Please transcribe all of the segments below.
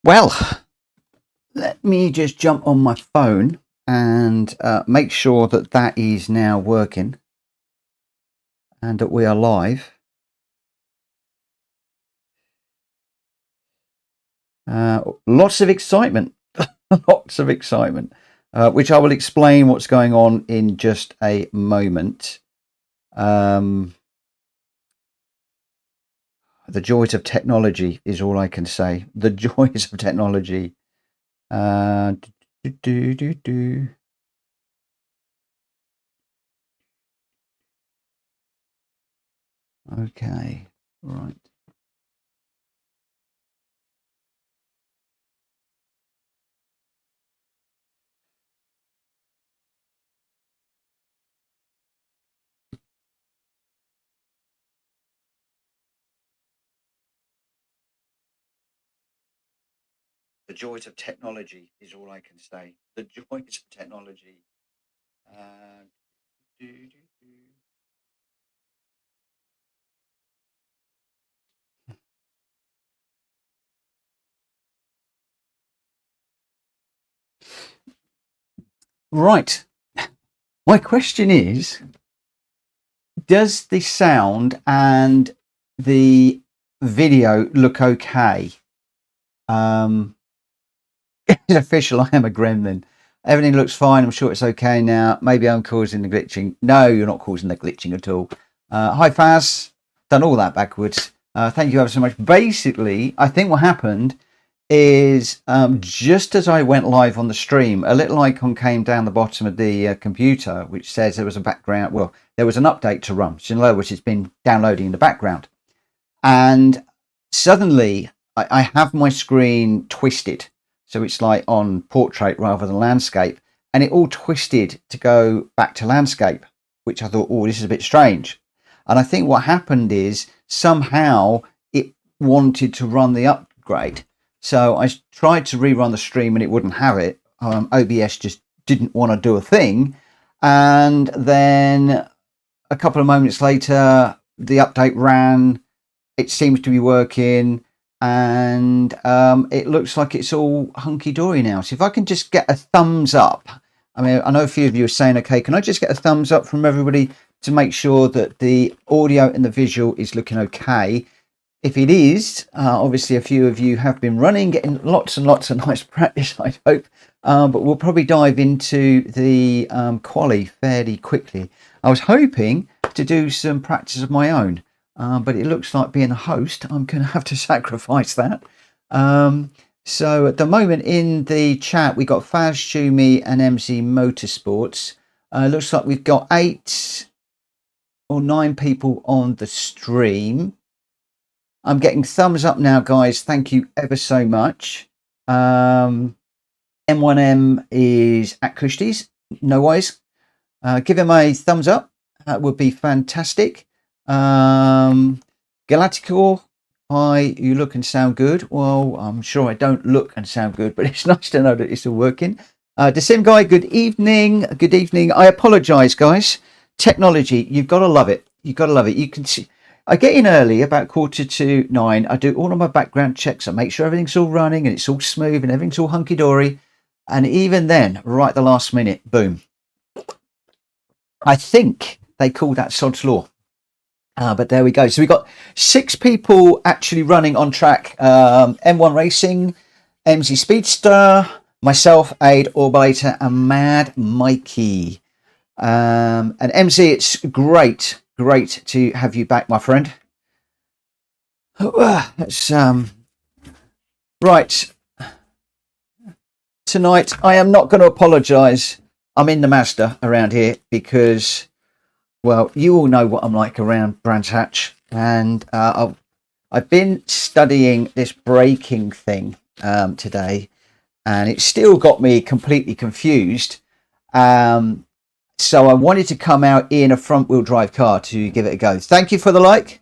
Well, let me just jump on my phone and make sure that that is now working and that we are live. Lots of excitement, lots of excitement, which I will explain what's going on in just a moment. The joys of technology is all I can say. The joys of technology. Okay, right. The joys of technology is all I can say. The joys of technology. Uh, do, do, do. Right. My question is, does the sound and the video look okay? It's official. I am a gremlin. Everything looks fine. I'm sure it's okay now. Maybe I'm causing the glitching. No, you're not causing the glitching at all. Hi, Faz. Done all that backwards. Thank you ever so much. Basically, I think what happened is just as I went live on the stream, a little icon came down the bottom of the computer which says there was a background. Well, there was an update to run. So in other words, it's been downloading in the background. And suddenly I have my screen twisted. So it's like on portrait rather than landscape. And it all twisted to go back to landscape, which I thought, oh, this is a bit strange. And I think what happened is somehow it wanted to run the upgrade. So I tried to rerun the stream and it wouldn't have it. OBS just didn't want to do a thing. And then a couple of moments later, the update ran. It seems to be working. And it looks like it's all hunky-dory now. So if I can just get a thumbs up. I mean, I know a few of you are saying, okay, can I just get a thumbs up from everybody to make sure that the audio and the visual is looking okay? If it is, obviously a few of you have been running, getting lots and lots of nice practice, I hope. But we'll probably dive into the quali fairly quickly. I was hoping to do some practice of my own, but it looks like being a host, I'm going to have to sacrifice that. So at the moment in the chat, we got Faz, Shumi and MZ Motorsports. Looks like we've got 8 or 9 people on the stream. I'm getting thumbs up now, guys. Thank you ever so much. M1M is at Kushtis. No worries. Give him a thumbs up. That would be fantastic. Galacticor, hi, you look and sound good. Well, I'm sure I don't look and sound good, but it's nice to know that it's all working. Decim Guy, good evening. Good evening. I apologize, guys. Technology, you've got to love it. You've got to love it. You can see. I get in early, about 8:45. I do all of my background checks. I make sure everything's all running and it's all smooth and everything's all hunky-dory. And even then, right at the last minute, boom. I think they call that sod's law. But there we go. So we've got 6 people actually running on track. M1 Racing, MZ Speedster, myself, Aid, Orbiter, and Mad Mikey. And MZ, it's great to have you back, my friend. Let's right. Tonight, I am not going to apologise. I'm in the Mazda around here because, well, you all know what I'm like around Brands Hatch, and I've been studying this braking thing today, and it still got me completely confused. So I wanted to come out in a front-wheel drive car to give it a go. Thank you for the like.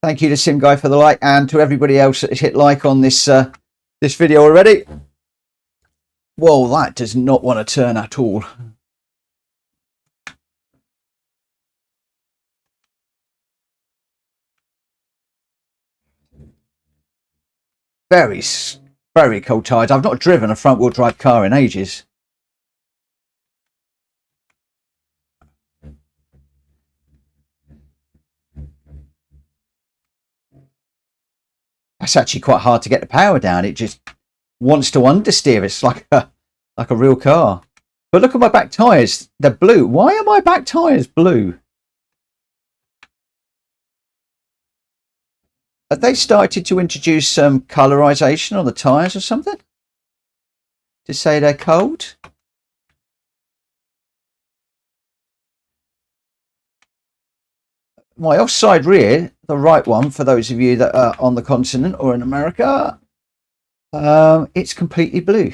Thank you to Sim Guy for the like, and to everybody else that has hit like on this this video already. Whoa, that does not want to turn at all. very, very cold tyres. I've not driven a front wheel drive car in ages. That's actually quite hard to get the power down. It just wants to understeer. It's like a real car. But look at my back tyres. They're blue. Why are my back tyres blue? Have they started to introduce some colorization on the tyres or something? To say they're cold? My offside rear, the right one, for those of you that are on the continent or in America, it's completely blue.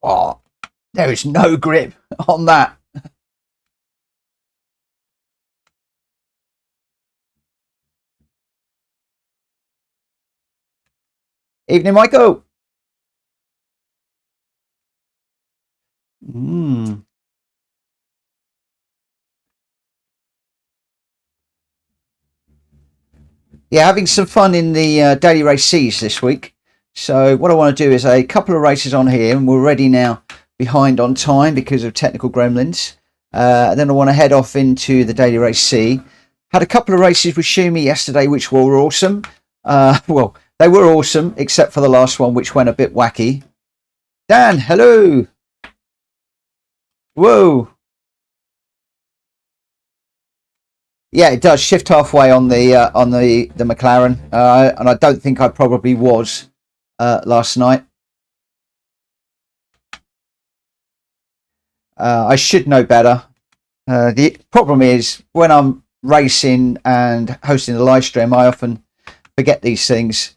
Oh, there is no grip on that. Evening, Michael. Yeah, having some fun in the daily race C's this week. So what I want to do is a couple of races on here, and we're already now behind on time because of technical gremlins. Then I want to head off into the daily race C. Had a couple of races with Shumi yesterday, which were awesome. Well, they were awesome, except for the last one, which went a bit wacky. Dan, hello. Whoa. Yeah, it does shift halfway on the McLaren, and I don't think I probably was last night. I should know better. The problem is when I'm racing and hosting the live stream, I often forget these things.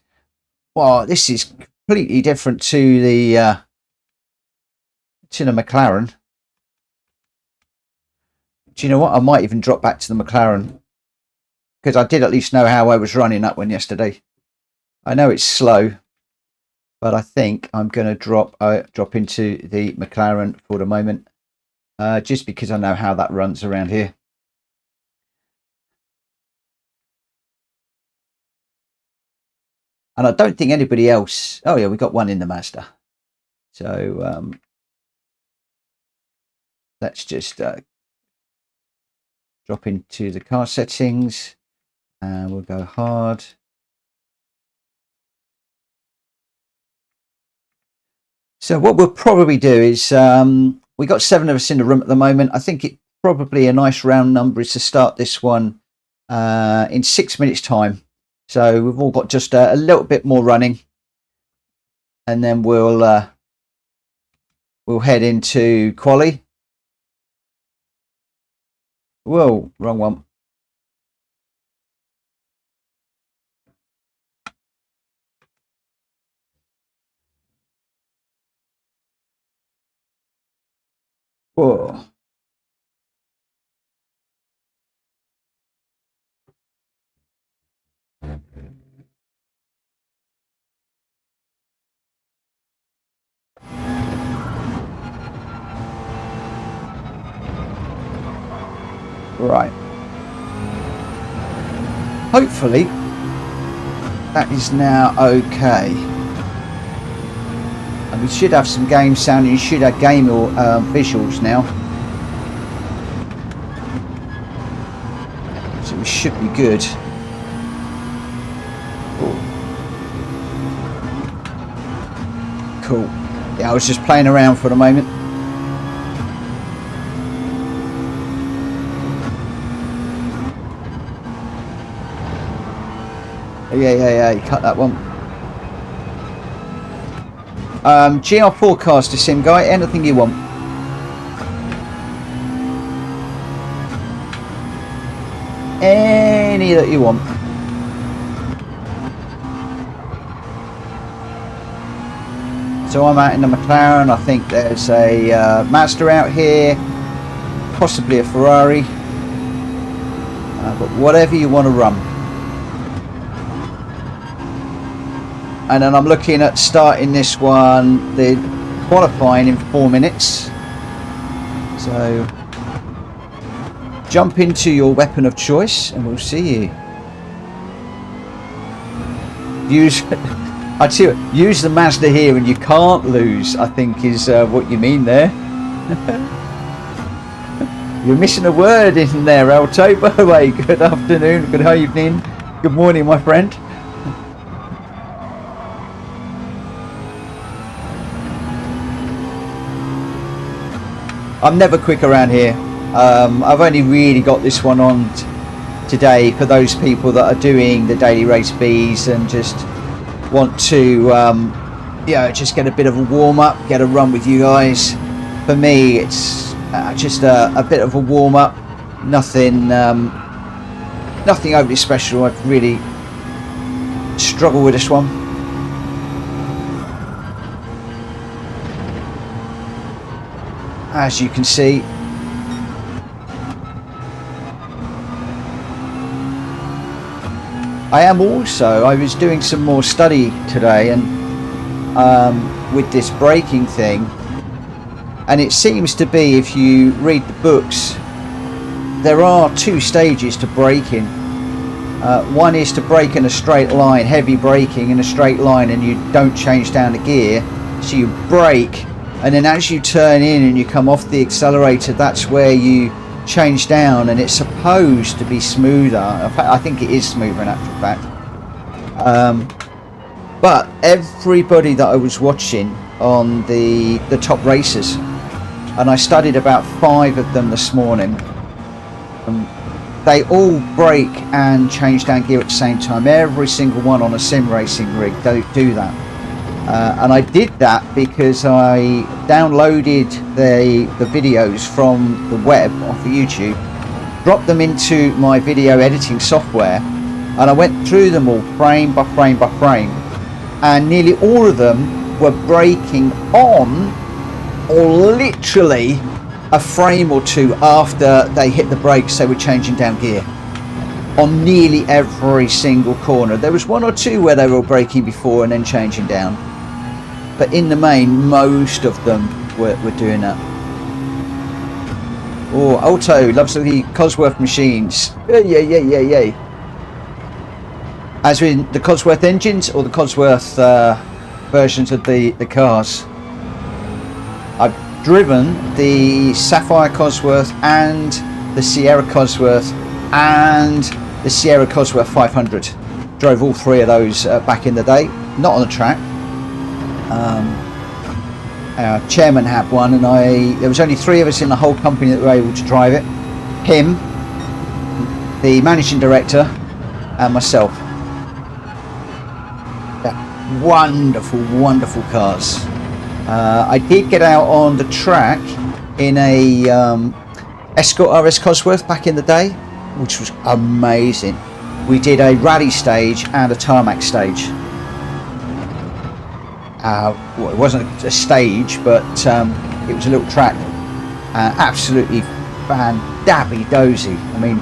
Well, this is completely different to the McLaren. Do you know what? I might even drop back to the McLaren because I did at least know how I was running that one yesterday. I know it's slow, but I think I'm going to drop into the McLaren for the moment, just because I know how that runs around here. And I don't think anybody else. Oh yeah, we got one in the Mazda. So let's just drop into the car settings, and we'll go hard. So what we'll probably do is we got 7 of us in the room at the moment. I think it probably a nice round number is to start this one in 6 minutes time. So we've all got just a little bit more running, and then we'll head into quali. Whoa, wrong one. Whoa. Right. Hopefully that is now okay. And we should have some game sound, and you should have game visuals now. So we should be good. Ooh. Cool. Yeah, I was just playing around for the moment. Yeah, you cut that one. GR forecaster sim guy, anything you want. Any that you want. So I'm out in the McLaren. I think there's a Mazda out here, possibly a Ferrari, but whatever you want to run. And then I'm looking at starting this one, the qualifying in 4 minutes. So Jump into your weapon of choice and we'll see you. Use use the Mazda here and you can't lose, I think is what you mean there. You're missing a word in there, Alto. By the way, good afternoon, good evening, good morning, my friend. I'm never quick around here. I've only really got this one on today for those people that are doing the daily race Bs and just want to just get a bit of a warm up, get a run with you guys. For me, it's just a bit of a warm up, nothing overly special. I've really struggled with this one. As you can see, I was doing some more study today and with this braking thing, and it seems to be, if you read the books, there are two stages to braking. One is to brake in a straight line, heavy braking in a straight line, and you don't change down the gear, so you brake, and then as you turn in and you come off the accelerator, that's where you change down, and it's supposed to be smoother. In fact, I think it is smoother in actual fact. But everybody that I was watching on the top racers, and I studied about 5 of them this morning, they all brake and change down gear at the same time. Every single one on a sim racing rig do that. And I did that because I downloaded the videos from the web off of YouTube, dropped them into my video editing software, and I went through them all frame by frame by frame, and nearly all of them were braking on or literally a frame or two after they hit the brakes. They were changing down gear on nearly every single corner. There was 1 or 2 where they were braking before and then changing down, but in the main, most of them were doing that. Oh, Alto loves the Cosworth machines. Yeah. As in the Cosworth engines or the Cosworth versions of the cars. I've driven the Sapphire Cosworth and the Sierra Cosworth and the Sierra Cosworth 500. Drove all 3 of those back in the day, not on the track. Our chairman had one, and there was only 3 of us in the whole company that were able to drive it. Him, the managing director, and myself. Wonderful cars. I did get out on the track in a Escort RS Cosworth back in the day, which was amazing. We did a rally stage and a tarmac stage. Well, it wasn't a stage, but it was a little track. Absolutely fan-dabby-dozy. I mean,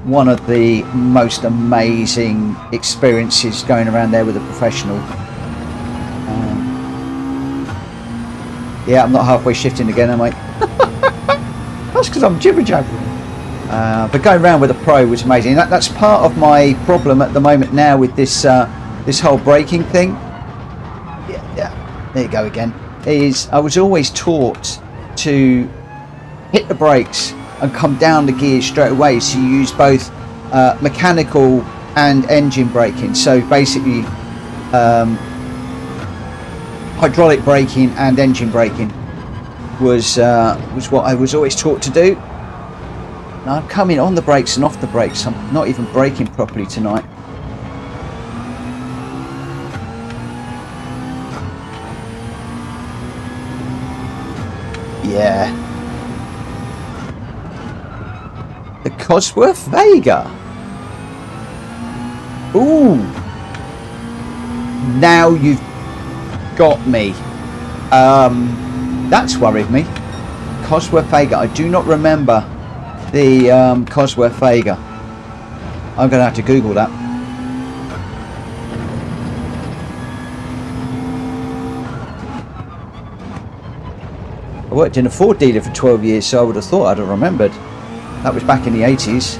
one of the most amazing experiences going around there with a professional. Yeah, I'm not halfway shifting again, am I? That's because I'm jibber-jabbering. But going around with a pro was amazing. That's part of my problem at the moment now with this this whole braking thing. Yeah, there you go again. I was always taught to hit the brakes and come down the gears straight away, so you use both mechanical and engine braking. So basically hydraulic braking and engine braking was what I was always taught to do. Now I'm coming on the brakes and off the brakes. I'm not even braking properly tonight. Yeah. The Cosworth Vega. Ooh. Now you've got me. That's worried me. Cosworth Vega. I do not remember the Cosworth Vega. I'm going to have to Google that. I worked in a Ford dealer for 12 years, so I would have thought I'd have remembered. That was back in the 80s.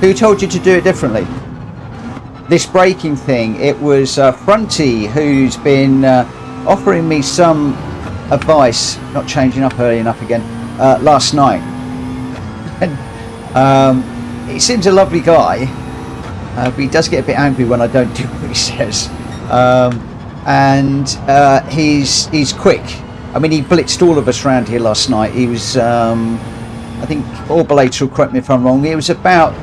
Who told you to do it differently? This braking thing, it was Fronty who's been offering me some advice, not changing up early enough again, last night. He seems a lovely guy, but he does get a bit angry when I don't do what he says. He's quick. I mean, he blitzed all of us around here last night. He was, I think, Orbalator will correct me if I'm wrong, he was about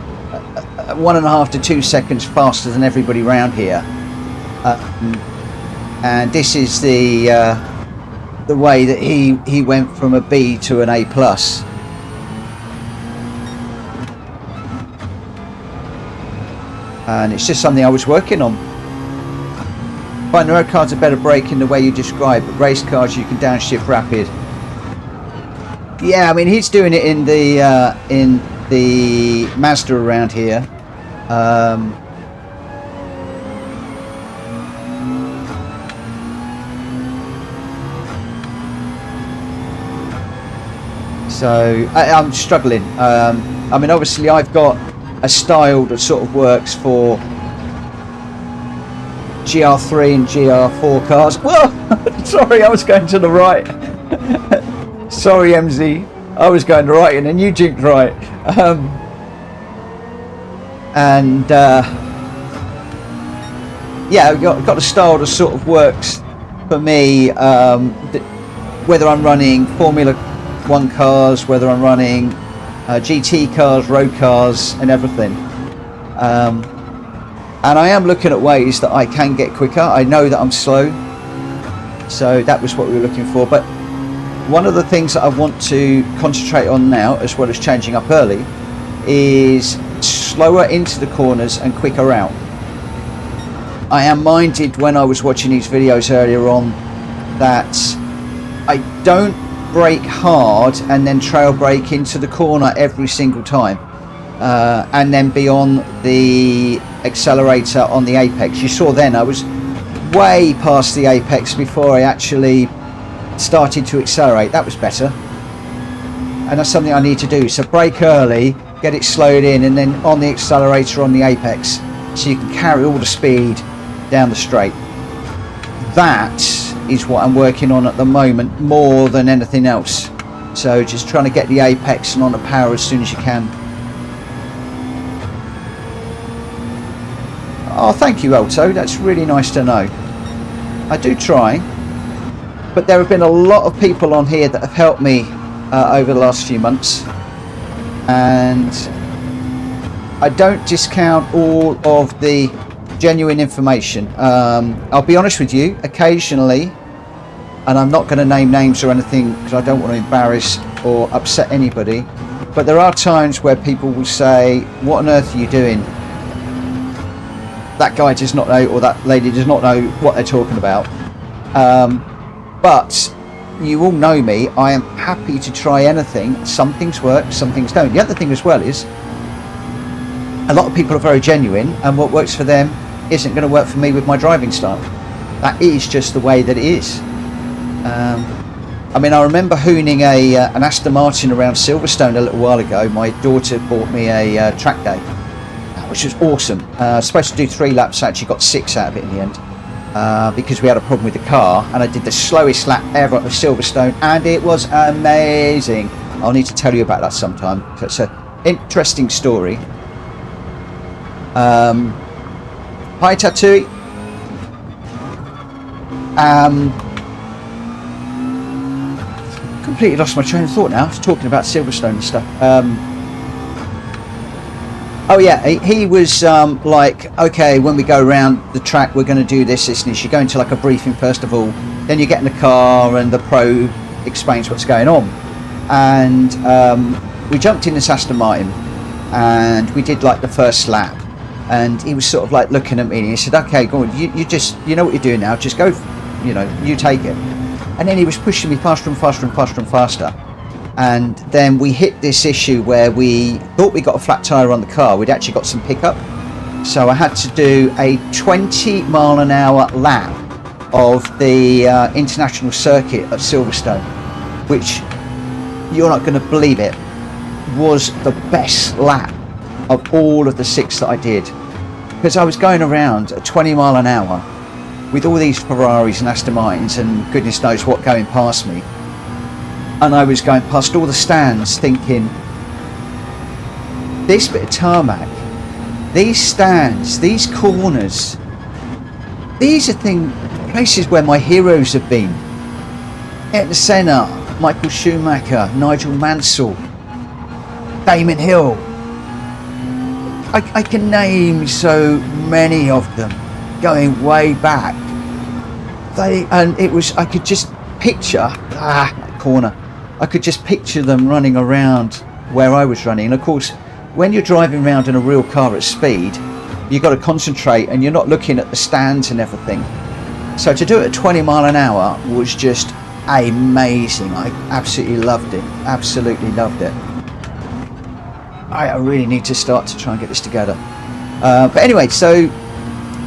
1.5 to 2 seconds faster than everybody around here. And this is the way that he went from a B to an A+. And it's just something I was working on. Fine, the road cars are better braking the way you describe, but race cars you can downshift rapid. Yeah, I mean he's doing it in the Mazda around here. So I'm struggling. I mean, obviously I've got a style that sort of works for GR3 and GR4 cars. Whoa! Sorry, I was going to the right. Sorry, MZ. I was going to the right and then you jinked right. Yeah, I've got a style that sort of works for me, whether I'm running Formula 1 cars, whether I'm running GT cars, road cars and everything. And I am looking at ways that I can get quicker. I know that I'm slow, so that was what we were looking for. But one of the things that I want to concentrate on now, as well as changing up early, is slower into the corners and quicker out. I am minded when I was watching these videos earlier on that I don't brake hard and then trail brake into the corner every single time, and then be on the accelerator on the apex. You saw then I was way past the apex before I actually started to accelerate. That was better, and that's something I need to do. So brake early, get it slowed in, and then on the accelerator on the apex, so you can carry all the speed down the straight. That is what I'm working on at the moment more than anything else. So just trying to get the apex and on the power as soon as you can. Oh, thank you, Alto. That's really nice to know. I do try, but there have been a lot of people on here that have helped me over the last few months, and I don't discount all of the genuine information. I'll be honest with you, occasionally, and I'm not going to name names or anything because I don't want to embarrass or upset anybody, but there are times where people will say, what on earth are you doing? That guy does not know, or that lady does not know what they're talking about. But you all know me, I am happy to try anything. Some things work, some things don't. The other thing as well is a lot of people are very genuine, and what works for them isn't going to work for me with my driving style. That is just the way that it is. I mean, I remember hooning an Aston Martin around Silverstone a little while ago. My daughter bought me a track day, which was awesome. I was supposed to do 3 laps, I actually got 6 out of it in the end, because we had a problem with the car, and I did the slowest lap ever at Silverstone, and it was amazing. I'll need to tell you about that sometime. So it's an interesting story. Hi Tattooey. Completely lost my train of thought now. I was talking about Silverstone and stuff. Oh yeah, he was like, okay, when we go around the track, we're going to do this, and this. You go into like a briefing first of all, then you get in the car, and the pro explains what's going on. And we jumped in this Aston Martin, and we did like the first lap. And he was sort of like looking at me, and he said, okay, go on, you know what you're doing now, just go, you know, you take it. And then he was pushing me faster and faster and faster and faster. And then we hit this issue where we thought we got a flat tyre on the car. We'd actually got some pickup, So I had to do a 20-mile-an-hour lap of the international circuit at Silverstone, which, you're not going to believe it, was the best lap of all of the 6 that I did, because I was going around at 20 mile an hour with all these Ferraris and Aston Martins and goodness knows what going past me, and I was going past all the stands thinking, this bit of tarmac, these stands, these corners, these are places where my heroes have been. Ayrton Senna, Michael Schumacher, Nigel Mansell, Damon Hill. I can name so many of them, going way back. I could just picture that corner. I could just picture them running around where I was running. And of course, when you're driving around in a real car at speed, you've got to concentrate and you're not looking at the stands and everything. So to do it at 20 mile an hour was just amazing. I absolutely loved it. Absolutely loved it. I really need to start to try and get this together. But anyway, so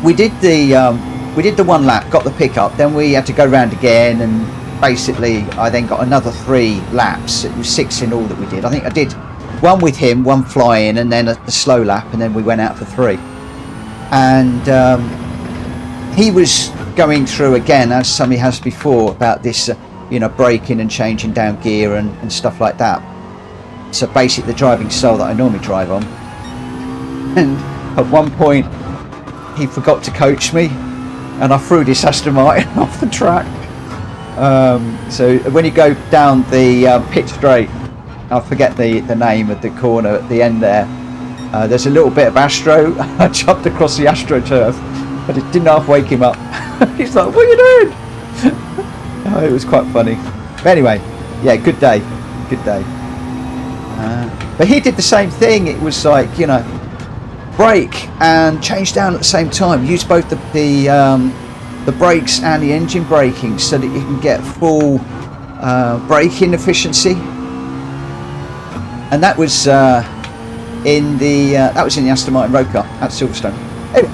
we did the one lap, got the pickup, then we had to go round again, and basically I then got another 3 laps. It was 6 in all that we did. I think I did one with him, one flying, and then a slow lap, and then we went out for 3. And he was going through again, as somebody has before, about this braking and changing down gear and stuff like that. So basically the driving style that I normally drive on. And at one point he forgot to coach me and I threw this Aston Martin off the track. So when you go down the pit straight, I forget the name of the corner at the end there, there's a little bit of Astro. I jumped across the AstroTurf, but it didn't half wake him up. He's like, what are you doing? Oh, it was quite funny. But anyway, yeah, good day. But he did the same thing. It was like, brake and change down at the same time. Use both the brakes and the engine braking so that you can get full braking efficiency. And that was in the Aston Martin road car at Silverstone. Anyway,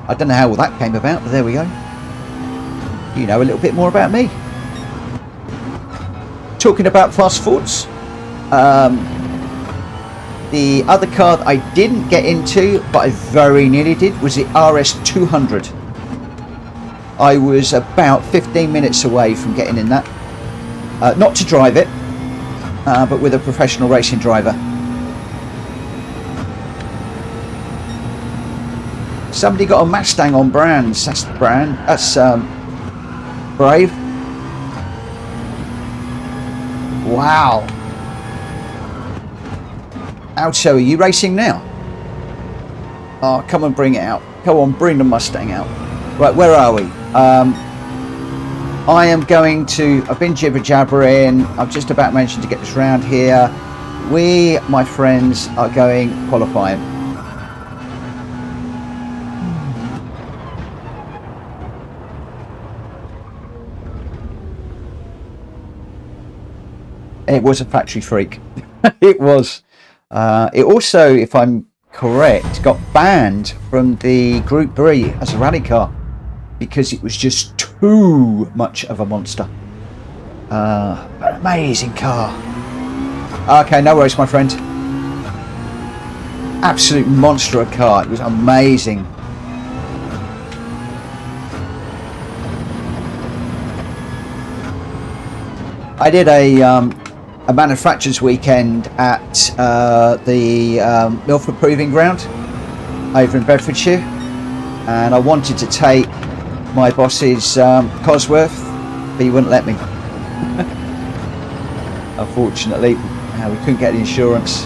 I don't know how all that came about, but there we go. You know a little bit more about me. Talking about fast forwards. The other car that I didn't get into, but I very nearly did, was the RS200. I was about 15 minutes away from getting in that. Not to drive it, but with a professional racing driver. Somebody got a Mustang on brands. That's the brand. That's Brave. Wow. Alto, are you racing now? Oh, come and bring it out. Come on, bring the Mustang out. Right, where are we? I am going to... I've been jibber-jabbering. I've just about managed to get this round here. We, my friends, are going qualifying. It was a factory freak. It was. It also, if I'm correct, got banned from the Group 3 as a rally car because it was just too much of a monster. An amazing car. Okay, no worries, my friend. Absolute monster of a car. It was amazing. I did a manufacturer's weekend at the Milford Proving Ground over in Bedfordshire, and I wanted to take my boss's Cosworth, but he wouldn't let me. Unfortunately, we couldn't get the insurance,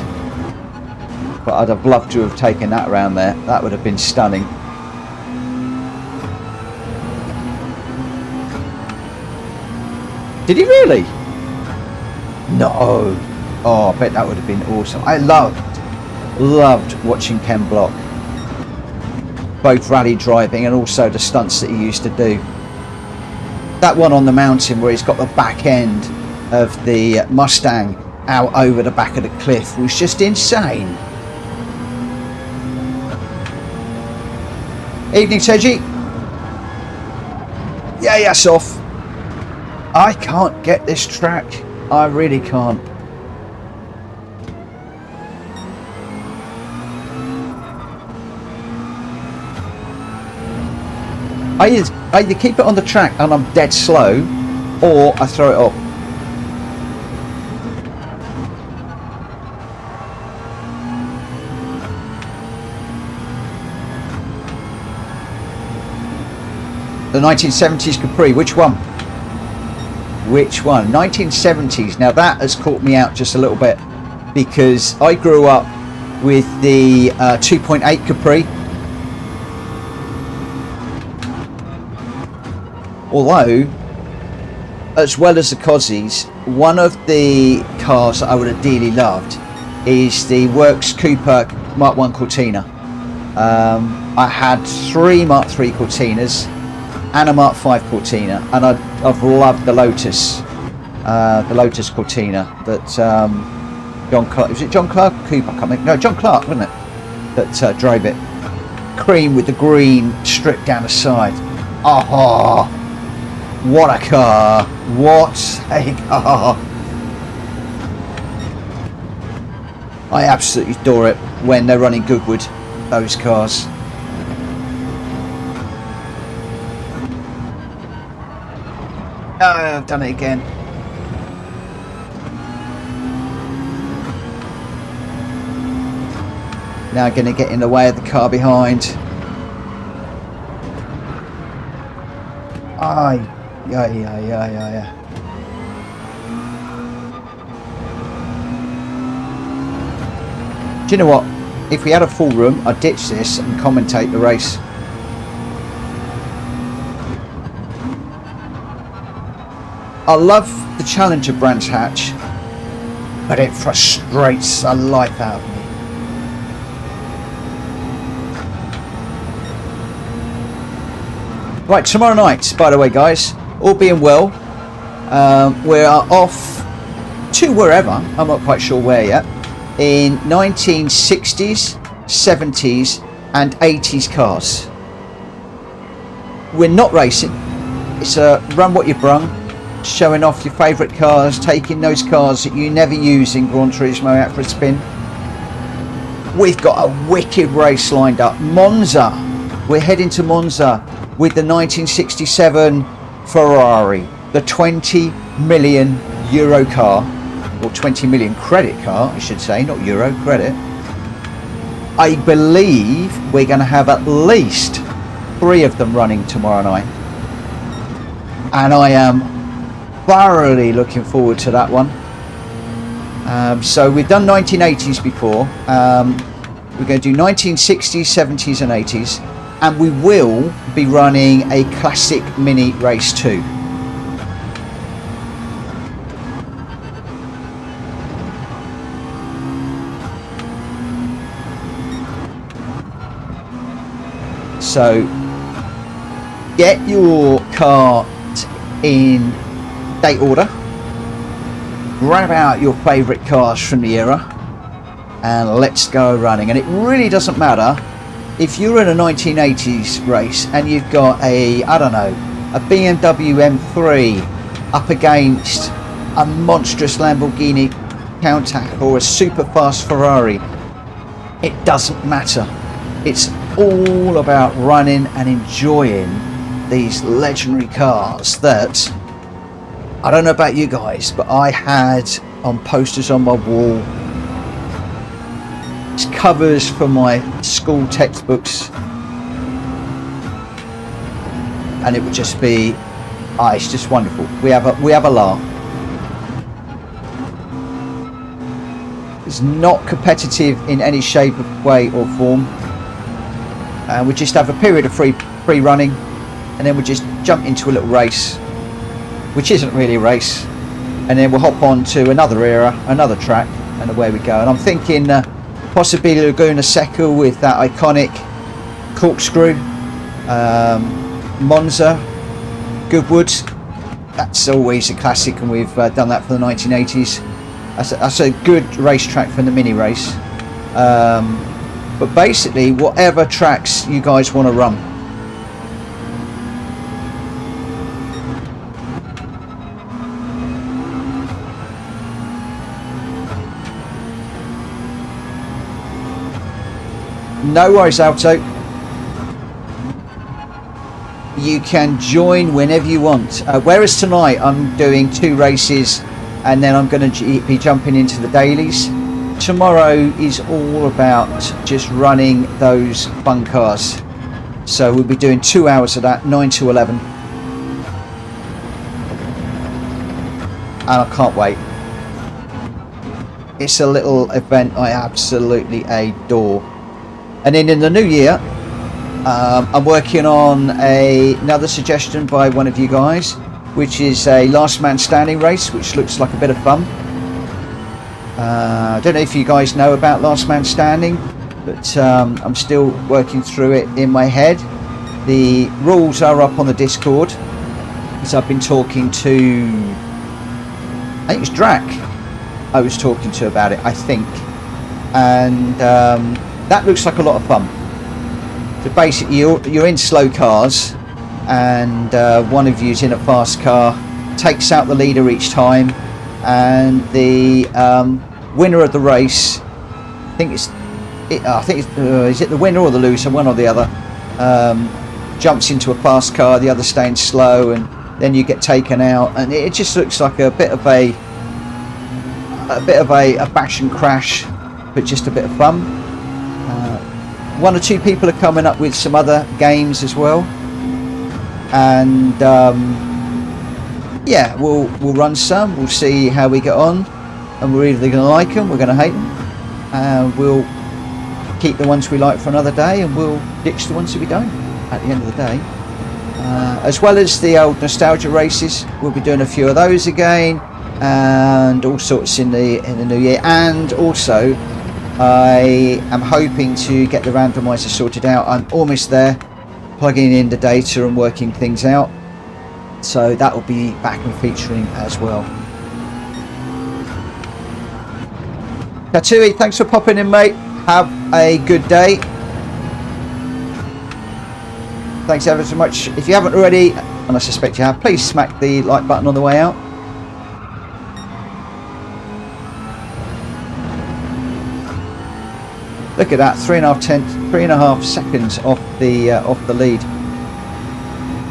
but I'd have loved to have taken that around there. That would have been stunning. Did he really? No. Oh, I bet that would have been awesome. I loved watching Ken Block, both rally driving and also the stunts that he used to do. That one on the mountain where he's got the back end of the Mustang out over the back of the cliff was just insane. Evening, Teji. Yeah, yes, off. I can't get this track. I really can't. I either keep it on the track and I'm dead slow, or I throw it off. The 1970s Capri, which one? Which one? 1970s. Now that has caught me out just a little bit, because I grew up with the 2.8 Capri. Although, as well as the Cozzies, one of the cars that I would have dearly loved is the Works Cooper Mark 1 Cortina. I had 3 Mark 3 Cortinas and a Mark 5 Cortina, and I've loved the Lotus Cortina that John Clark, was it John Clark or Cooper? I can't remember. No, John Clark, wasn't it? That drove it. Cream with the green strip down the side. Oh, what a car! What a car! I absolutely adore it when they're running Goodwood, those cars. Oh, I've done it again. Now I'm going to get in the way of the car behind. Yeah. Do you know what? If we had a full room, I'd ditch this and commentate the race. I love the Challenger Brands hatch, but it frustrates the life out of me. Right, tomorrow night, by the way, guys, all being well, we are off to wherever, I'm not quite sure where yet, in 1960s, 70s and 80s cars. We're not racing, it's a run what you brung, showing off your favourite cars, taking those cars that you never use in Gran Turismo out for a spin. We've got a wicked race lined up. Monza, we're heading to Monza with the 1967 Ferrari, the 20 million euro car, or 20 million credit car, I should say, not euro, credit. I believe we're going to have at least 3 of them running tomorrow night, and I am thoroughly looking forward to that one. So we've done 1980s before, we're going to do 1960s, 70s and 80s, and we will be running a classic mini race too. So get your car in date order, grab out your favourite cars from the era, and let's go running. And it really doesn't matter if you're in a 1980s race and you've got a, I don't know, a BMW M3 up against a monstrous Lamborghini Countach or a super fast Ferrari. It doesn't matter. It's all about running and enjoying these legendary cars that, I don't know about you guys, but I had on posters on my wall. It's covers for my school textbooks, and it would just be, it's just wonderful. We have a laugh. It's not competitive in any shape, way or form. We just have a period of free running, and then we just jump into a little race, which isn't really a race, and then we'll hop on to another era, another track, and away we go. And I'm thinking possibly Laguna Seca with that iconic corkscrew, Monza, Goodwood. That's always a classic, and we've done that for the 1980s. That's a good racetrack for the mini race. But basically, whatever tracks you guys want to run, No worries, Alto. You can join whenever you want. Whereas tonight I'm doing 2 races and then I'm going to be jumping into the dailies. Tomorrow is all about just running those fun cars. So we'll be doing 2 hours of that, 9 to 11. And I can't wait. It's a little event I absolutely adore. And then in the new year, I'm working on another suggestion by one of you guys, which is a last man standing race, which looks like a bit of fun. I don't know if you guys know about last man standing, but I'm still working through it in my head. The rules are up on the Discord, because I've been talking to, I think it's Drac I was talking to about it, I think. And that looks like a lot of fun. So basically you're in slow cars, and one of you's in a fast car, takes out the leader each time, and the winner of the race, I think it's is it the winner or the loser, one or the other, jumps into a fast car, the other staying slow, and then you get taken out, and it just looks like a bit of a bash and crash, but just a bit of fun. 1 or 2 people are coming up with some other games as well, and yeah, we'll run some. We'll see how we get on, and we're either going to like them, we're going to hate them, and we'll keep the ones we like for another day, and we'll ditch the ones that we don't at the end of the day. As well as the old nostalgia races, we'll be doing a few of those again, and all sorts in the new year. And also I am hoping to get the randomizer sorted out. I'm almost there, plugging in the data and working things out, so that will be back and featuring as well. Katui, thanks for popping in, mate. Have a good day. Thanks ever so much. If you haven't already, and I suspect you have, please smack the like button on the way out. Look at that, 3.5 seconds off the lead.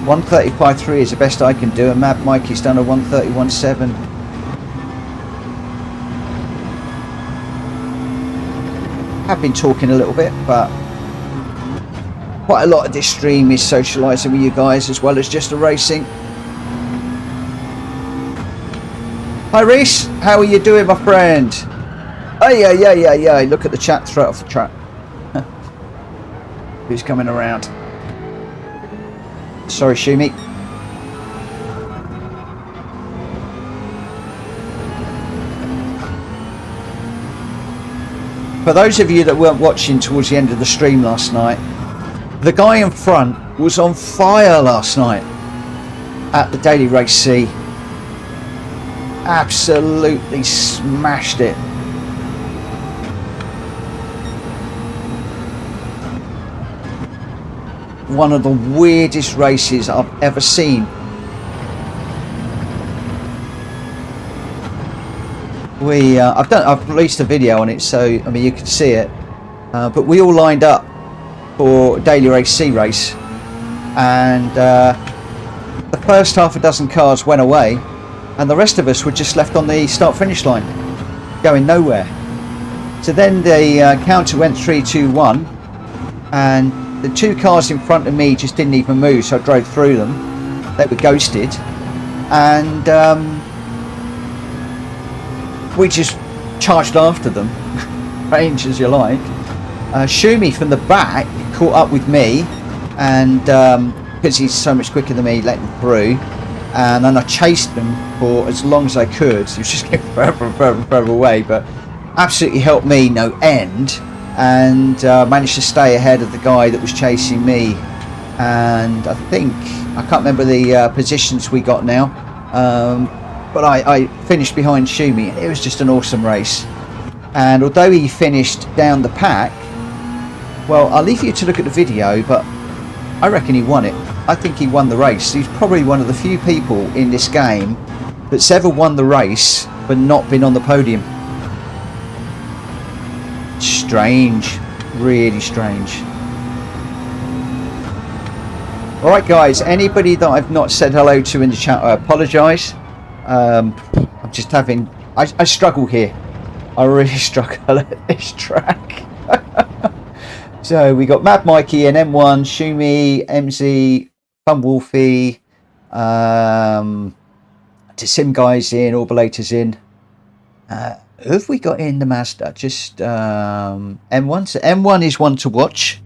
1:35.3 is the best I can do, and Mad Mikey's done a 1:31.7. I've been talking a little bit, but quite a lot of this stream is socialising with you guys as well as just the racing. Hi Reese, how are you doing, my friend? Oh yeah. Look at the chat, throw it off the track. Who's coming around? Sorry, Shumi. For those of you that weren't watching towards the end of the stream last night, the guy in front was on fire last night at the Daily Race C. Absolutely smashed it. One of the weirdest races I've ever seen. I've released a video on it, so I mean you can see it. But we all lined up for Daily Race C race, and the first half a dozen cars went away, and the rest of us were just left on the start-finish line, going nowhere. So then the counter went 3, 2, 1, and the 2 cars in front of me just didn't even move, so I drove through them. They were ghosted, and we just charged after them, range as you like. Shumi from the back caught up with me, and because he's so much quicker than me, let him through, and then I chased him for as long as I could. He was just getting further and further and further away, but absolutely helped me no end, and managed to stay ahead of the guy that was chasing me. And I think, I can't remember the positions we got now, but I finished behind Shumi. It was just an awesome race, and although he finished down the pack, well, I'll leave you to look at the video, but I reckon he won it. I think he won the race. He's probably one of the few people in this game that's ever won the race but not been on the podium. Strange. Really strange. Alright guys, anybody that I've not said hello to in the chat, I apologise. I'm just having... I struggle here. I really struggle at this track. So we got Mad Mikey and M1, Shumi, MZ, Fun Wolfie, Sim guys in, Orbulator's in. Who have we got in the Mazda? Just M1. So M1 is one to watch.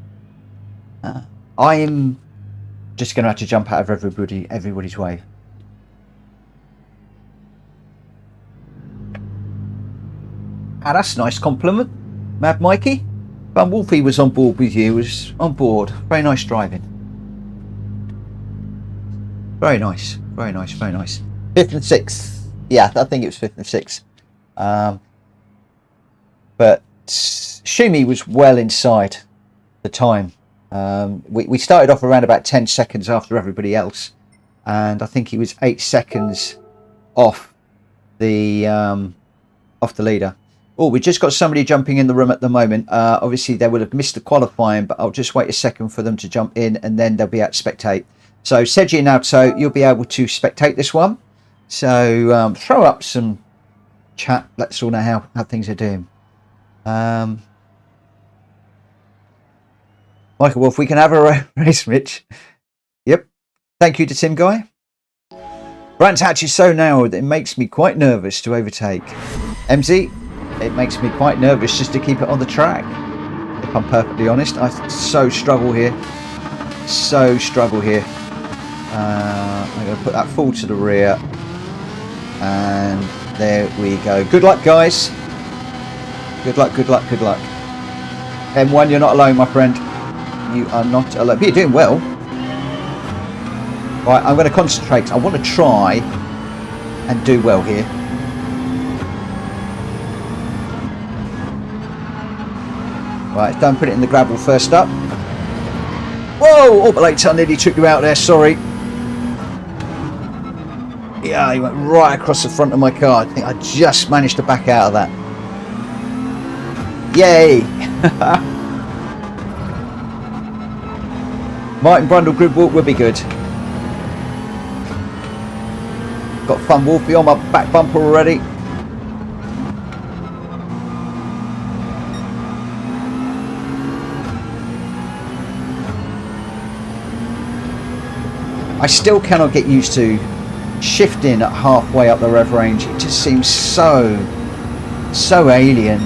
I am just going to have to jump out of everybody's way. Ah, that's a nice compliment, Mad Mikey. But Wolfie was on board with you, was on board. Very nice driving. Very nice, very nice, very nice. 5th and 6th. Yeah, I think it was 5th and 6th. But Shumi was well inside the time. We started off around about 10 seconds after everybody else. And I think he was 8 seconds off the leader. Oh, we just got somebody jumping in the room at the moment. Obviously, they would have missed the qualifying, but I'll just wait a second for them to jump in, and then they'll be able to spectate. So, Seji and Alto, you'll be able to spectate this one. So, throw up some chat. Let us all know how things are doing. Michael Wolf, we can have a race, Rich. Yep. Thank you to Tim Guy. Brands hatch is so narrow that it makes me quite nervous to overtake. MZ, it makes me quite nervous just to keep it on the track. If I'm perfectly honest, I so struggle here. So struggle here. I'm going to put that full to the rear. And there we go. Good luck, guys. Good luck, good luck, good luck. M1, you're not alone, my friend. You are not alone. But you're doing well. Right, I'm going to concentrate. I want to try and do well here. Right, don't put it in the gravel first up. Whoa! Orbulator nearly took you out there, sorry. Yeah, he went right across the front of my car. I think I just managed to back out of that. Yay! Martin Brundle grid walk will be good. Got Fun Wolfie on my back bumper already. I still cannot get used to shifting at halfway up the rev range. It just seems so alien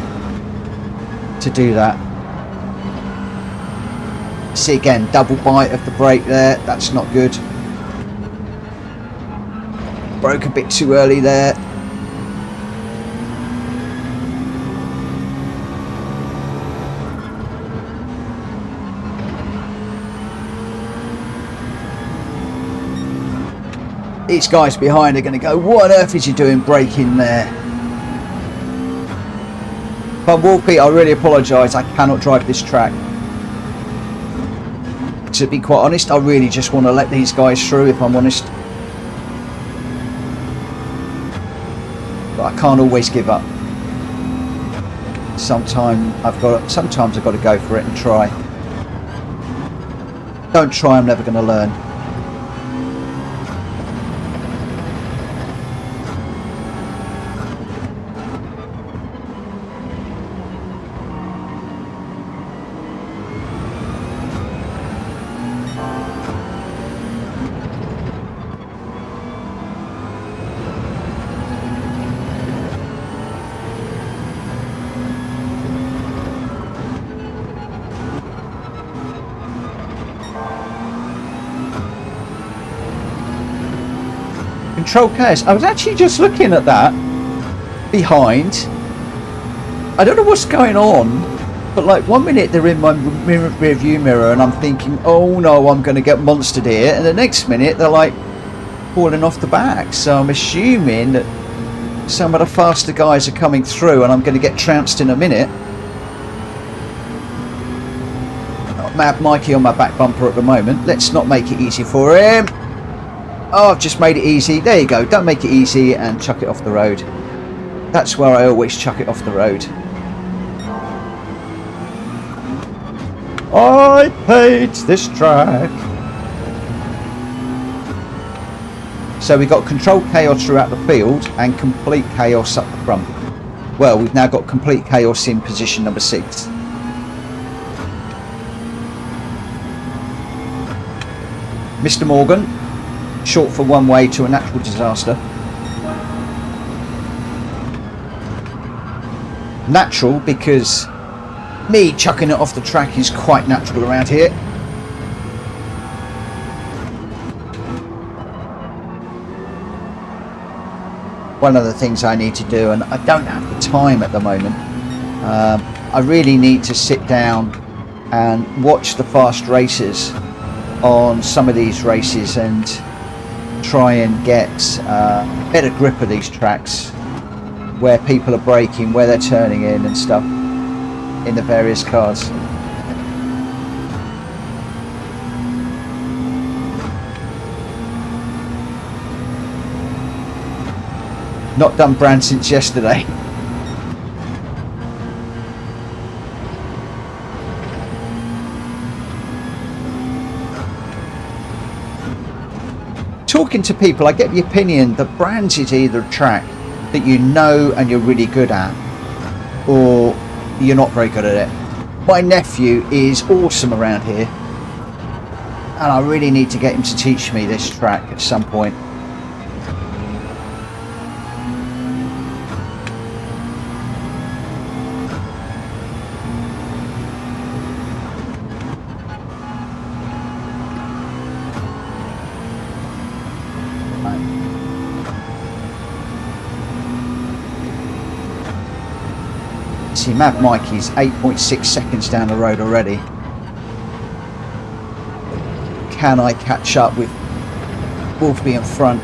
to do that. See again, double bite of the brake there. That's not good. Broke a bit too early there. These guys behind are going to go, what on earth is he doing braking there? But Wolfie, I really apologise, I cannot drive this track. To be quite honest, I really just want to let these guys through, if I'm honest. But I can't always give up. Sometimes I've got to go for it and try. Don't try, I'm never going to learn. Control chaos. I was actually just looking at that behind. I don't know what's going on, but like 1 minute they're in my rear view mirror and I'm thinking, oh no, I'm going to get monstered here, and the next minute they're like falling off the back. So I'm assuming that some of the faster guys are coming through and I'm going to get trounced in a minute. Mad Mikey on my back bumper at the moment. Let's not make it easy for him. Oh, I've just made it easy. There you go. Don't make it easy and chuck it off the road. That's where I always chuck it off the road. I hate this track. So we got controlled chaos throughout the field and complete chaos up the front. Well, we've now got complete chaos in position number 6. Mr. Morgan, short for one way to a natural disaster. Natural because me chucking it off the track is quite natural around here. One of the things I need to do, and I don't have the time at the moment, I really need to sit down and watch the fast racers on some of these races and try and get a better grip of these tracks, where people are braking, where they're turning in and stuff in the various cars. Not done brand since yesterday. Talking to people, I get the opinion that brands is either a track that you know and you're really good at, or you're not very good at it. My nephew is awesome around here, and I really need to get him to teach me this track at some point. See, Mad Mikey's 8.6 seconds down the road already. Can I catch up with Wolfie in front?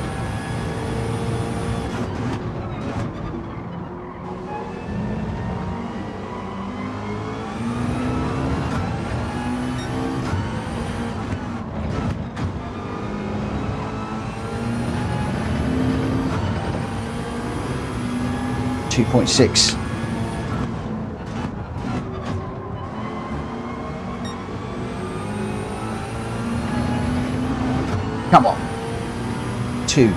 .6. Come on. 2.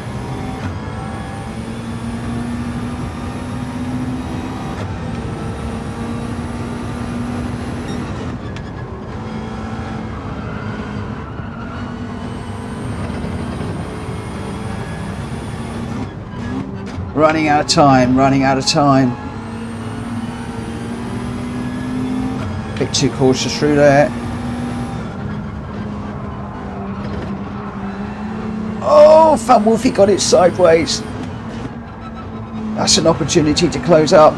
Running out of time, running out of time. Bit too cautious through there. Oh, Fun Wolfie got it sideways. That's an opportunity to close up.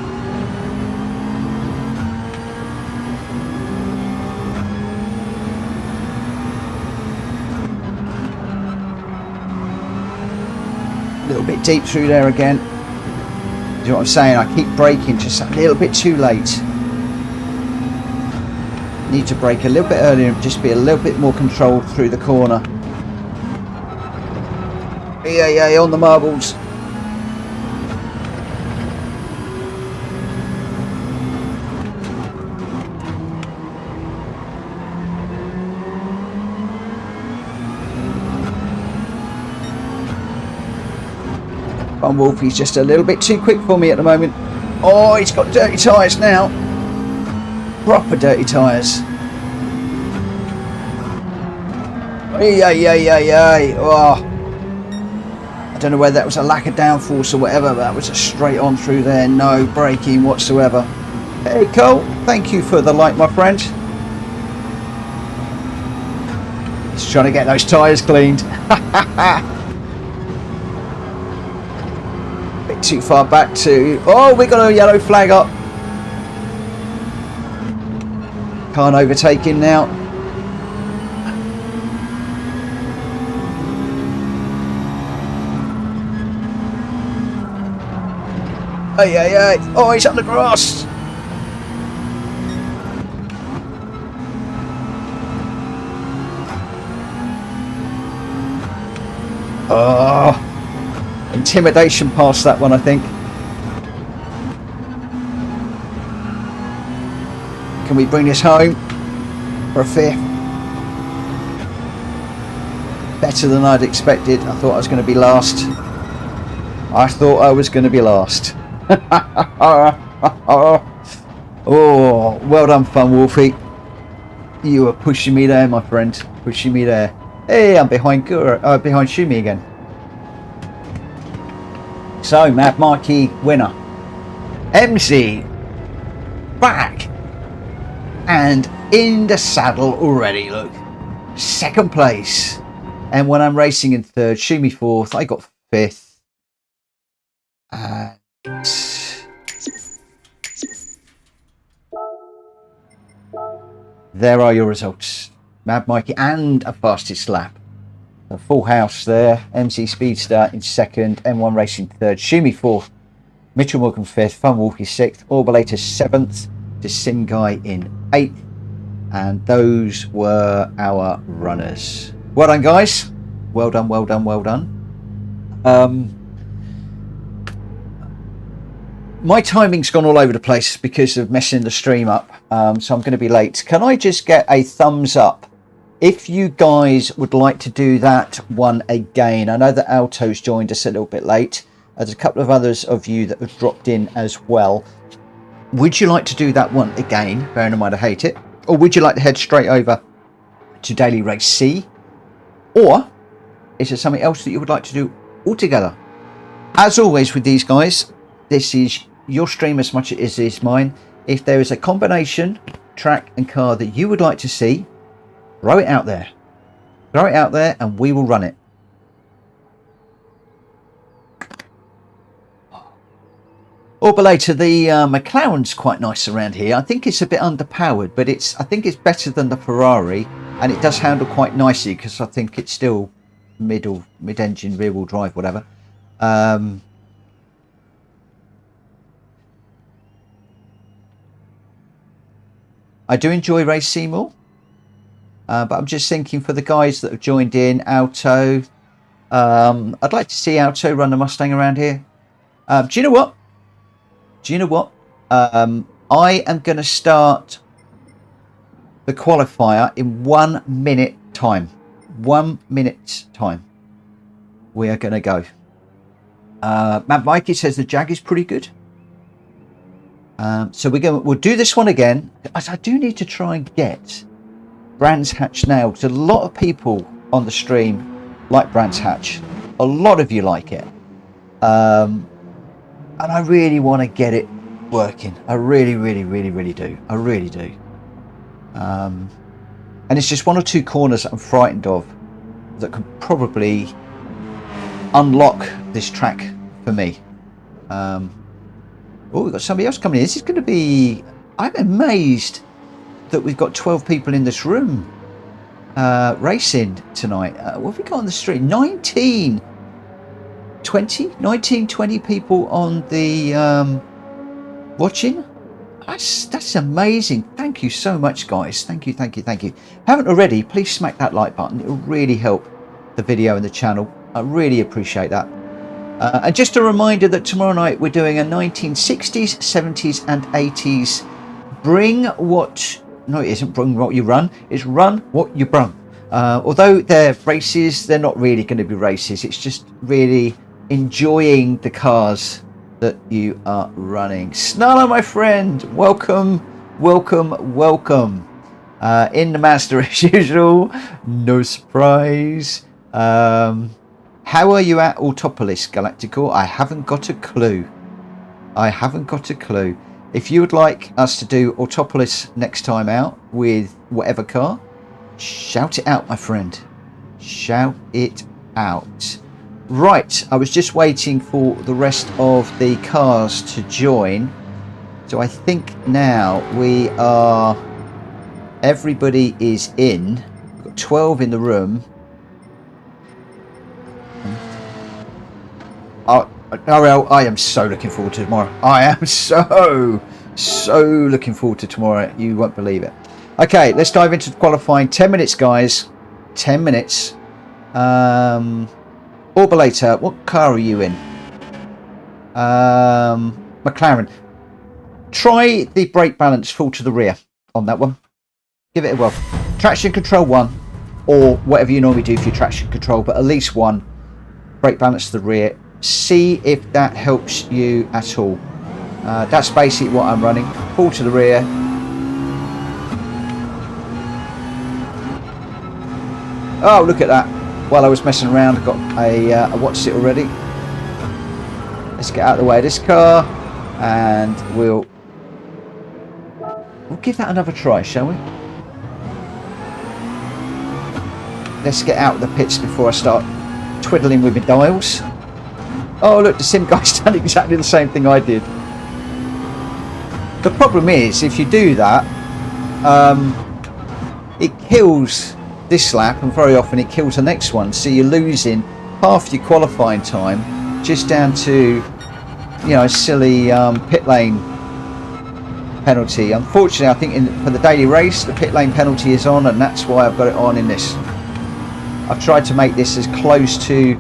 A little bit deep through there again. You know what I'm saying? I keep braking just a little bit too late. Need to brake a little bit earlier and just be a little bit more controlled through the corner. Yeah, on the marbles. Fun Wolfie's just a little bit too quick for me at the moment. Oh, he's got dirty tyres now. Proper dirty tyres. Yeah. Oh. I don't know whether that was a lack of downforce or whatever, but that was a straight on through there, no braking whatsoever. Hey Cole, thank you for the like, my friend. Just trying to get those tyres cleaned. Bit too far back to... Oh, we got a yellow flag up. Can't overtake him now. Hey. Oh, he's on the grass. Oh, intimidation past that one, I think. Can we bring this home? for a fifth. Better than I'd expected. I thought I was going to be last. I thought I was going to be last. Oh, well done, Fun Wolfie. You were pushing me there, my friend. Pushing me there. Hey, I'm behind behind Shumi again. So, Mad Marquee winner. MC back and in the saddle already. Look, second place. And when I'm racing in third, Shumi fourth. I got fifth. And there are your results. Mad Mikey and a fastest lap. A full house there. MC Speedster in second. M1 Racing third. Shumi fourth. Mitchell Morgan fifth. Fun Wolfie sixth. Orbalator seventh. The Sim Guy in eighth. And those were our runners. Well done, guys. Well done, well done, well done. My timing's gone all over the place because of messing the stream up. So I'm going to be late. Can I just get a thumbs up if you guys would like to do that one again? I know that Alto's joined us a little bit late. There's a couple of others of you that have dropped in as well. Would you like to do that one again? Bearing in mind I hate it. Or would you like to head straight over to Daily Race C? Or is there something else that you would like to do altogether? As always with these guys, this is your stream as much as it is mine. If there is a combination track and car that you would like to see, throw it out there. Throw it out there and we will run it. Or later, the McLaren's quite nice around here. I think it's a bit underpowered, but I think it's better than the Ferrari, and it does handle quite nicely because I think it's still mid-engine, rear-wheel drive, whatever. I do enjoy Race Seymour, but I'm just thinking for the guys that have joined in, Alto, I'd like to see Alto run the Mustang around here. Do you know what? I am going to start the qualifier in 1 minute time. 1 minute time. We are going to go. Matt Mikey says the Jag is pretty good. So we'll do this one again. I do need to try and get Brands Hatch now, because a lot of people on the stream like Brands Hatch. A lot of you like it. And I really want to get it working. I really do. I really do. And it's just one or two corners that I'm frightened of that could probably unlock this track for me. Oh, we've got somebody else coming in. This is going to be... I'm amazed that we've got 12 people in this room racing tonight. What have we got on the street? 19, 20 people on the watching. That's amazing. Thank you so much, guys. Thank you. Haven't already, please smack that like button. It will really help the video and the channel. I really appreciate that. And just a reminder that tomorrow night we're doing a 1960s, 70s and 80s bring what... No, it isn't bring what you run. It's run what you brung. Although they're races, they're not really going to be races. It's just really enjoying the cars that you are running. Snarler, my friend, welcome. In the Mazda as usual. No surprise. How are you at Autopolis, Galactical? I haven't got a clue. If you would like us to do Autopolis next time out with whatever car, shout it out, my friend. Shout it out. Right, I was just waiting for the rest of the cars to join. So I think now everybody is in. We've got 12 in the room. RL, I am so looking forward to tomorrow. I am so looking forward to tomorrow. You won't believe it. Okay, let's dive into the qualifying. 10 minutes, guys. 10 minutes. Orbalator, what car are you in? McLaren. Try the brake balance full to the rear on that one. Give it a whirl. Traction control 1, or whatever you normally do for your traction control, but at least 1. Brake balance to the rear. See if that helps you at all. That's basically what I'm running. Pull to the rear. Oh, look at that. While I was messing around, I got a watched it already. Let's get out of the way of this car, and we'll give that another try, shall we? Let's get out of the pits before I start twiddling with my dials. Oh, look, the sim guy's done exactly the same thing I did. The problem is, if you do that, it kills this lap, and very often it kills the next one. So you're losing half your qualifying time just down to, you know, a silly pit lane penalty. Unfortunately, I think for the daily race, the pit lane penalty is on, and that's why I've got it on in this. I've tried to make this as close to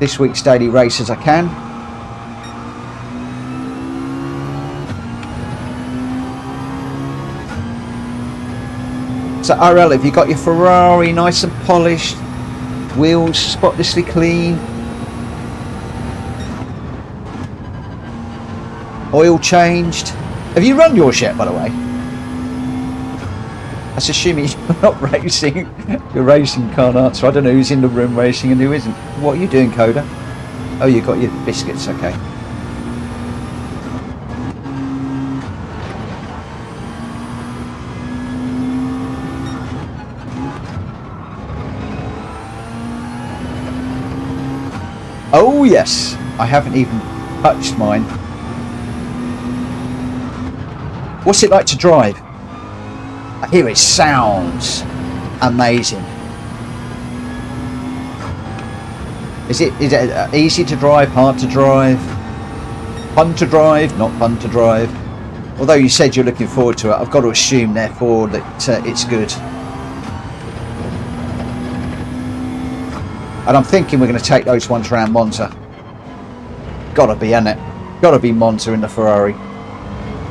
this week's daily race as I can. So RL, have you got your Ferrari nice and polished, wheels spotlessly clean, oil changed? Have you run yours yet, by the way? That's assuming you're not racing. You're racing, can't answer. I don't know who's in the room racing and who isn't. What are you doing, Coda? Oh, you got your biscuits, okay. Oh yes, I haven't even touched mine. What's it like to drive? I hear it sounds amazing. Is it easy to drive, hard to drive, fun to drive, not fun to drive? Although you said you're looking forward to it, I've got to assume therefore that it's good. And I'm thinking we're going to take those ones around Monza. Gotta be, isn't it? Gotta be Monza in the Ferrari.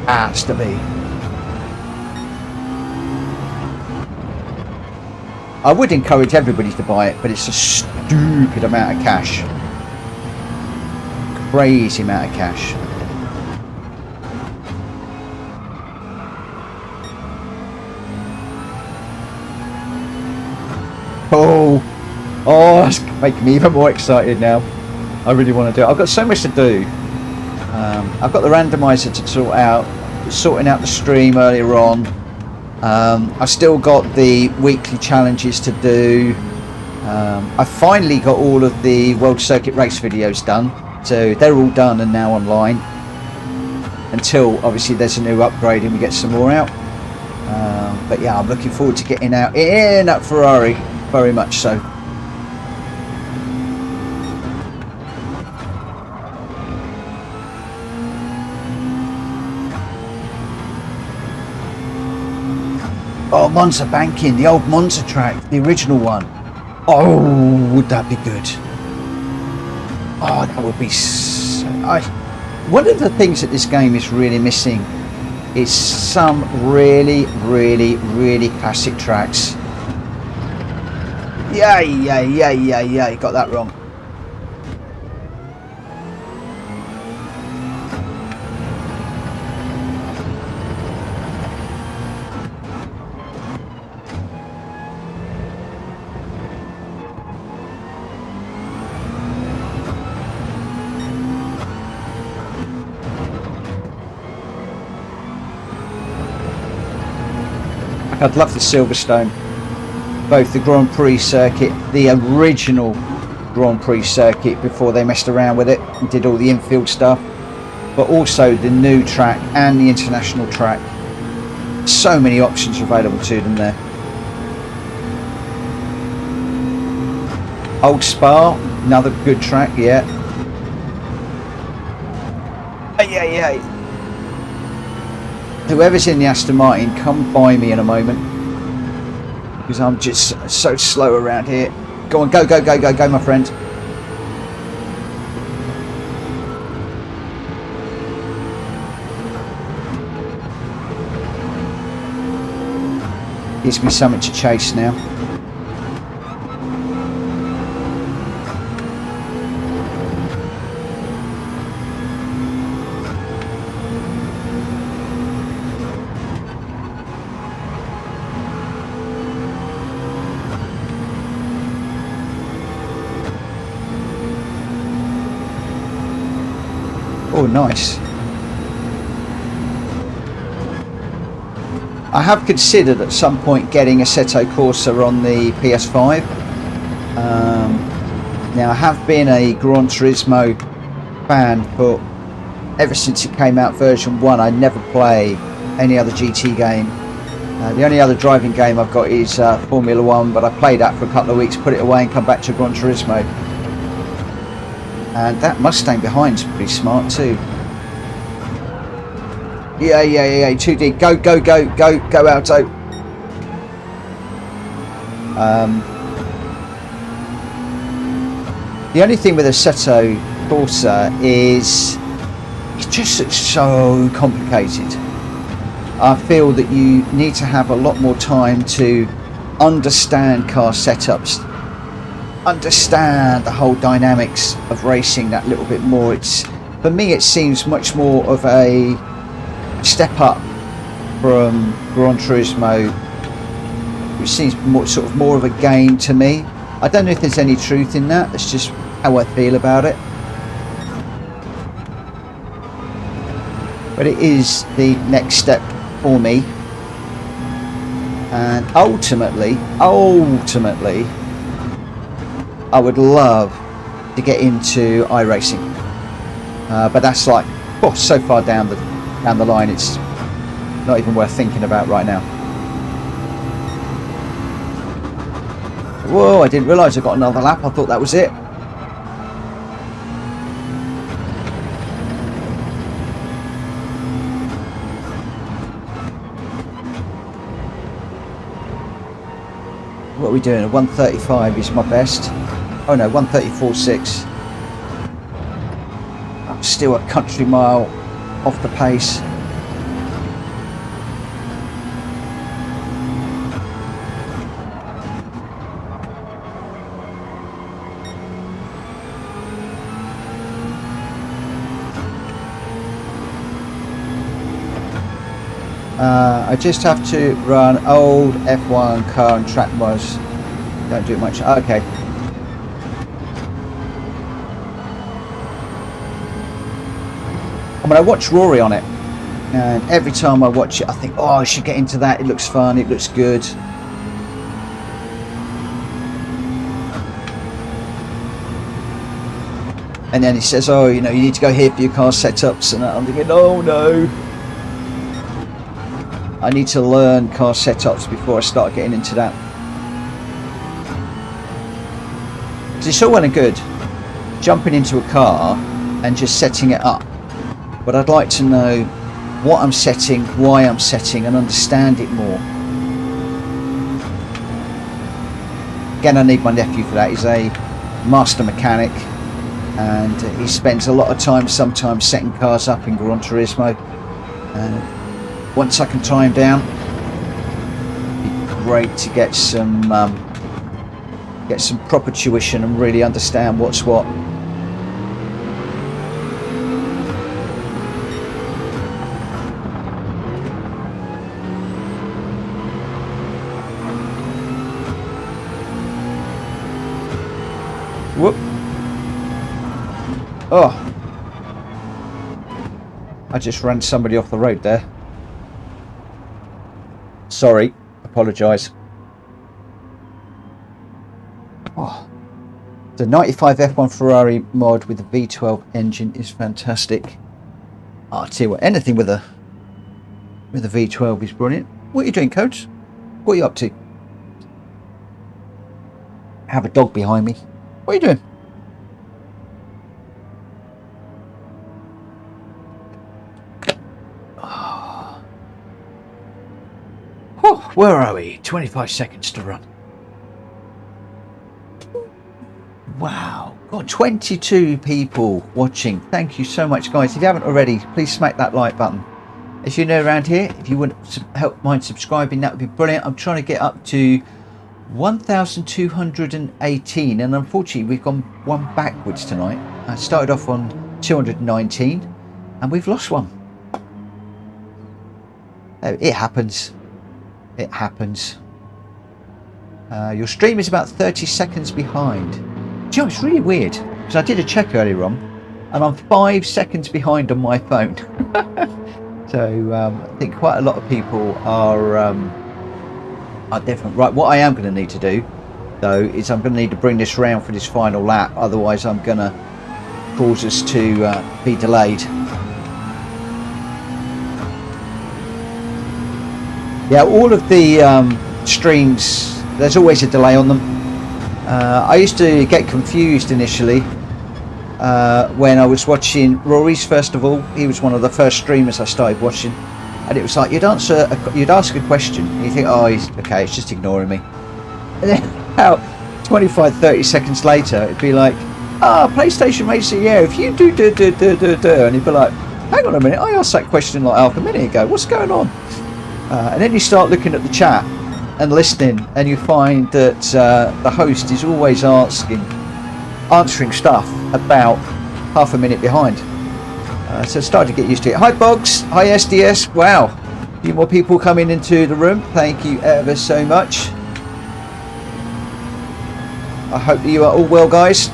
Has to be. I would encourage everybody to buy it, but it's a stupid amount of cash. Crazy amount of cash. Oh, that's making me even more excited now. I really want to do it. I've got so much to do. I've got the randomizer to sort out, sorting out the stream earlier on. I've still got the weekly challenges to do. I finally got all of the World Circuit race videos done, so they're all done and now online. Until obviously there's a new upgrade and we get some more out. But yeah, I'm looking forward to getting out in that Ferrari, very much so. Oh, Monza banking, the old Monza track, the original one. Oh, would that be good? Oh, that would be so... One of the things that this game is really missing is some really, really, really classic tracks. Yeah, you got that wrong. I'd love the Silverstone, both the Grand Prix circuit, the original Grand Prix circuit before they messed around with it and did all the infield stuff, but also the new track and the international track. So many options available to them there. Old Spa, another good track, yeah. Yeah. Whoever's in the Aston Martin, come by me in a moment, because I'm just so slow around here. Go on, go, my friend. Gives me something to chase now. Oh, nice. I have considered at some point getting Assetto Corsa on the PS5. Now I have been a Gran Turismo fan for ever since it came out version 1. I never play any other GT game. The only other driving game I've got is Formula 1, but I played that for a couple of weeks, put it away and come back to Gran Turismo. And that Mustang behind's pretty smart too. Yeah, 2D, go, Alto. The only thing with Assetto Corsa is it's just so complicated. I feel that you need to have a lot more time to understand car setups, understand the whole dynamics of racing that little bit more. It's, for me, it seems much more of a step up from Gran Turismo, which seems more of a game to me. I don't know if there's any truth in that. It's just how I feel about it. But it is the next step for me, and ultimately, I would love to get into iRacing, but that's like so far down the line, it's not even worth thinking about right now. Whoa, I didn't realise I got another lap. I thought that was it. What are we doing? A 1:35 is my best. Oh no, 1:34.6. I'm still a country mile off the pace. I just have to run old F1 car and track mods. Don't do much. Okay. I mean, I watch Rory on it, and every time I watch it I think, oh, I should get into that, it looks fun, it looks good. And then he says, oh, you know, you need to go here for your car setups, and I'm thinking, oh no, I need to learn car setups before I start getting into that. It's all well and good jumping into a car and just setting it up, but I'd like to know what I'm setting, why I'm setting, and understand it more. Again, I need my nephew for that. He's a master mechanic, and he spends a lot of time sometimes setting cars up in Gran Turismo. And once I can tie him down, it'd be great to get some proper tuition and really understand what's what. Whoop. Oh, I just ran somebody off the road there. Sorry, apologise. Oh, the 95 F1 Ferrari mod with the V12 engine is fantastic. Oh, I'll tell you what, anything with a V12 is brilliant. What are you doing, Coach? What are you up to? I have a dog behind me. What are you doing? Oh, where are we? 25 seconds to run. Wow, got 22 people watching. Thank you so much, guys. If you haven't already, please smack that like button. If you're new around here, if you wouldn't help mind subscribing, that would be brilliant. I'm trying to get up to 1,218, and unfortunately we've gone one backwards tonight. I started off on 219 and we've lost one. It happens. It happens. Your stream is about 30 seconds behind. Do you know, it's really weird because I did a check earlier on and I'm 5 seconds behind on my phone. So I think quite a lot of people are different. Right, what I am going to need to do though is I'm going to need to bring this round for this final lap, otherwise I'm going to cause us to be delayed. Yeah, all of the streams, there's always a delay on them. I used to get confused initially when I was watching Rory's. First of all, he was one of the first streamers I started watching, and it was like you'd ask a question and you think, oh, he's okay, it's just ignoring me, and then about 25-30 seconds later it'd be like, PlayStation Racer, yeah, if you do, and he'd be like, hang on a minute, I asked that question like half a minute ago, what's going on? And then you start looking at the chat and listening, and you find that the host is always answering stuff about half a minute behind. So start to get used to it. Hi Boggs, hi SDS. Wow, a few more people coming into the room. Thank you ever so much. I hope that you are all well, guys.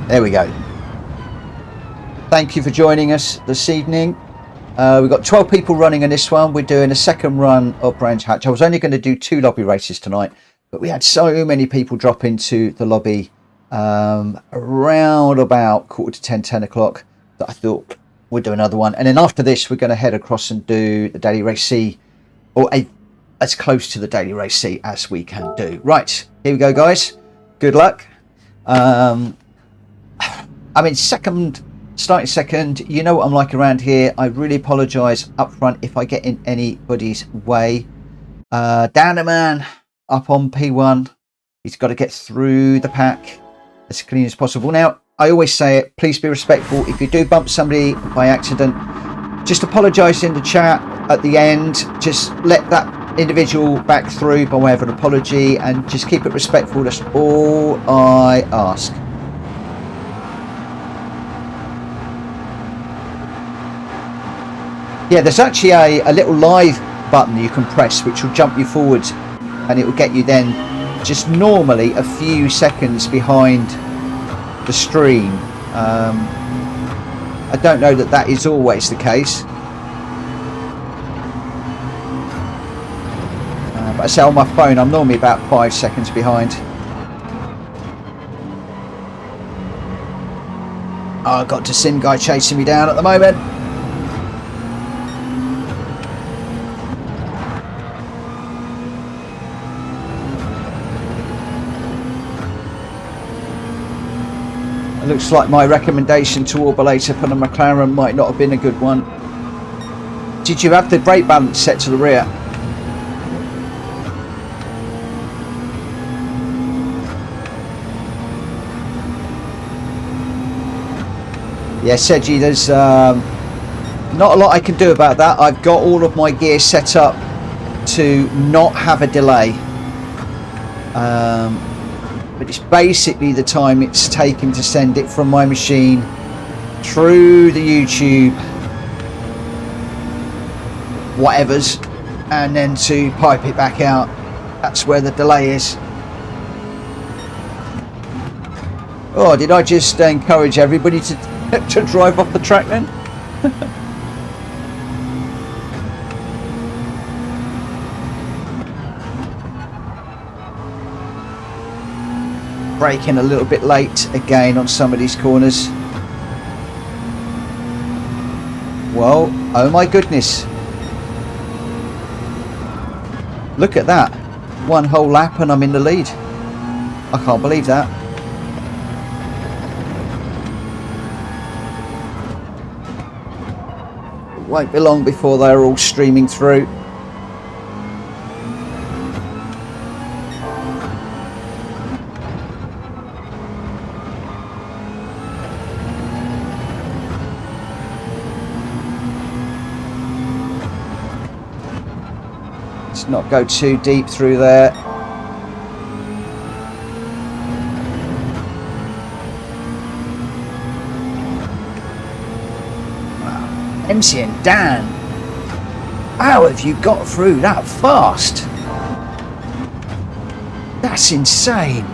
There we go. Thank you for joining us this evening. We've got 12 people running on this one. We're doing a second run of Branch Hatch. I was only going to do 2 lobby races tonight, but we had so many people drop into the lobby around about 9:45, 10 o'clock that I thought we'd do another one. And then after this, we're going to head across and do the Daily Race C, or as close to the Daily Race C as we can do. Right, here we go, guys. Good luck. I'm in second. Starting second. You know what I'm like around here. I really apologise up front if I get in anybody's way. Danderman up on P1. He's got to get through the pack as clean as possible. Now, I always say it, please be respectful. If you do bump somebody by accident, just apologise in the chat at the end. Just let that individual back through by way of an apology and just keep it respectful. That's all I ask. Yeah, there's actually a little live button you can press which will jump you forwards, and it will get you then just normally a few seconds behind the stream. I don't know that is always the case. But I say on my phone I'm normally about 5 seconds behind. I've got a sim guy chasing me down at the moment. Looks like my recommendation to Orbalator for the McLaren might not have been a good one. Did you have the brake balance set to the rear? Yeah, Seji, there's not a lot I can do about that. I've got all of my gear set up to not have a delay. But it's basically the time it's taken to send it from my machine through the YouTube whatevers and then to pipe it back out. That's where the delay is. Oh, did I just encourage everybody to drive off the track then? Braking a little bit late again on some of these corners. Well, oh my goodness. Look at that. One whole lap and I'm in the lead. I can't believe that. It won't be long before they're all streaming through. Let's not go too deep through there. Wow. MC and Dan, how have you got through that fast? That's insane.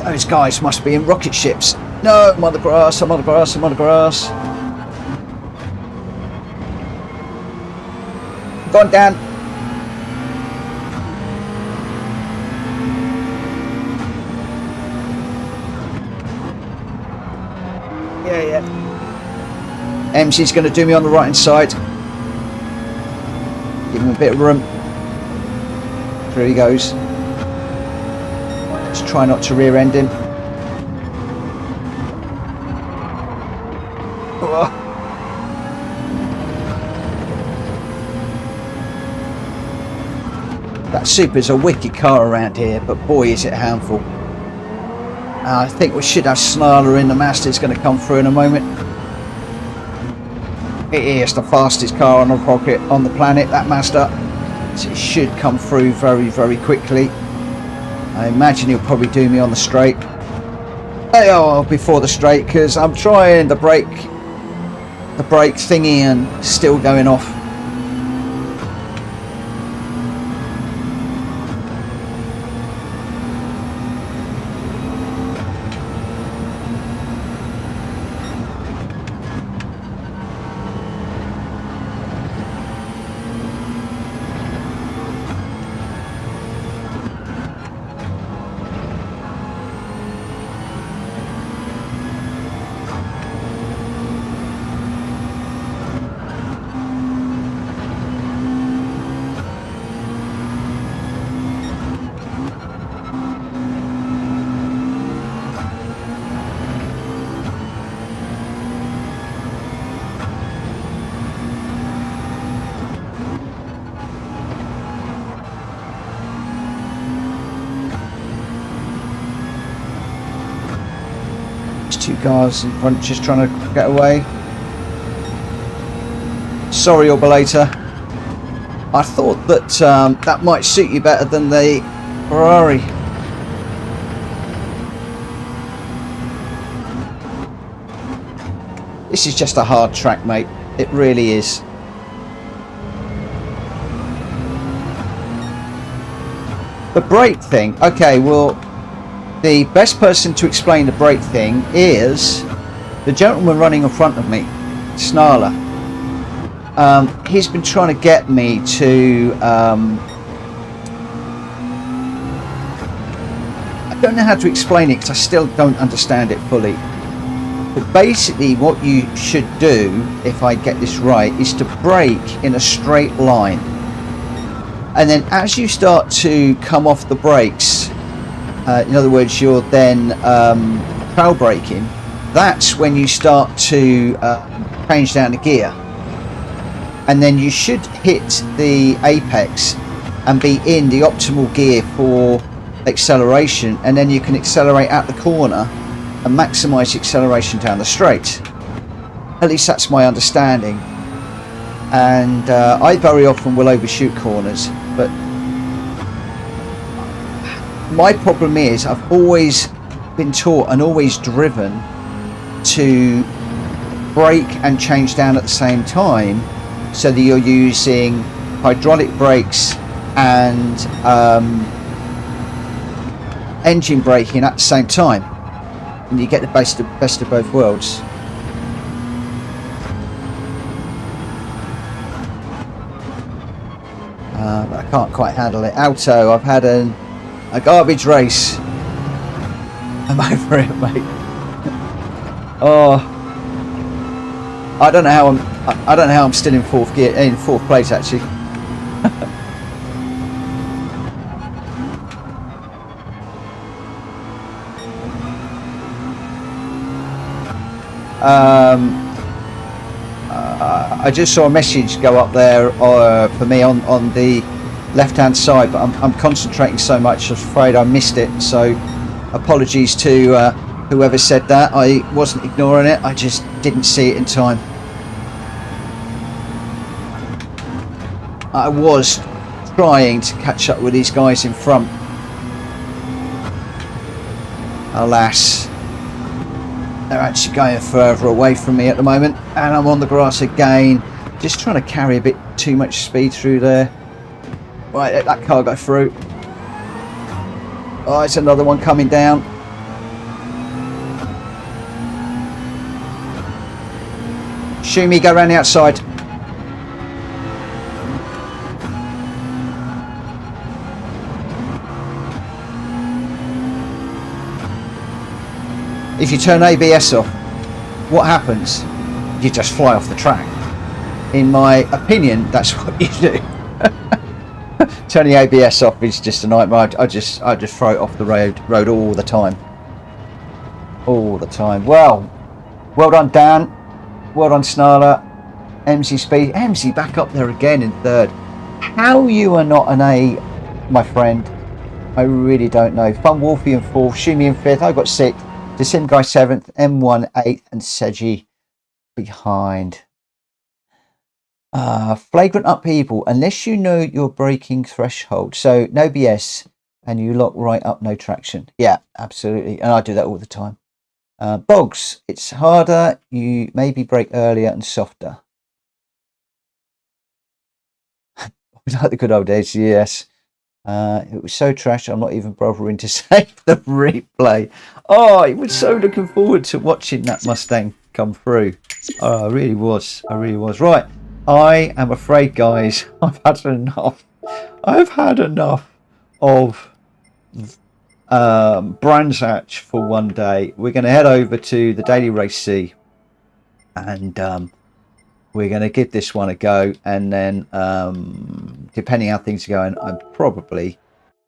Those guys must be in rocket ships. No, I'm on the grass, I'm on the grass, I'm on the grass. Go on, Dan. Yeah. MC's going to do me on the right hand side. Give him a bit of room. There he goes. Just try not to rear end him. Oh. That Super's a wicked car around here, but boy is it a handful. I think we should have Snarler in. The Master's going to come through in a moment. It is the fastest car on the rocket on the planet, that Master. So it should come through very, very quickly. I imagine he'll probably do me on the straight. Oh, before the straight, because I'm trying the brake thingy and still going off. Two cars in front just trying to get away. Sorry, Orbalator. I thought that that might suit you better than the Ferrari. This is just a hard track, mate. It really is. The brake thing. Okay, well, the best person to explain the brake thing is the gentleman running in front of me, Snarler. He's been trying to get me to I don't know how to explain it because I still don't understand it fully, but basically what you should do, if I get this right, is to brake in a straight line, and then as you start to come off the brakes, in other words, you're then trail braking, that's when you start to change down the gear, and then you should hit the apex and be in the optimal gear for acceleration, and then you can accelerate at the corner and maximize acceleration down the straight. At least that's my understanding, and I very often will overshoot corners, but my problem is I've always been taught and always driven to brake and change down at the same time, so that you're using hydraulic brakes and engine braking at the same time, and you get the best of both worlds. But I can't quite handle it. Alto, I've had a garbage race. I'm over it, mate. Oh, I don't know how I'm still in fourth place actually. I just saw a message go up there for me on the left hand side, but I'm concentrating so much, I'm afraid I missed it. So apologies to whoever said that. I wasn't ignoring it, I just didn't see it in time. I was trying to catch up with these guys in front. Alas, they're actually going further away from me at the moment, and I'm on the grass again, just trying to carry a bit too much speed through there. Right, let that car go through. Oh, it's another one coming down. Shoot me, go around the outside. If you turn ABS off, what happens? You just fly off the track. In my opinion, that's what you do. Turning the ABS off is just a nightmare. I just throw it off the road all the time. All the time. Well done, Dan. Well done, Snarler. MC Speed. MC back up there again in third. How you are not an A, my friend, I really don't know. Fun Wolfie in fourth, Shumi in fifth. I got sixth. The Sim Guy 7th, M1 8th, and Seji behind. Flagrant upheaval, unless you know your braking threshold. So no BS, and you lock right up, no traction. Yeah, absolutely. And I do that all the time. Bogs, it's harder. You maybe brake earlier and softer. Like the good old days, yes. It was so trash, I'm not even bothering to save the replay. Oh, I was so looking forward to watching that Mustang come through. Oh, I really was. Right, I am afraid, guys, I've had enough. I've had enough of Brands Hatch for one day. We're going to head over to the Daily Race C, and we're going to give this one a go, and then depending how things are going, I'm probably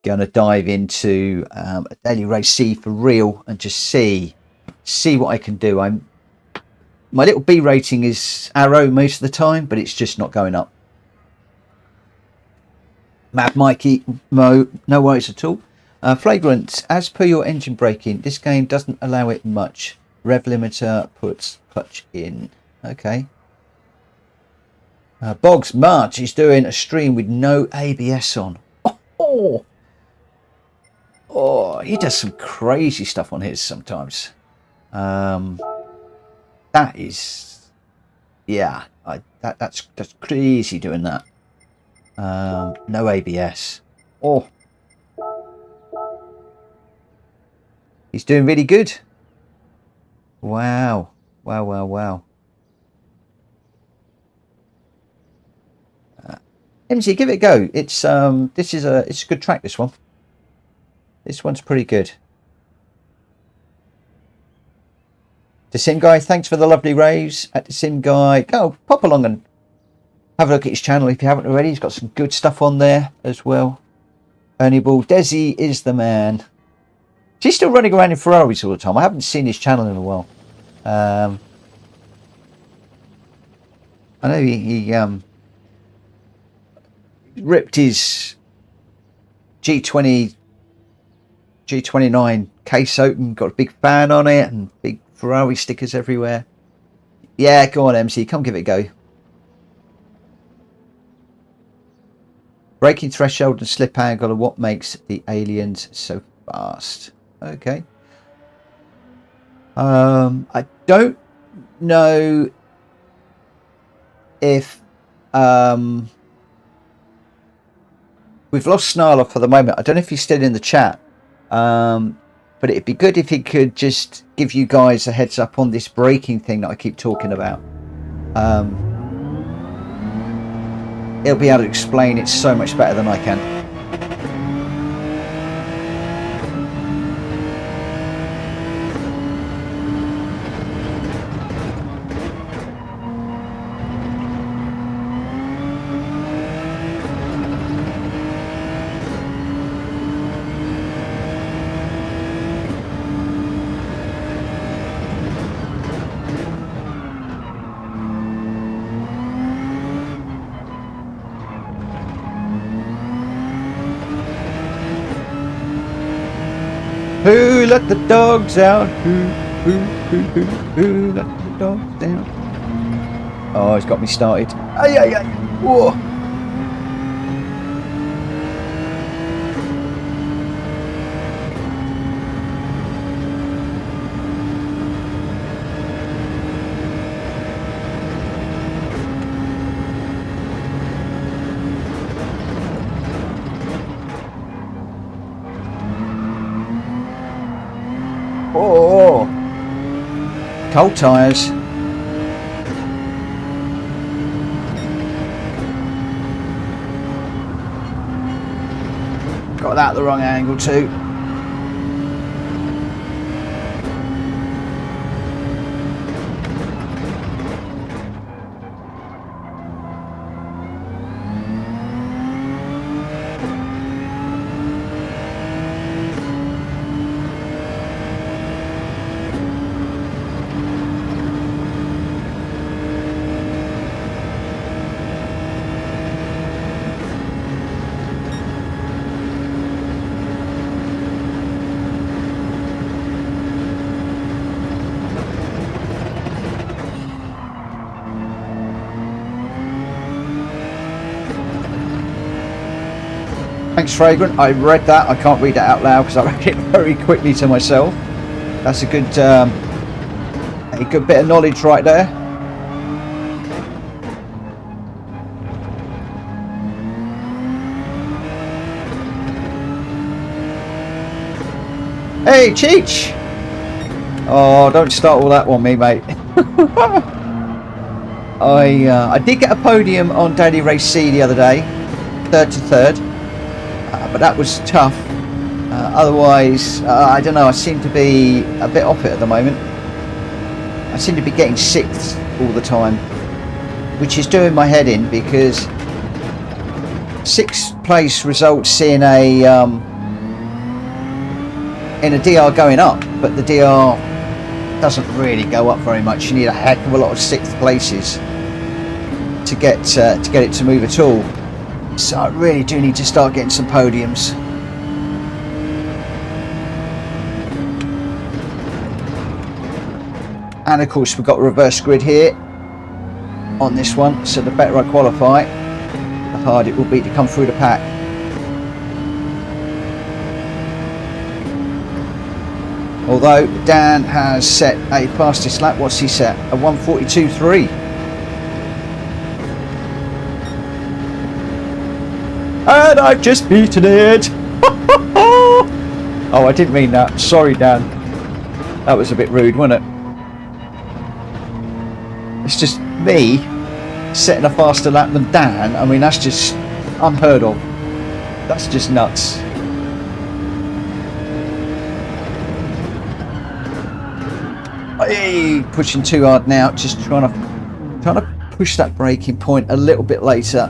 going to dive into a Daily Race C for real and just see what I can do. My little B rating is arrow most of the time, but it's just not going up. Mad Mikey, Mo, no worries at all. Flagrant, as per your engine braking, this game doesn't allow it much. Rev limiter puts clutch in. Okay. Boggs March is doing a stream with no ABS on. Oh, he does some crazy stuff on his sometimes. That is, yeah, that's crazy doing that. No ABS. Oh, he's doing really good. Wow. MZ, give it a go. It's it's a good track, this one. This one's pretty good. The Sim Guy, thanks for the lovely raves. At the Sim Guy, go pop along and have a look at his channel if you haven't already. He's got some good stuff on there as well. Ernie Ball, Desi is the man. He's still running around in Ferraris all the time. I haven't seen his channel in a while. I know he ripped his G29 case open, got a big fan on it and big Ferrari stickers everywhere. Yeah, go on, MC, come give it a go. Braking threshold and slip angle are what makes the aliens so fast. Okay. I don't know if we've lost Snarler for the moment. I don't know if he's still in the chat, but it'd be good if he could just give you guys a heads up on this braking thing that I keep talking about. He'll be able to explain it so much better than I can. Who let the dogs out? Who let the dogs out? Oh, he's got me started. Ay, ay, ay. Whoa. Oh, cold tyres. Got that at the wrong angle too. Thanks, Fragrant. I read that. I can't read it out loud because I read it very quickly to myself. That's a good bit of knowledge right there. Hey, Cheech! Oh, don't start all that on me, mate. I did get a podium on Daily Race C the other day, 3rd to 3rd. But that was tough. Otherwise, I don't know, I seem to be a bit off it at the moment. I seem to be getting 6th all the time, which is doing my head in because 6th place results in a DR going up, but the DR doesn't really go up very much. You need a heck of a lot of 6th places to get it to move at all. So I really do need to start getting some podiums. And of course we've got a reverse grid here on this one, so the better I qualify, the harder it will be to come through the pack. Although Dan has set a fastest lap, what's he set? A 1:42.3. And I've just beaten it! Oh, I didn't mean that. Sorry, Dan. That was a bit rude, wasn't it? It's just me setting a faster lap than Dan. I mean, that's just unheard of. That's just nuts. Hey, pushing too hard now. Just trying to push that braking point a little bit later.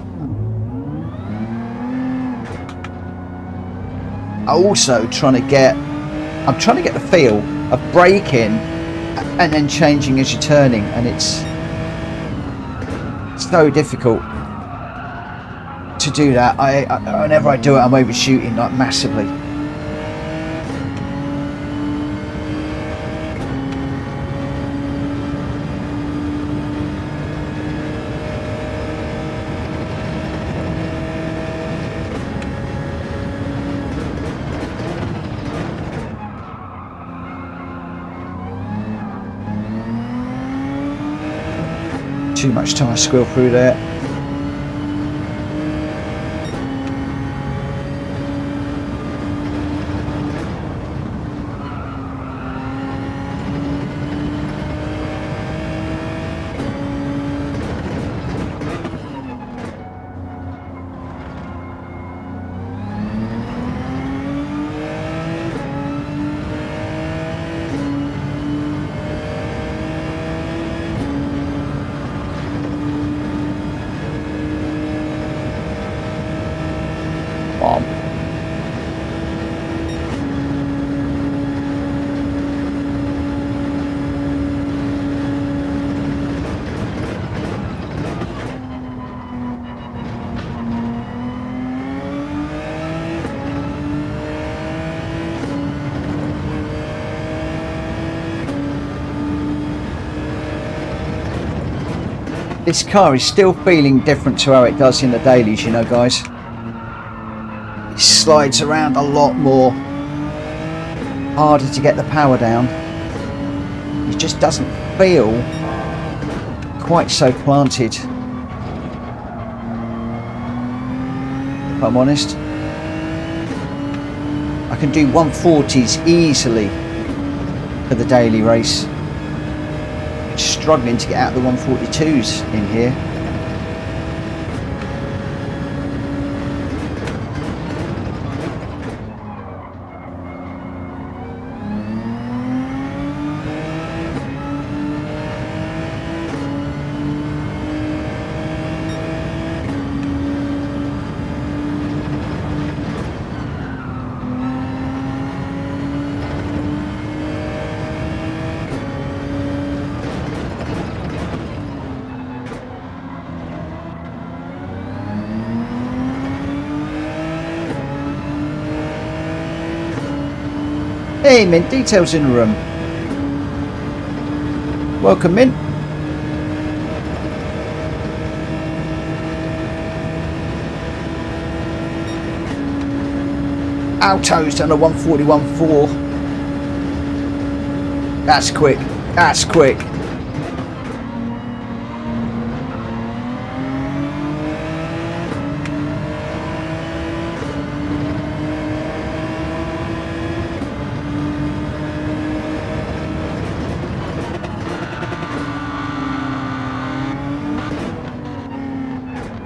Also trying to get the feel of braking and then changing as you're turning, and it's so difficult to do that. Whenever I do it, I'm overshooting like massively. Too much time to squill through there. This car is still feeling different to how it does in the dailies, you know, guys. It slides around a lot more. Harder to get the power down. It just doesn't feel quite so planted, if I'm honest. I can do 140s easily for the daily race. I'm struggling to get out the 142s in here. Hey Mint, details in the room. Welcome Mint. Alto's done a 141.4. That's quick. That's quick.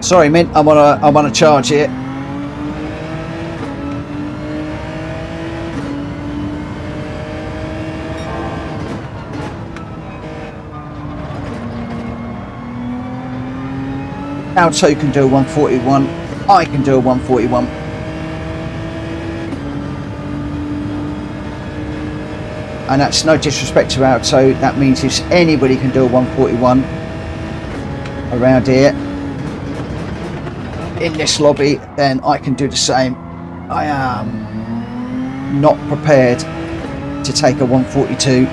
Sorry, Mint. I'm on a charge here. Alto can do a 141. I can do a 141. And that's no disrespect to Alto. That means if anybody can do a 141 around here in this lobby, then I can do the same. I am not prepared to take a 142.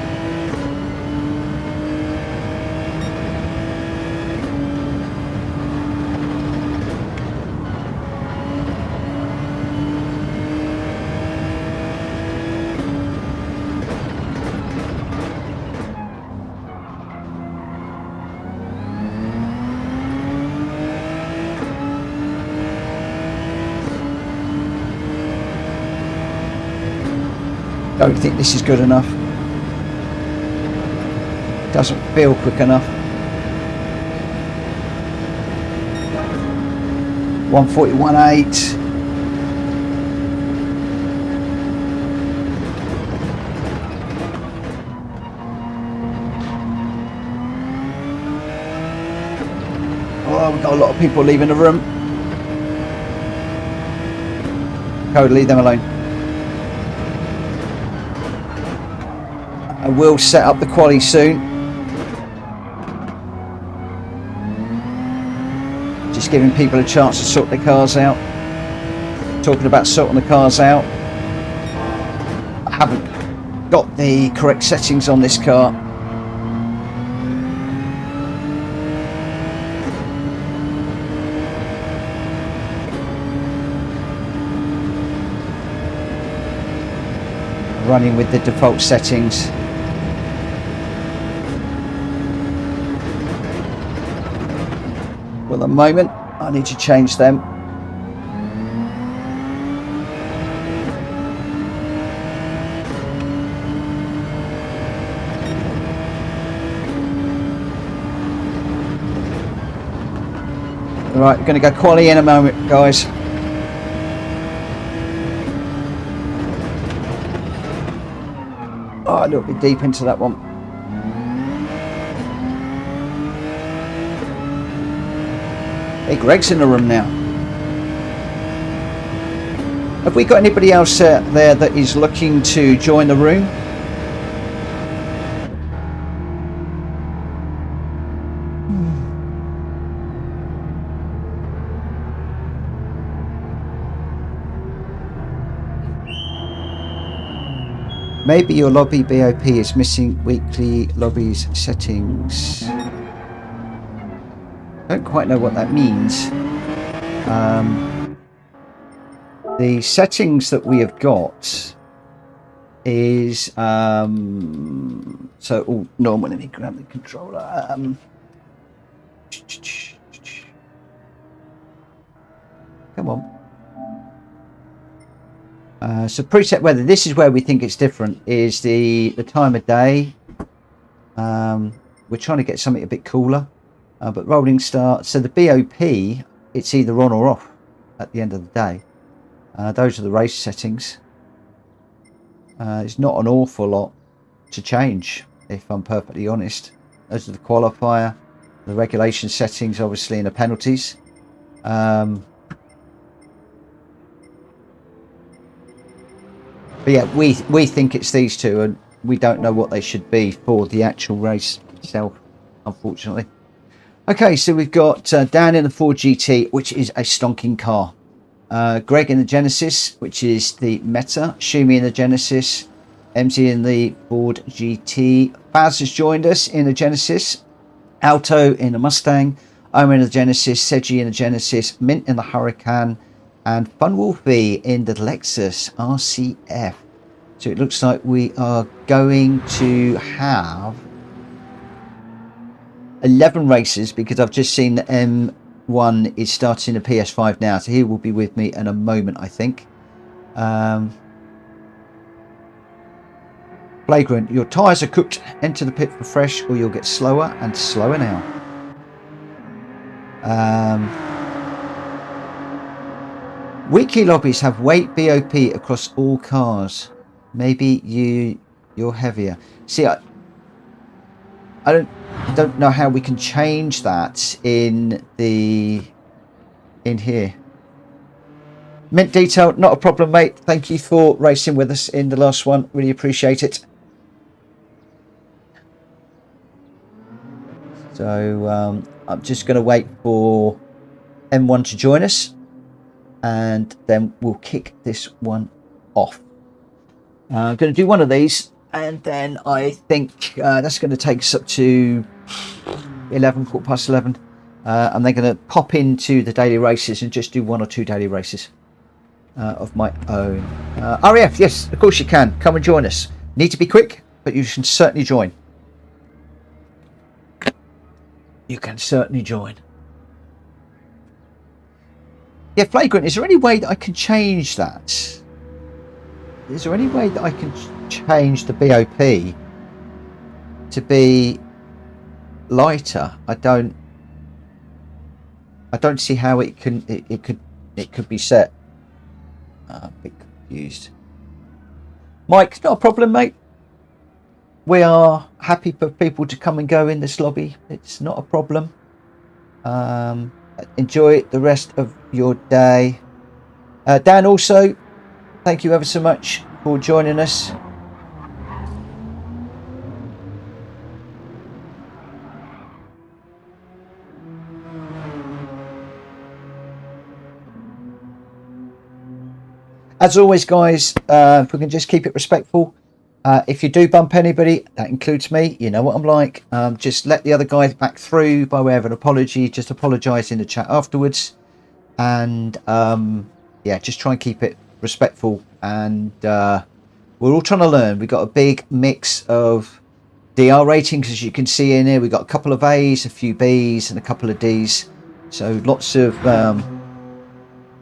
Don't think this is good enough. Doesn't feel quick enough. 141.8. Oh, we've got a lot of people leaving the room. Code, leave them alone. I will set up the quali soon. Just giving people a chance to sort their cars out. Talking about sorting the cars out. I haven't got the correct settings on this car. Running with the default settings. Well, at the moment, I need to change them. Right, we're going to go quali in a moment, guys. Oh, a little bit deep into that one. Hey, Greg's in the room now. Have we got anybody else there that is looking to join the room? Maybe your lobby BOP is missing weekly lobbies settings. Don't quite know what that means. The settings that we have got is so normal. Let me grab the controller. Come on. So preset weather. This is where we think it's different. Is the time of day. We're trying to get something a bit cooler, but rolling start. So the BOP, it's either on or off at the end of the day. Those are the race settings. It's not an awful lot to change, if I'm perfectly honest. Those are the qualifier, the regulation settings, obviously, and the penalties. But yeah, we think it's these two, and we don't know what they should be for the actual race itself, unfortunately. Okay, so we've got Dan in the Ford GT, which is a stonking car. Greg in the Genesis, which is the Meta. Shumi in the Genesis. MZ in the Ford GT. Faz has joined us in the Genesis. Alto in the Mustang. Omer in the Genesis. Seji in the Genesis. Mint in the Huracan. And Funwolfie in the Lexus RCF. So it looks like we are going to have 11 races, because I've just seen that M1 is starting the PS5 now. So he will be with me in a moment, I think. Flagrant, your tyres are cooked. Enter the pit for fresh, or you'll get slower and slower now. Weekly lobbies have weight BOP across all cars. Maybe you're heavier. See, I don't know how we can change that in here. Mint detail, not a problem, mate. Thank you for racing with us in the last one. Really appreciate it. So I'm just going to wait for M1 to join us, and then we'll kick this one off. I'm going to do one of these, and then I think that's going to take us up to 11, 11:15. I'm then going to pop into the daily races and just do 1 or 2 daily races of my own. REF, yes, of course you can. Come and join us. Need to be quick, but you can certainly join. You can certainly join. Yeah, Flagrant, is there any way that I can change that? Is there any way that I can change the BOP to be lighter? I don't see how it could be set. I'm a bit confused. Mike, not a problem, mate. We are happy for people to come and go in this lobby. It's not a problem. Enjoy the rest of your day. Dan, also, thank you ever so much for joining us. As always, guys, if we can just keep it respectful. If you do bump anybody, that includes me, you know what I'm like. Just let the other guy back through by way of an apology. Just apologise in the chat afterwards. And yeah, just try and keep it respectful. And we're all trying to learn. We've got a big mix of DR ratings, as you can see in here. We've got a couple of A's, a few B's, and a couple of D's. So lots of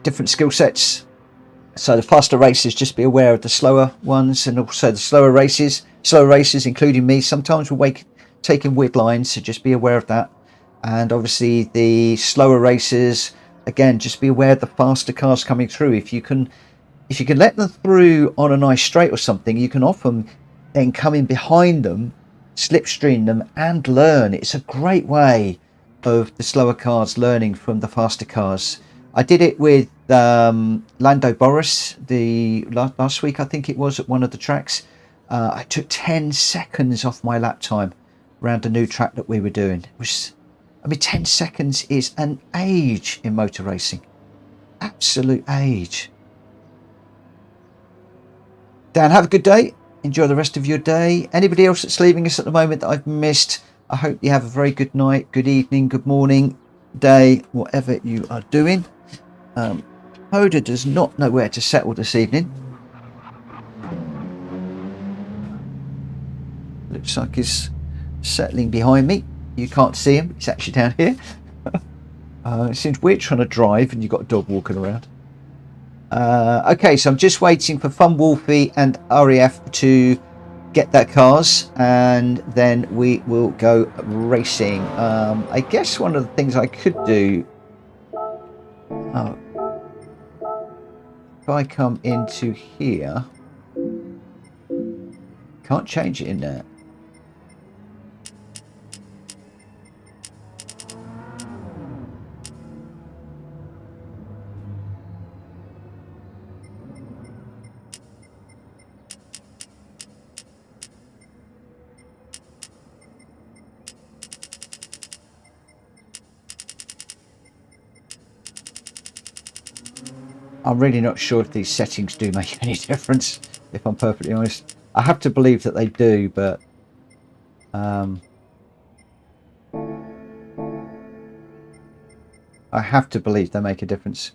different skill sets. So the faster races, just be aware of the slower ones, and also the slower races, including me. Sometimes we're taking weird lines, so just be aware of that. And obviously the slower races, again, just be aware of the faster cars coming through. If you can let them through on a nice straight or something, you can often then come in behind them, slipstream them, and learn. It's a great way of the slower cars learning from the faster cars. I did it with Lando Boris the last week, I think it was, at one of the tracks. I took 10 seconds off my lap time around a new track that we were doing. It was, I mean, 10 seconds is an age in motor racing. Absolute age. Dan, have a good day. Enjoy the rest of your day. Anybody else that's leaving us at the moment that I've missed, I hope you have a very good night, good evening, good morning, day, whatever you are doing. Hoda does not know where to settle this evening. Looks like he's settling behind me. You can't see him, he's actually down here. It seems weird trying to drive and you've got a dog walking around. Okay, so I'm just waiting for Fun Wolfie and REF to get their cars, and then we will go racing. I guess one of the things I could do, if I come into here, can't change it in there. I'm really not sure if these settings do make any difference, if I'm perfectly honest. I have to believe that they do, but I have to believe they make a difference.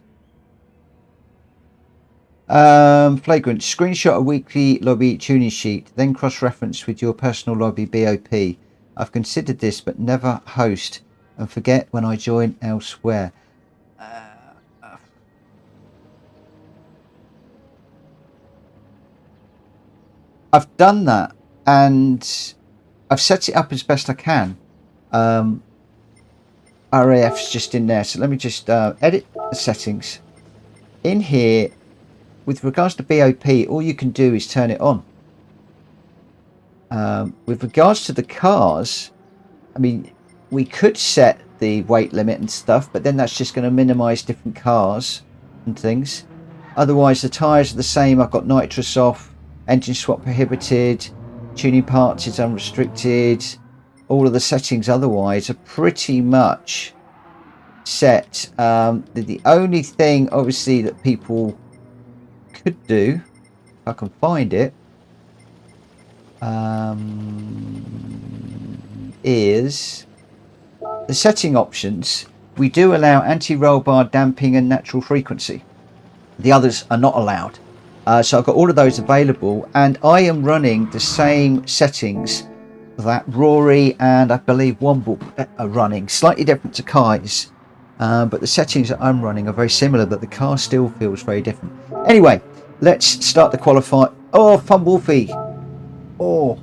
Flagrant, screenshot a weekly lobby tuning sheet, then cross-reference with your personal lobby BOP. I've considered this, but never host and forget when I join elsewhere. I've done that and I've set it up as best I can. RAF's just in there, so let me just edit the settings. In here, with regards to BOP, all you can do is turn it on. With regards to the cars, I mean, we could set the weight limit and stuff, but then that's just going to minimize different cars and things. Otherwise, the tyres are the same. I've got nitrous off. Engine swap prohibited, tuning parts is unrestricted. All of the settings otherwise are pretty much set. The only thing obviously that people could do, if I can find it, is the setting options. We do allow anti-roll bar, damping and natural frequency. The others are not allowed. So I've got all of those available, and I am running the same settings that Rory and I believe Womble are running. Slightly different to Kai's, but the settings that I'm running are very similar, but the car still feels very different. Anyway, let's start the qualify. Oh, Fun Wolfie. Oh,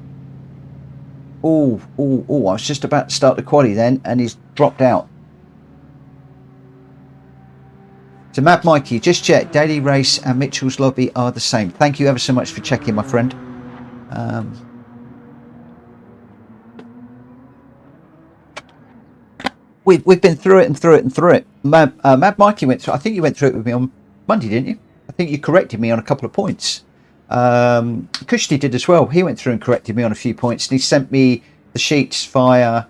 I was just about to start the quali then, and he's dropped out. So Mad Mikey, just check. Daily Race and Mitchell's Lobby are the same. Thank you ever so much for checking, my friend. We've been through it. Mad Mikey went through. I think you went through it with me on Monday, didn't you? I think you corrected me on a couple of points. Kushti did as well. He went through and corrected me on a few points, and he sent me the sheets via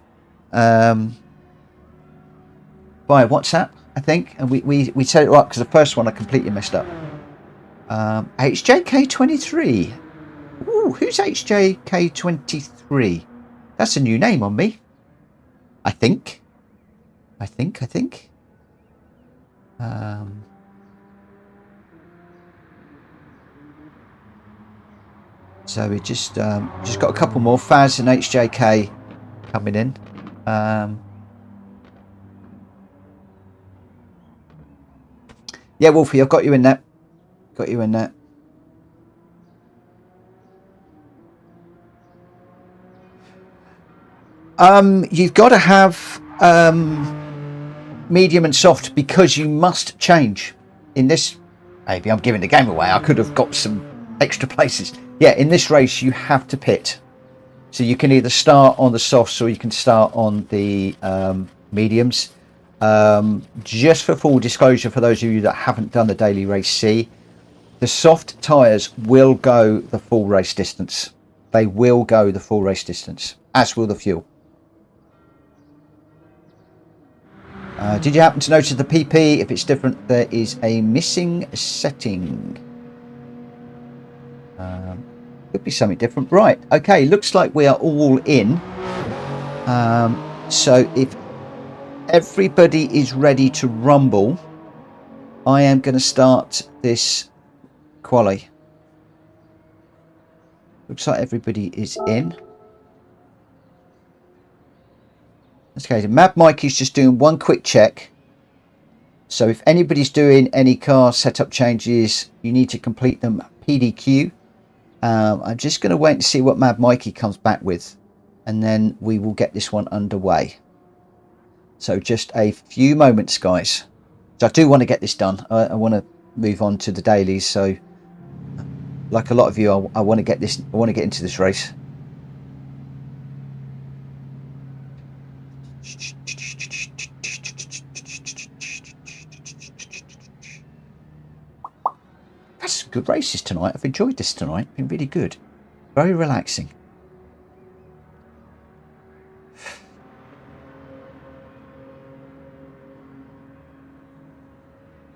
WhatsApp, I think, and we set it up because the first one I completely messed up. HJK23. Ooh, who's HJK23? That's a new name on me. I think. So we just got a couple more. Faz and HJK coming in. Yeah, Wolfie, I've got you in there. You've got to have medium and soft because you must change in this. Maybe I'm giving the game away. I could have got some extra places. Yeah, in this race you have to pit. So you can either start on the softs or you can start on the mediums. Just for full disclosure, for those of you that haven't done the Daily Race C, the soft tyres will go the full race distance. They will go the full race distance, as will the fuel. Did you happen to notice the PP? If it's different, there is a missing setting. Could be something different. Right, okay, looks like we are all in. So if everybody is ready to rumble, I am going to start this quali. Looks like everybody is in. Okay, the Mad Mikey's just doing one quick check. So if anybody's doing any car setup changes, you need to complete them PDQ. I'm just going to wait and see what Mad Mikey comes back with, and then we will get this one underway. So just a few moments, guys. So I do want to get this done. I want to move on to the dailies. So like a lot of you, I want to get this. I want to get into this race. That's some good races tonight. I've enjoyed this tonight. It's been really good. Very relaxing.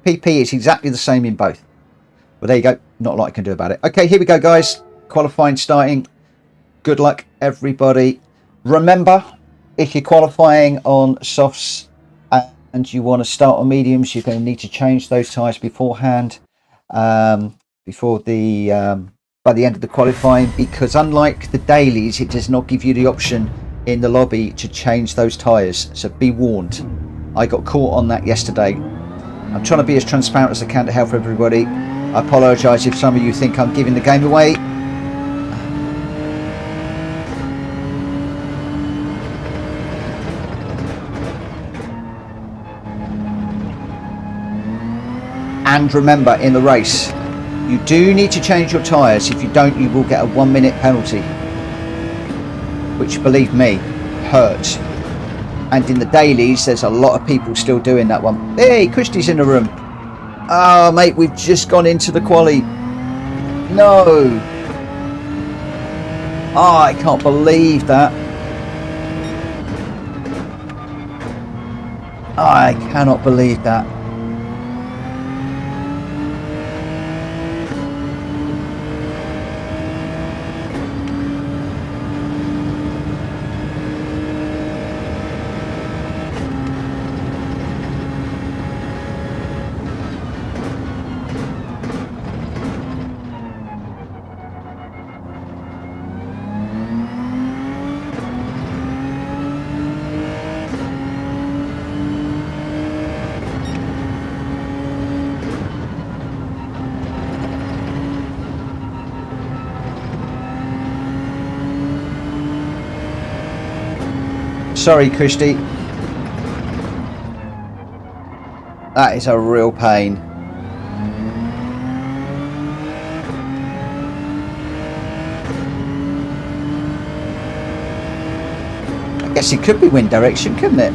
PP is exactly the same in both. Well, there you go. Not a lot I can do about it. Okay, here we go, guys. Qualifying starting. Good luck, everybody. Remember, if you're qualifying on softs and you want to start on mediums, you're going to need to change those tyres beforehand, before the by the end of the qualifying, because unlike the dailies, it does not give you the option in the lobby to change those tyres. So be warned. I got caught on that yesterday. I'm trying to be as transparent as I can to help everybody. I apologise if some of you think I'm giving the game away. And remember, in the race, you do need to change your tyres. If you don't, you will get a 1 minute penalty, which, believe me, hurts. And in the dailies, there's a lot of people still doing that one. Hey, Christy's in the room. Oh, mate, we've just gone into the quali. No. Oh, I can't believe that. I cannot believe that. Sorry, Christy. That is a real pain. I guess it could be wind direction, couldn't it?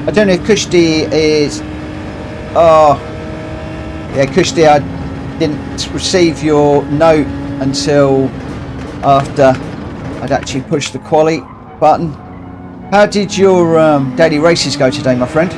I don't know if Kushti is... Oh, yeah, Kushti, I didn't receive your note until after I'd actually pushed the quali button. How did your daily races go today, my friend?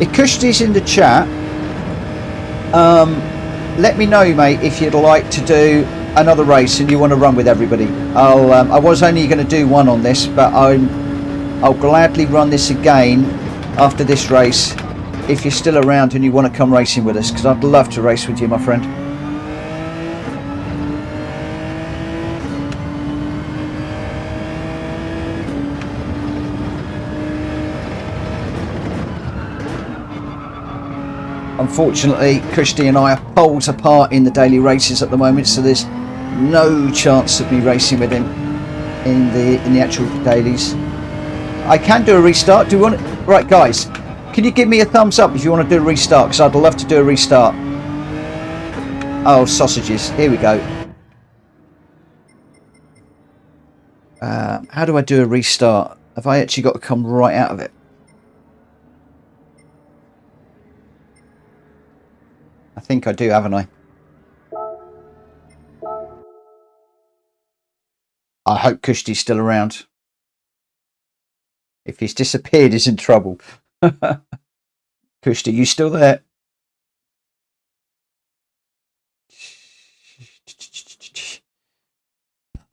If Kushti's in the chat, let me know, mate, if you'd like to do another race and you want to run with everybody. I was only going to do one on this, but I'll gladly run this again after this race if you're still around and you want to come racing with us, because I'd love to race with you, my friend. Unfortunately, Christy and I are poles apart in the daily races at the moment, so there's no chance of me racing with him in the actual dailies. I can do a restart. Do you want it? Right, guys, can you give me a thumbs up if you want to do a restart? Because I'd love to do a restart. Oh, sausages. Here we go. How do I do a restart? Have I actually got to come right out of it? I think I do, haven't I? I hope Kushti's still around. If he's disappeared, he's in trouble. Kushti, you still there?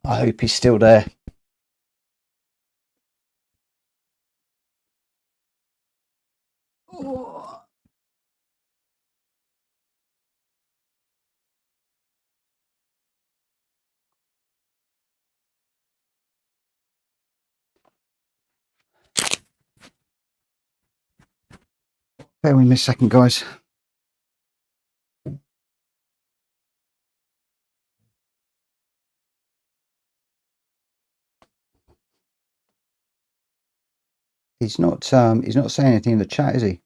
I hope he's still there. Oh. Bear with me a second, guys. He's not saying anything in the chat, is he?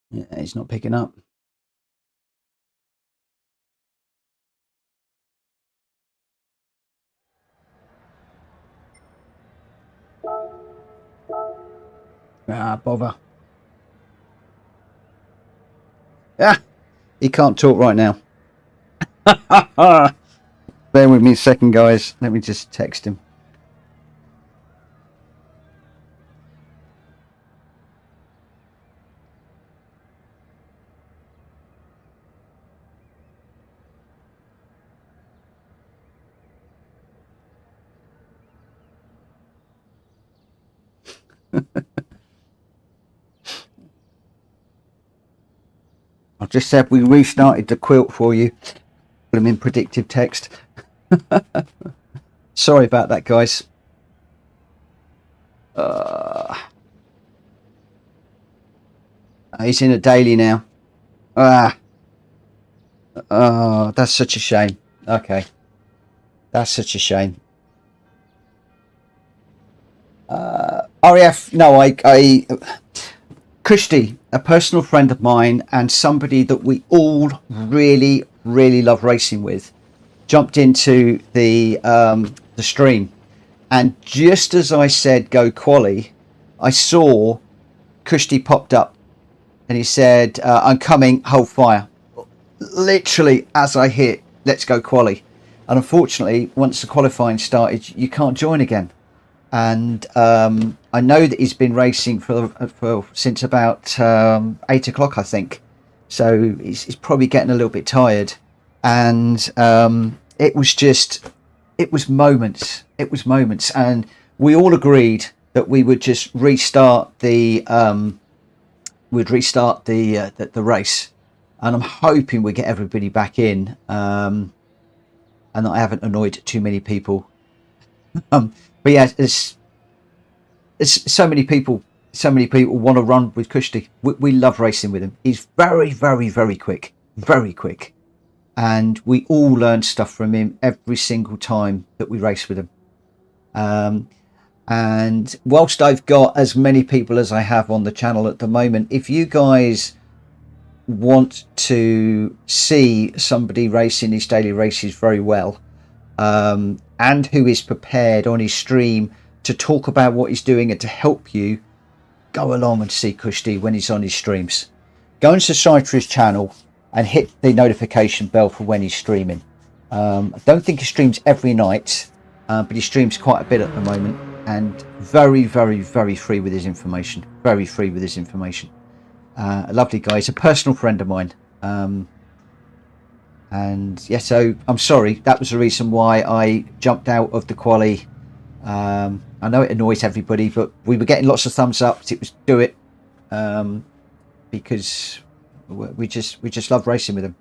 Yeah, he's not picking up. Ah, bother. Ah, he can't talk right now. Bear with me a second, guys. Let me just text him. I've just said we restarted the quilt for you. Put him in predictive text. Sorry about that, guys. He's in a daily now. Oh, that's such a shame. Okay. That's such a shame. RAF, no, Kushti, a personal friend of mine and somebody that we all really, really love racing with, jumped into the stream, and just as I said go quali, I saw Kushti popped up and he said, I'm coming, hold fire. Literally as I hit let's go quali. And unfortunately, once the qualifying started, you can't join again. And I know that he's been racing since about 8 o'clock, I think. So he's probably getting a little bit tired. And it was moments. And we all agreed that we would just restart the race. And I'm hoping we get everybody back in, and that I haven't annoyed too many people. But yeah, it's so many people want to run with Kushti. We love racing with him. He's very, very, very quick, and we all learn stuff from him every single time that we race with him. And whilst I've got as many people as I have on the channel at the moment, if you guys want to see somebody racing his daily races very well, and who is prepared on his stream to talk about what he's doing and to help you, go along and see Kushti when he's on his streams. Go and subscribe to his channel and hit the notification bell for when he's streaming. I don't think he streams every night, but he streams quite a bit at the moment, and very, very, very free with his information. Very free with his information. A lovely guy. He's a personal friend of mine. And yeah, so I'm sorry. That was the reason why I jumped out of the quali. I know it annoys everybody, but we were getting lots of thumbs up. It was do it, because we just love racing with him.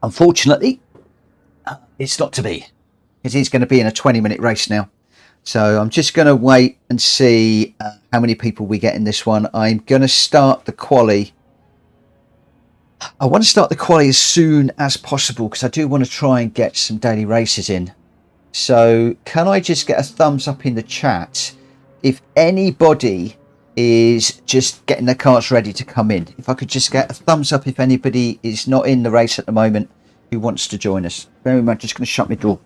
Unfortunately, it's not to be, because he's going to be in a 20-minute race now. So I'm just going to wait and see how many people we get in this one. I'm going to start the quali. I want to start the quali as soon as possible, because I do want to try and get some daily races in. So can I just get a thumbs up in the chat if anybody is just getting their cars ready to come in? If I could just get a thumbs up if anybody is not in the race at the moment who wants to join us. Very much just going to shut my door.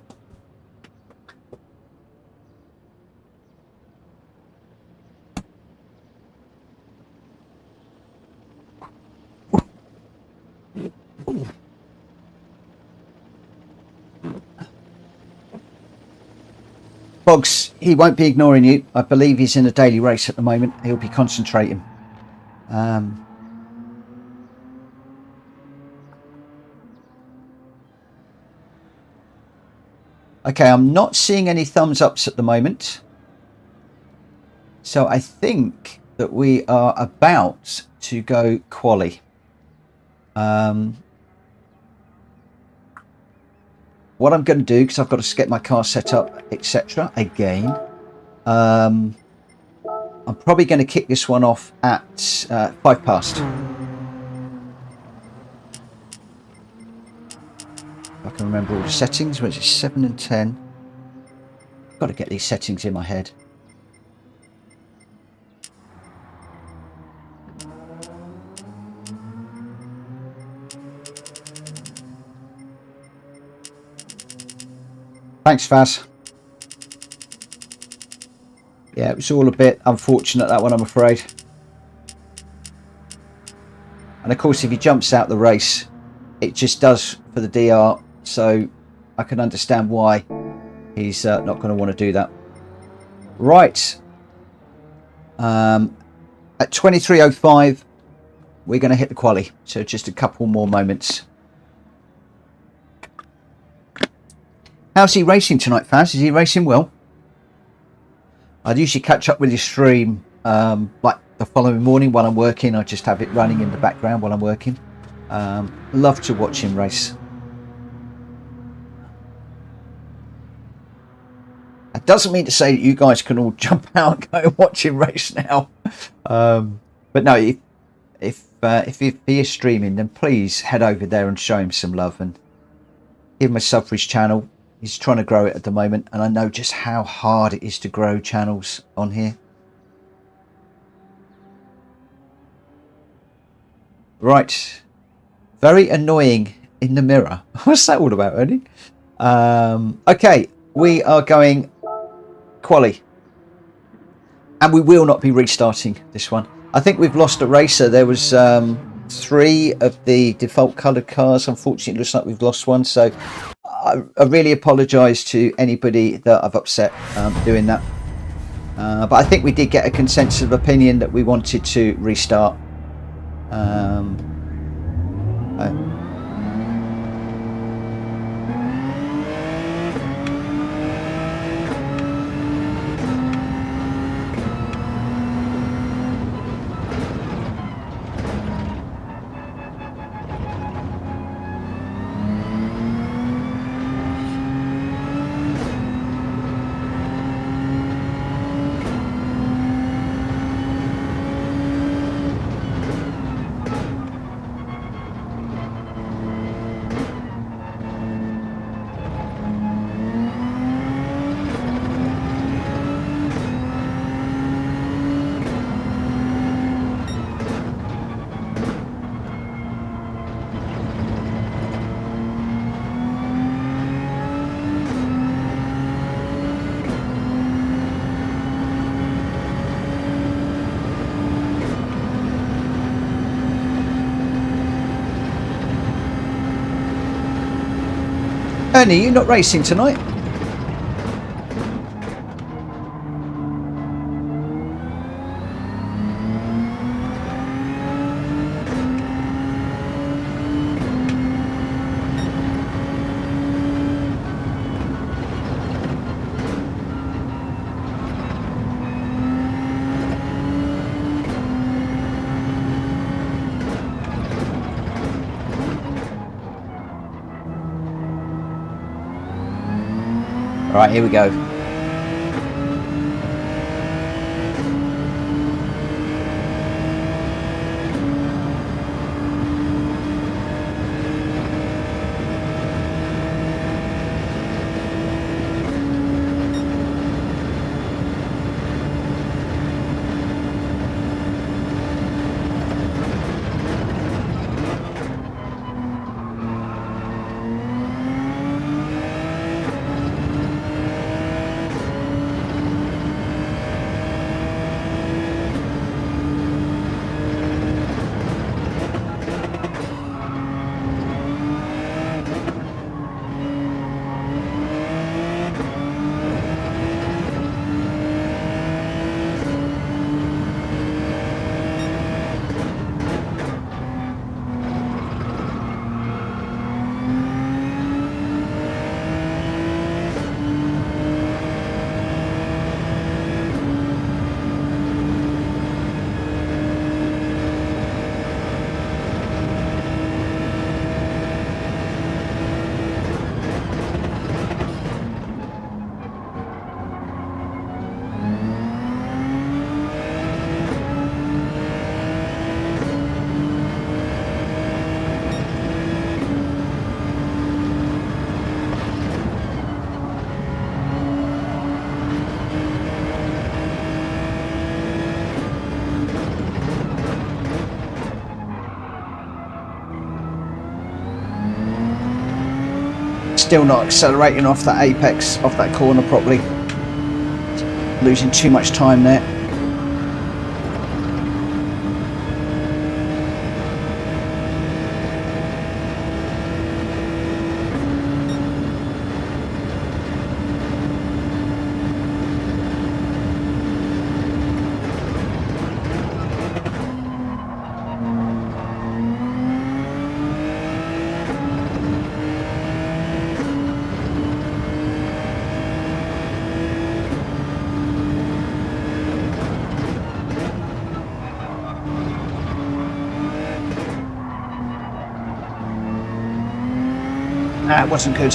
Boggs, he won't be ignoring you. I believe he's in a daily race at the moment. He'll be concentrating. Okay, I'm not seeing any thumbs ups at the moment. So I think that we are about to go quali. What I'm going to do, because I've got to get my car set up, etc. again, I'm probably going to kick this one off at 5 past. If I can remember all the settings, which is 7 and 10. I've got to get these settings in my head. Thanks, Faz. Yeah, it was all a bit unfortunate, that one, I'm afraid. And of course, if he jumps out the race, it just does for the DR. So I can understand why he's not going to want to do that. Right. At 23:05, we're going to hit the quali. So just a couple more moments. How's he racing tonight, Faz? Is he racing well? I'd usually catch up with his stream like the following morning while I'm working. I just have it running in the background while I'm working. Love to watch him race. That doesn't mean to say that you guys can all jump out and go and watch him race now. But no, if he is streaming, then please head over there and show him some love and give him a sub for his channel. He's trying to grow it at the moment, and I know just how hard it is to grow channels on here. Right. Very annoying in the mirror. What's that all about, Ernie? Okay, we are going quali. And we will not be restarting this one. I think we've lost a racer. There was 3 of the default coloured cars. Unfortunately, it looks like we've lost one. So I really apologise to anybody that I've upset doing that. But I think we did get a consensus of opinion that we wanted to restart. Ernie, you not racing tonight? Right, here we go. Still not accelerating off that apex, off that corner properly. Losing too much time there. That wasn't good.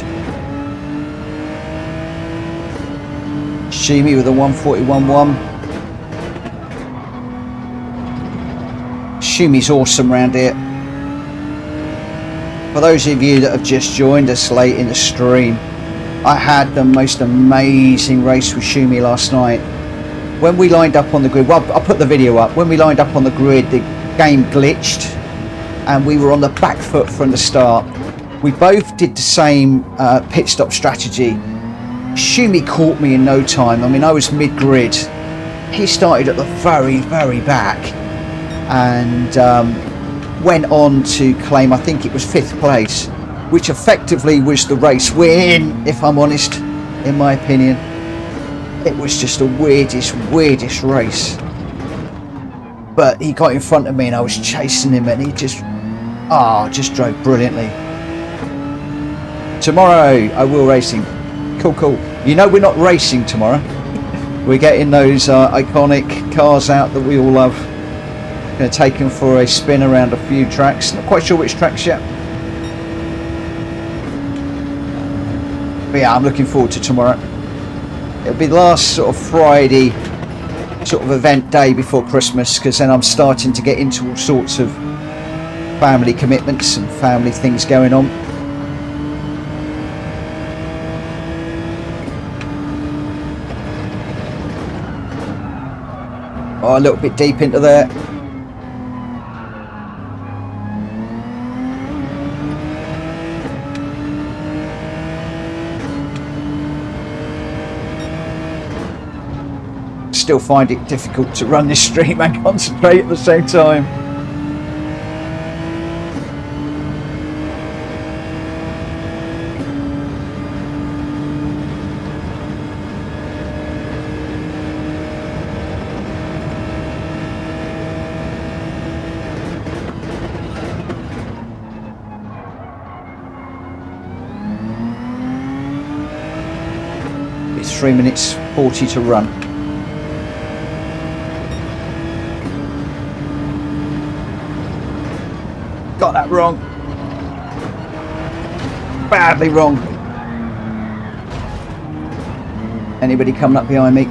Shimi with a 141.1. Shumi's awesome round here. For those of you that have just joined us late in the stream, I had the most amazing race with Shumi last night. When we lined up on the grid, well, I'll put the video up. When we lined up on the grid, the game glitched and we were on the back foot from the start. We both did the same pit stop strategy. Shumi caught me in no time. I mean, I was mid-grid. He started at the very, very back and went on to claim, I think it was 5th place, which effectively was the race win, if I'm honest, in my opinion. It was just the weirdest race. But he got in front of me and I was chasing him and he just drove brilliantly. Tomorrow I will racing. Cool. You know we're not racing tomorrow. We're getting those iconic cars out that we all love. Going to take them for a spin around a few tracks. Not quite sure which tracks yet. But yeah, I'm looking forward to tomorrow. It'll be the last sort of Friday sort of event day before Christmas, because then I'm starting to get into all sorts of family commitments and family things going on. Oh, a little bit deep into there. Still find it difficult to run this stream and concentrate at the same time. 3 minutes 40 to run. Got that wrong. Badly wrong. Anybody coming up behind me?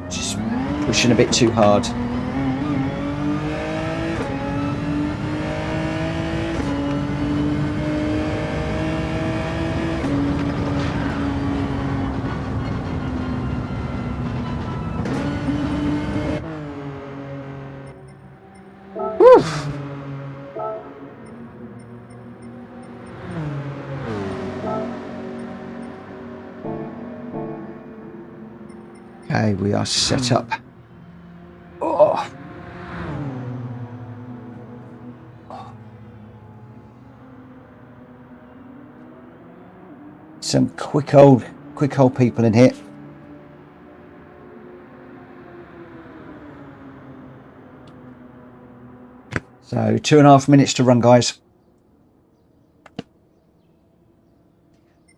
Just pushing a bit too hard. Okay, we are set up. Oh. Some quick old people in here. So 2.5 minutes to run, guys.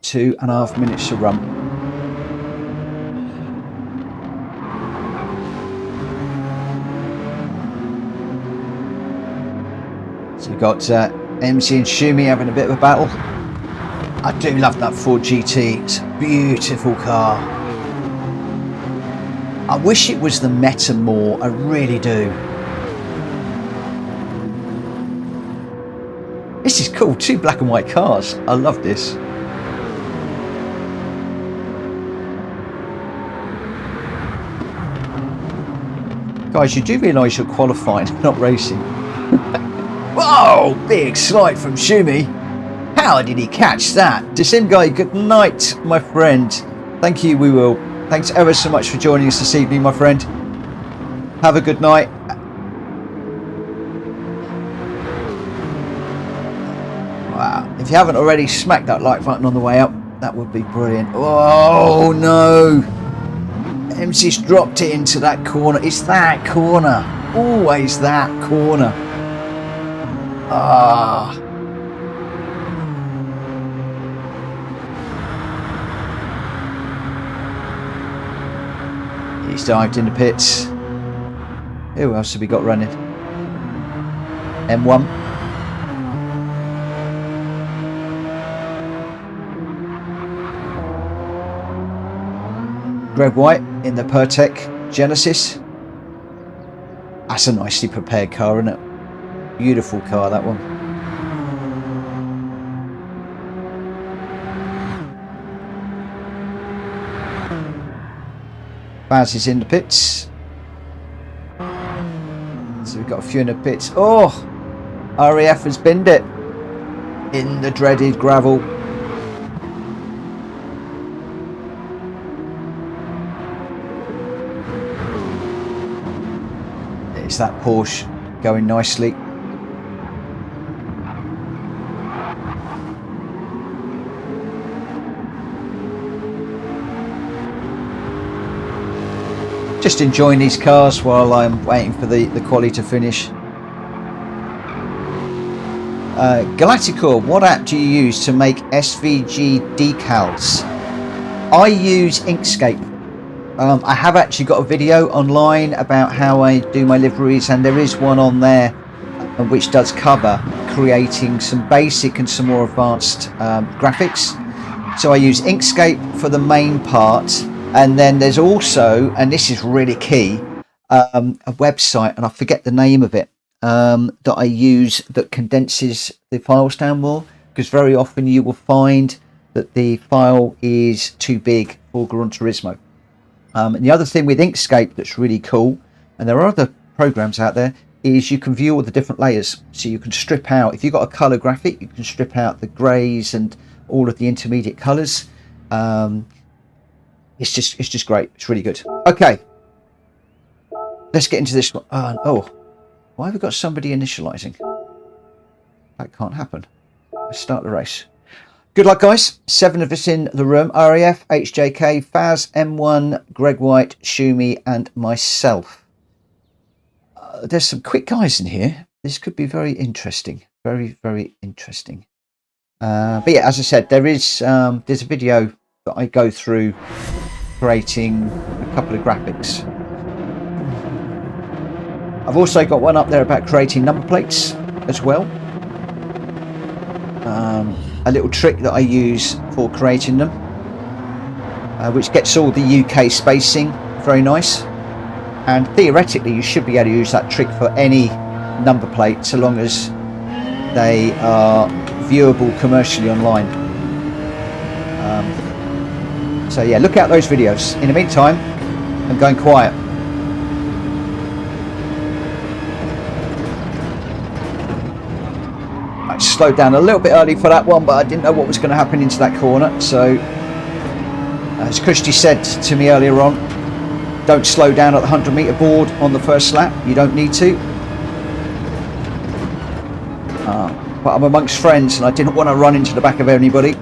2.5 minutes to run. So you've got MC and Shumi having a bit of a battle. I do love that Ford GT. It's a beautiful car. I wish it was the Meta more. I really do. This is cool. 2 black and white cars. I love this. Guys, you do realise you're qualifying, not racing. Whoa! Big slide from Shumi. How did he catch that? Sim guy, good night, my friend. Thank you, we will. Thanks ever so much for joining us this evening, my friend. Have a good night. Wow. If you haven't already, smack that like button on the way up. That would be brilliant. Oh, no. MC's dropped it into that corner. It's that corner. Always that corner. Ah. He's dived in the pits. Who else have we got running? M1. Greg White in the Pertec Genesis. That's a nicely prepared car, isn't it? Beautiful car, that one. Baz is in the pits. So we've got a few in the pits. Oh! RAF has binned it. In the dreaded gravel. It's that Porsche going nicely. Just enjoying these cars while I'm waiting for the quali to finish. Galacticor, what app do you use to make SVG decals? I use Inkscape. I have actually got a video online about how I do my liveries, and there is one on there which does cover creating some basic and some more advanced graphics. So I use Inkscape for the main part, and then there's also, and this is really key, a website, and I forget the name of it, that I use that condenses the files down more, because very often you will find that the file is too big for Gran Turismo. And the other thing with Inkscape that's really cool, and there are other programs out there, is you can view all the different layers. So you can strip out, if you've got a color graphic, you can strip out the grays and all of the intermediate colors. It's just great. It's really good. Okay, let's get into this one. Oh, why have we got somebody initializing? That can't happen. Let's start the race. Good luck, guys. 7 of us in the room. RAF, HJK, Faz, M1, Greg White, Shumi, and myself. There's some quick guys in here. This could be very interesting. Very, very interesting. But yeah, as I said, there's a video that I go through creating a couple of graphics. I've also got one up there about creating number plates as well. A little trick that I use for creating them, which gets all the UK spacing very nice. And theoretically, you should be able to use that trick for any number plate, so long as they are viewable commercially online. So yeah, look out those videos. In the meantime, I'm going quiet. I slowed down a little bit early for that one, but I didn't know what was going to happen into that corner. So, as Christy said to me earlier on, don't slow down at the 100-meter board on the first lap. You don't need to. But I'm amongst friends and I didn't want to run into the back of anybody.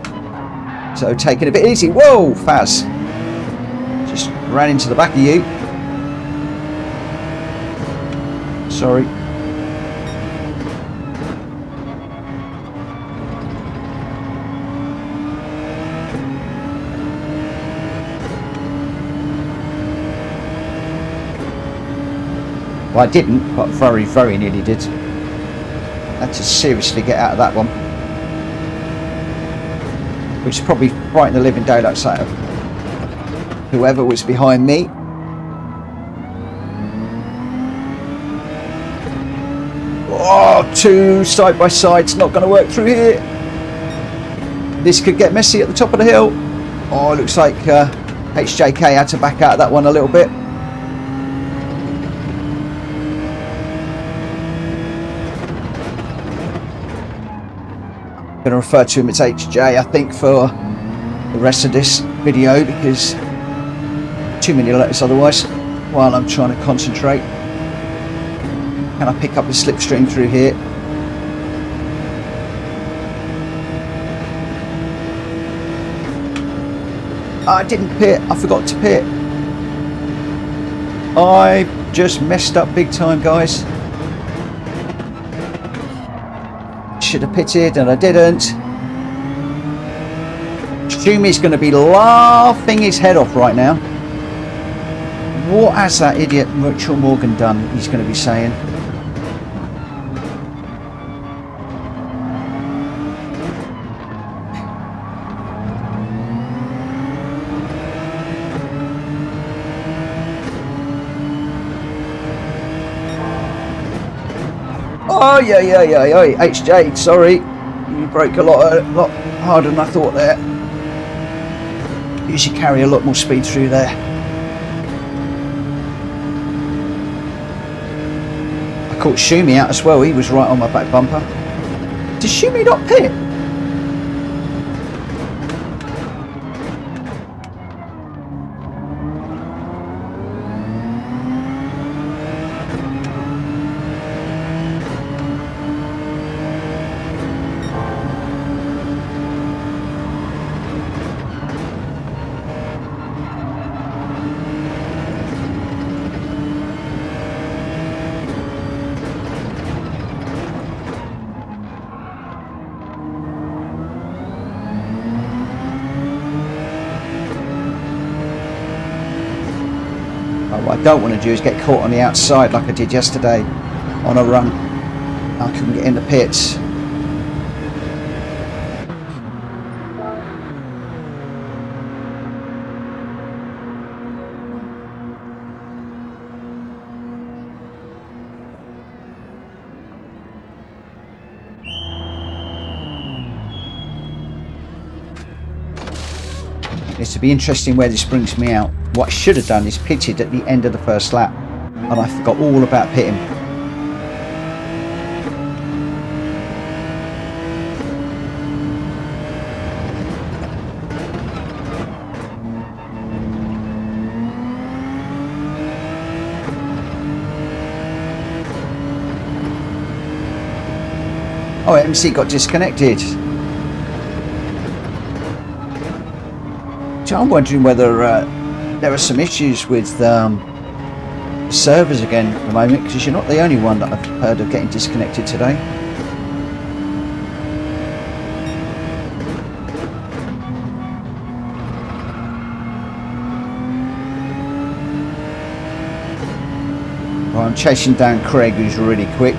So taking it a bit easy. Whoa, Faz. Just ran into the back of you. Sorry. Well, I didn't, but very, very nearly did. Had to seriously get out of that one, which probably frightened the living daylights out of whoever was behind me. Oh, two side by sides, not going to work through here. This could get messy at the top of the hill. Oh, it looks like HJK had to back out of that one a little bit. Going to refer to him as HJ, I think, for the rest of this video, because too many letters otherwise while I'm trying to concentrate. Can I pick up the slipstream through here? I didn't pit, I forgot to pit. I just messed up big time, guys. Should have pitted and I didn't. Shumi's going to be laughing his head off right now. What has that idiot Mitchell Morgan done? He's going to be saying. Oh yeah, HJ, sorry, you broke a lot harder than I thought there. You should carry a lot more speed through there. I caught Shumi out as well, he was right on my back bumper. Did Shumi not pit? What I don't want to do is get caught on the outside like I did yesterday on a run. I couldn't get in the pits. It's to be interesting where this brings me out. What I should have done is pitted at the end of the first lap, and I forgot all about pitting. Oh, MC got disconnected. So I'm wondering whether there are some issues with servers again at the moment, because you're not the only one that I've heard of getting disconnected today. Well, I'm chasing down Craig, who's really quick.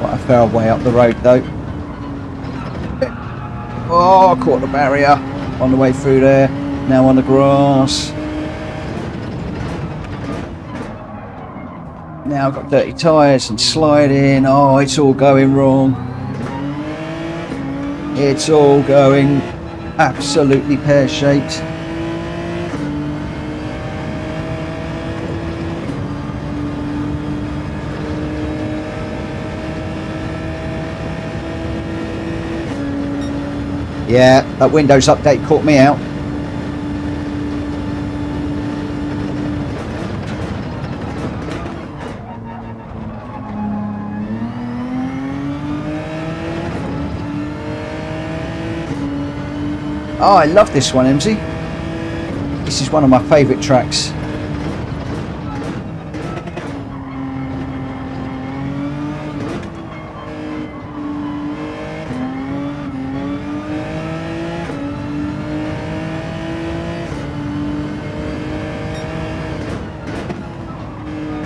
I fell way up the road though. Oh, I caught the barrier on the way through there. Now on the grass. Now I've got dirty tyres and sliding. Oh, it's all going wrong. It's all going absolutely pear-shaped. Yeah, that Windows update caught me out. Oh, I love this one, MZ. This is one of my favourite tracks.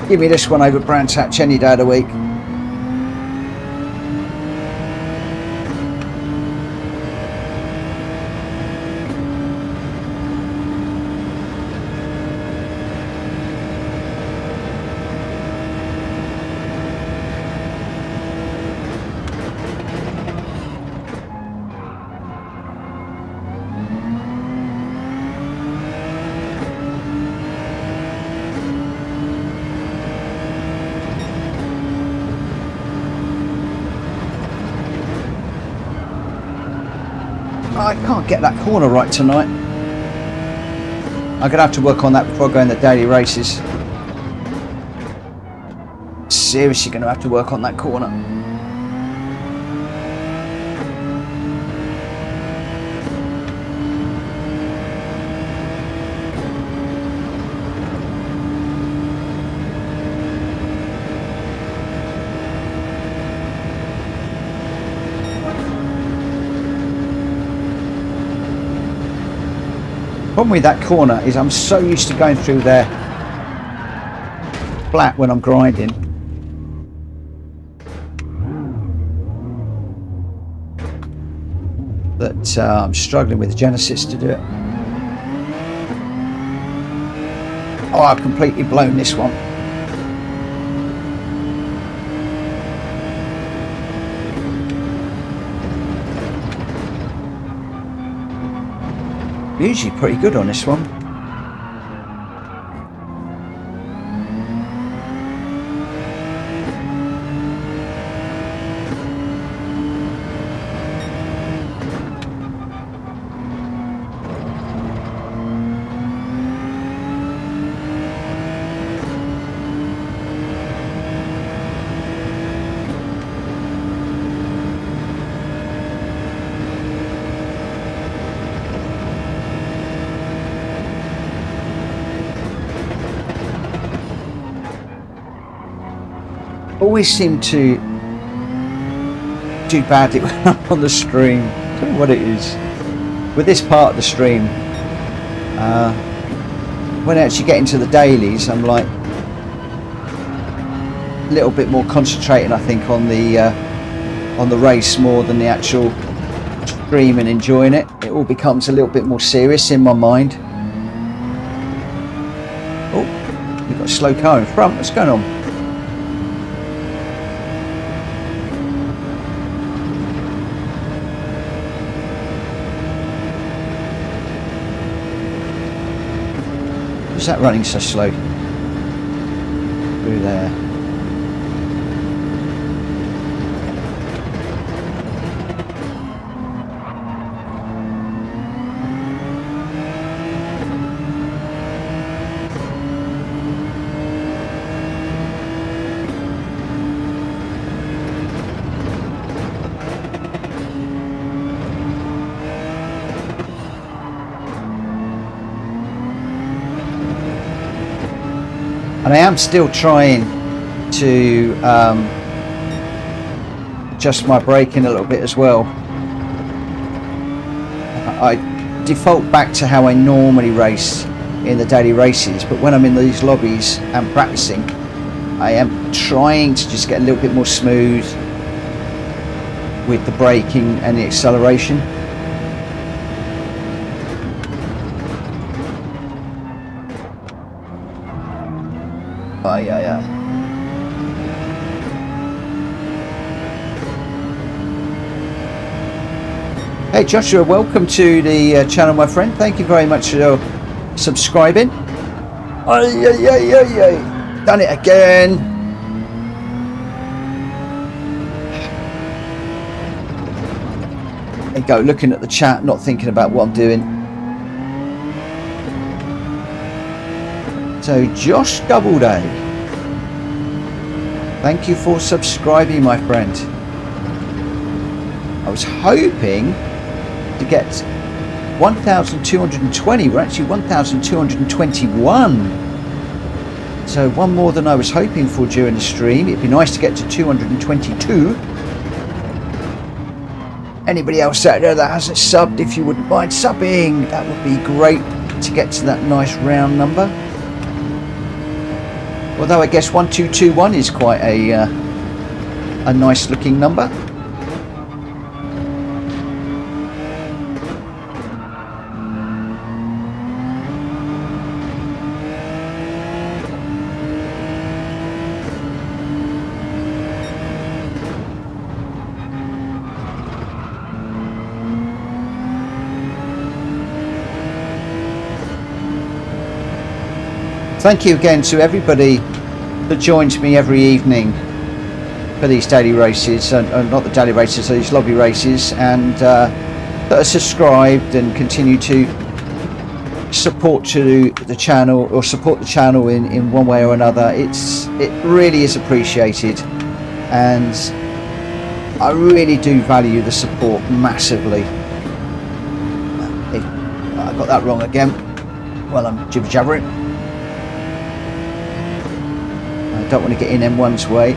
Give me this one over Brands Hatch any day of the week. I can't get that corner right tonight. I'm going to have to work on that before I go in the daily races. Seriously going to have to work on that corner. Problem with that corner is I'm so used to going through there flat when I'm grinding. That I'm struggling with Genesis to do it. Oh, I've completely blown this one. Usually pretty good on this one. Always seem to do badly when I'm on the stream. I don't know what it is with this part of the stream. When I actually get into the dailies, I'm like a little bit more concentrated, I think, on the race more than the actual stream and enjoying it. It all becomes a little bit more serious in my mind. Oh, we've got a slow car in front. What's going on? Who's that running so slow? Through there. And I am still trying to adjust my braking a little bit as well. I default back to how I normally race in the daily races, but when I'm in these lobbies and practicing, I am trying to just get a little bit more smooth with the braking and the acceleration. Oh, yeah. Hey Joshua, welcome to the channel, my friend. Thank you very much for subscribing. Done it again. There you go, looking at the chat, not thinking about what I'm doing. So Josh Doubleday, thank you for subscribing, my friend. I was hoping to get 1,220. We're actually 1,221. So one more than I was hoping for during the stream. It'd be nice to get to 222. Anybody else out there that hasn't subbed, if you wouldn't mind subbing, that would be great to get to that nice round number. Although I guess 1221 is quite a nice looking number. Thank you again to everybody that joins me every evening for these daily races, not the daily races, these lobby races, and that are subscribed and continue to support to the channel, or support the channel in one way or another. It really is appreciated, and I really do value the support massively. I got that wrong again. Well, I'm jibber jabbering. I don't want to get in M1's way.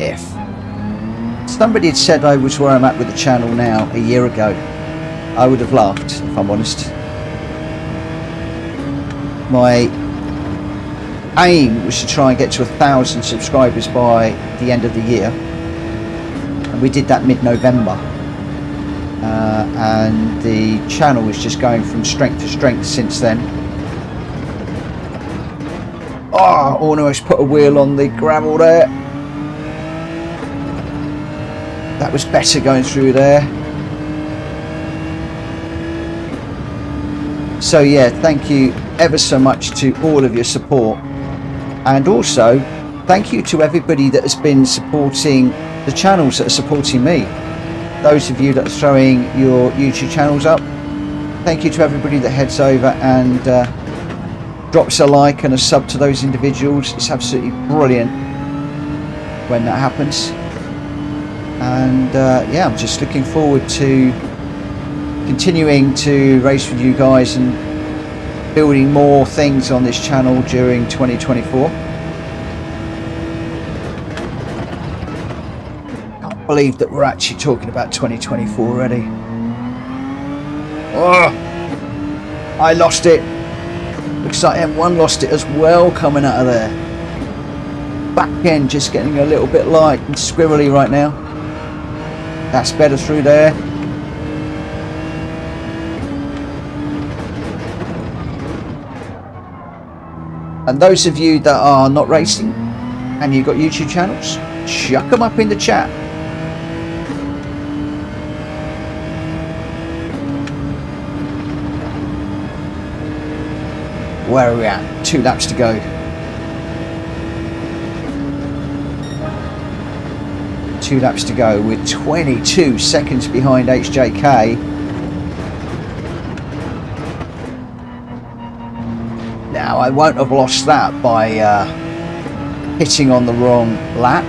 If somebody had said I was where I'm at with the channel now a year ago, I would have laughed, if I'm honest. My aim was to try and get to 1,000 subscribers by the end of the year, and we did that mid-November. And the channel is just going from strength to strength since then. Oh, almost put a wheel on the gravel there. That was better going through there. So yeah, thank you ever so much to all of your support, and also thank you to everybody that has been supporting the channels that are supporting me. Those of you that are throwing your YouTube channels up, thank you to everybody that heads over and drops a like and a sub to those individuals. It's absolutely brilliant when that happens. And yeah, I'm just looking forward to continuing to race with you guys and building more things on this channel during 2024. Believe that we're actually talking about 2024 already. Oh, I lost it. Looks like M1 lost it as well coming out of there. Back end just getting a little bit light and squirrely right now. That's better through there. And those of you that are not racing and you've got YouTube channels, chuck them up in the chat. Where are we at? 2 laps to go. 2 laps to go with 22 seconds behind HJK. Now I won't have lost that by hitting on the wrong lap.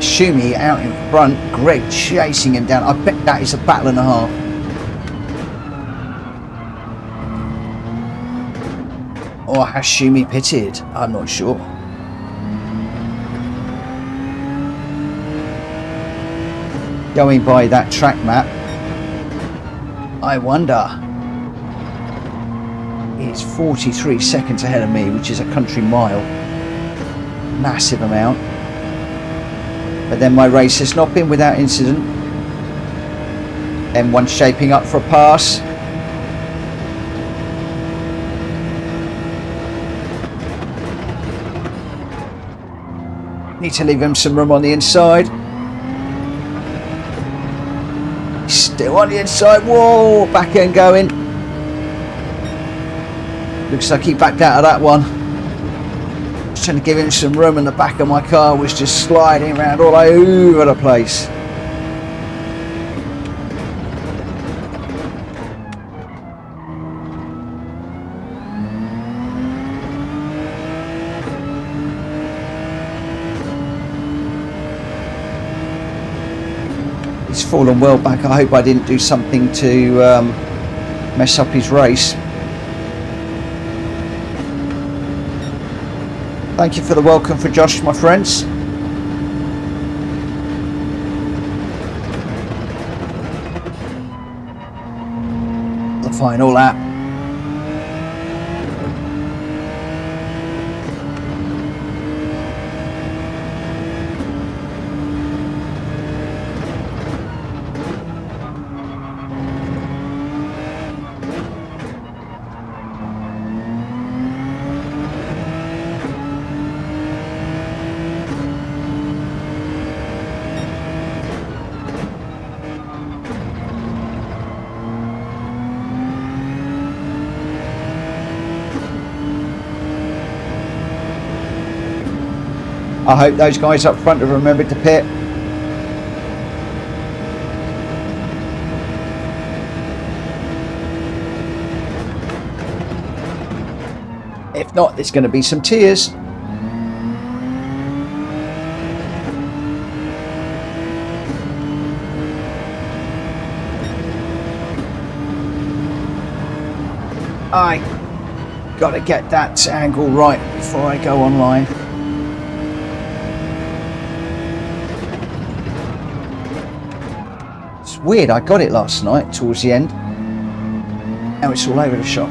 Shumi out in front, Greg chasing him down. I bet that is a battle and a half. Or has Shumi pitted? I'm not sure. Going by that track map, I wonder. He's 43 seconds ahead of me, which is a country mile. Massive amount. But then my race has not been without incident. M1 shaping up for a pass. Need to leave him some room on the inside. Still on the inside. Whoa, back end going. Looks like he backed out of that one. Just trying to give him some room, and the back of my car was just sliding around all over the place. He's fallen well back. I hope I didn't do something to mess up his race. Thank you for the welcome for Josh, my friends. The final lap. I hope those guys up front have remembered to pit. If not, there's going to be some tears. I got to get that angle right before I go online. Weird, I got it last night towards the end. Now it's all over the shop.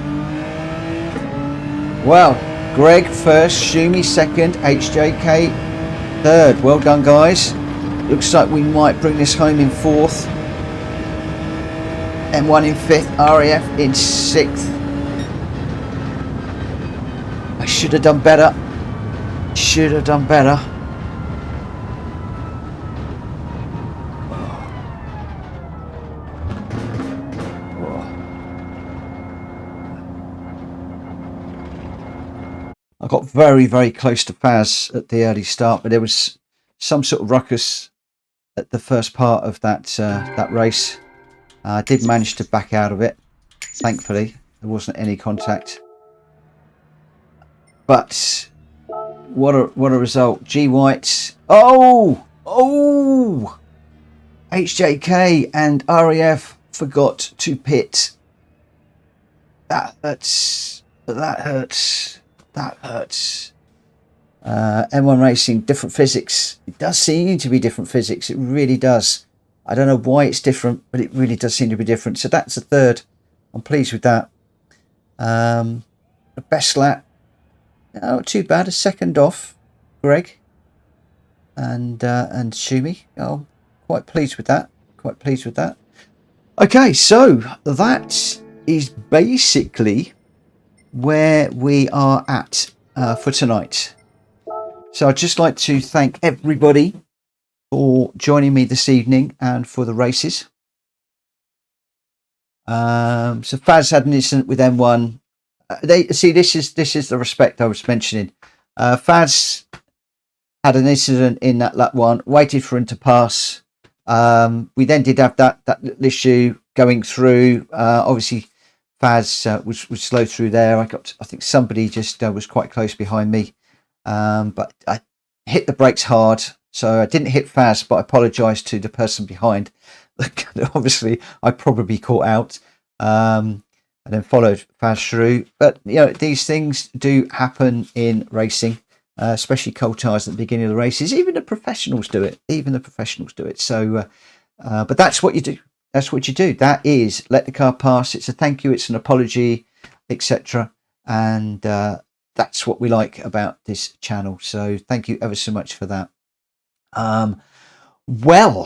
Well, Greg first, Shumi second, HJK third. Well done, guys. Looks like we might bring this home in fourth. M1 in fifth, RAF in sixth. I should have done better. Should have done better. I got very, very close to Faz at the early start, but there was some sort of ruckus at the first part of that that race. I did manage to back out of it. Thankfully, there wasn't any contact. But what a result! G White. Oh, HJK and RAF forgot to pit. That hurts. That hurts. That hurts. M1 Racing, different physics. It does seem to be different physics. It really does. I don't know why it's different, but it really does seem to be different. So that's a third. I'm pleased with that. The best lap. Not too bad. A second off, Greg and Shumi. Oh, quite pleased with that. Quite pleased with that. Okay, so that is basically where we are at for tonight. So I'd just like to thank everybody for joining me this evening and for the races. So Faz had an incident with M1. This is the respect I was mentioning. Faz had an incident in that lap one, waited for him to pass. We then did have that little issue going through. Obviously Faz was slow through there. I think somebody just was quite close behind me, but I hit the brakes hard, so I didn't hit Faz, but I apologise to the person behind. Obviously, I probably caught out. and then followed fast through. But you know, these things do happen in racing, especially cold tires at the beginning of the races. Even the professionals do it. So, but that's what you do. That's what you do. That is let the car pass. It's a thank you. It's an apology, etc. And that's what we like about this channel. So thank you ever so much for that. Well,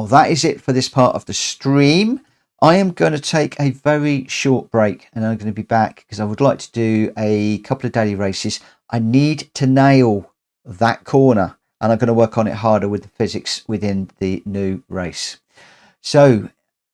that is it for this part of the stream. I am going to take a very short break and I'm going to be back because I would like to do a couple of daily races. I need to nail that corner and I'm going to work on it harder with the physics within the new race. So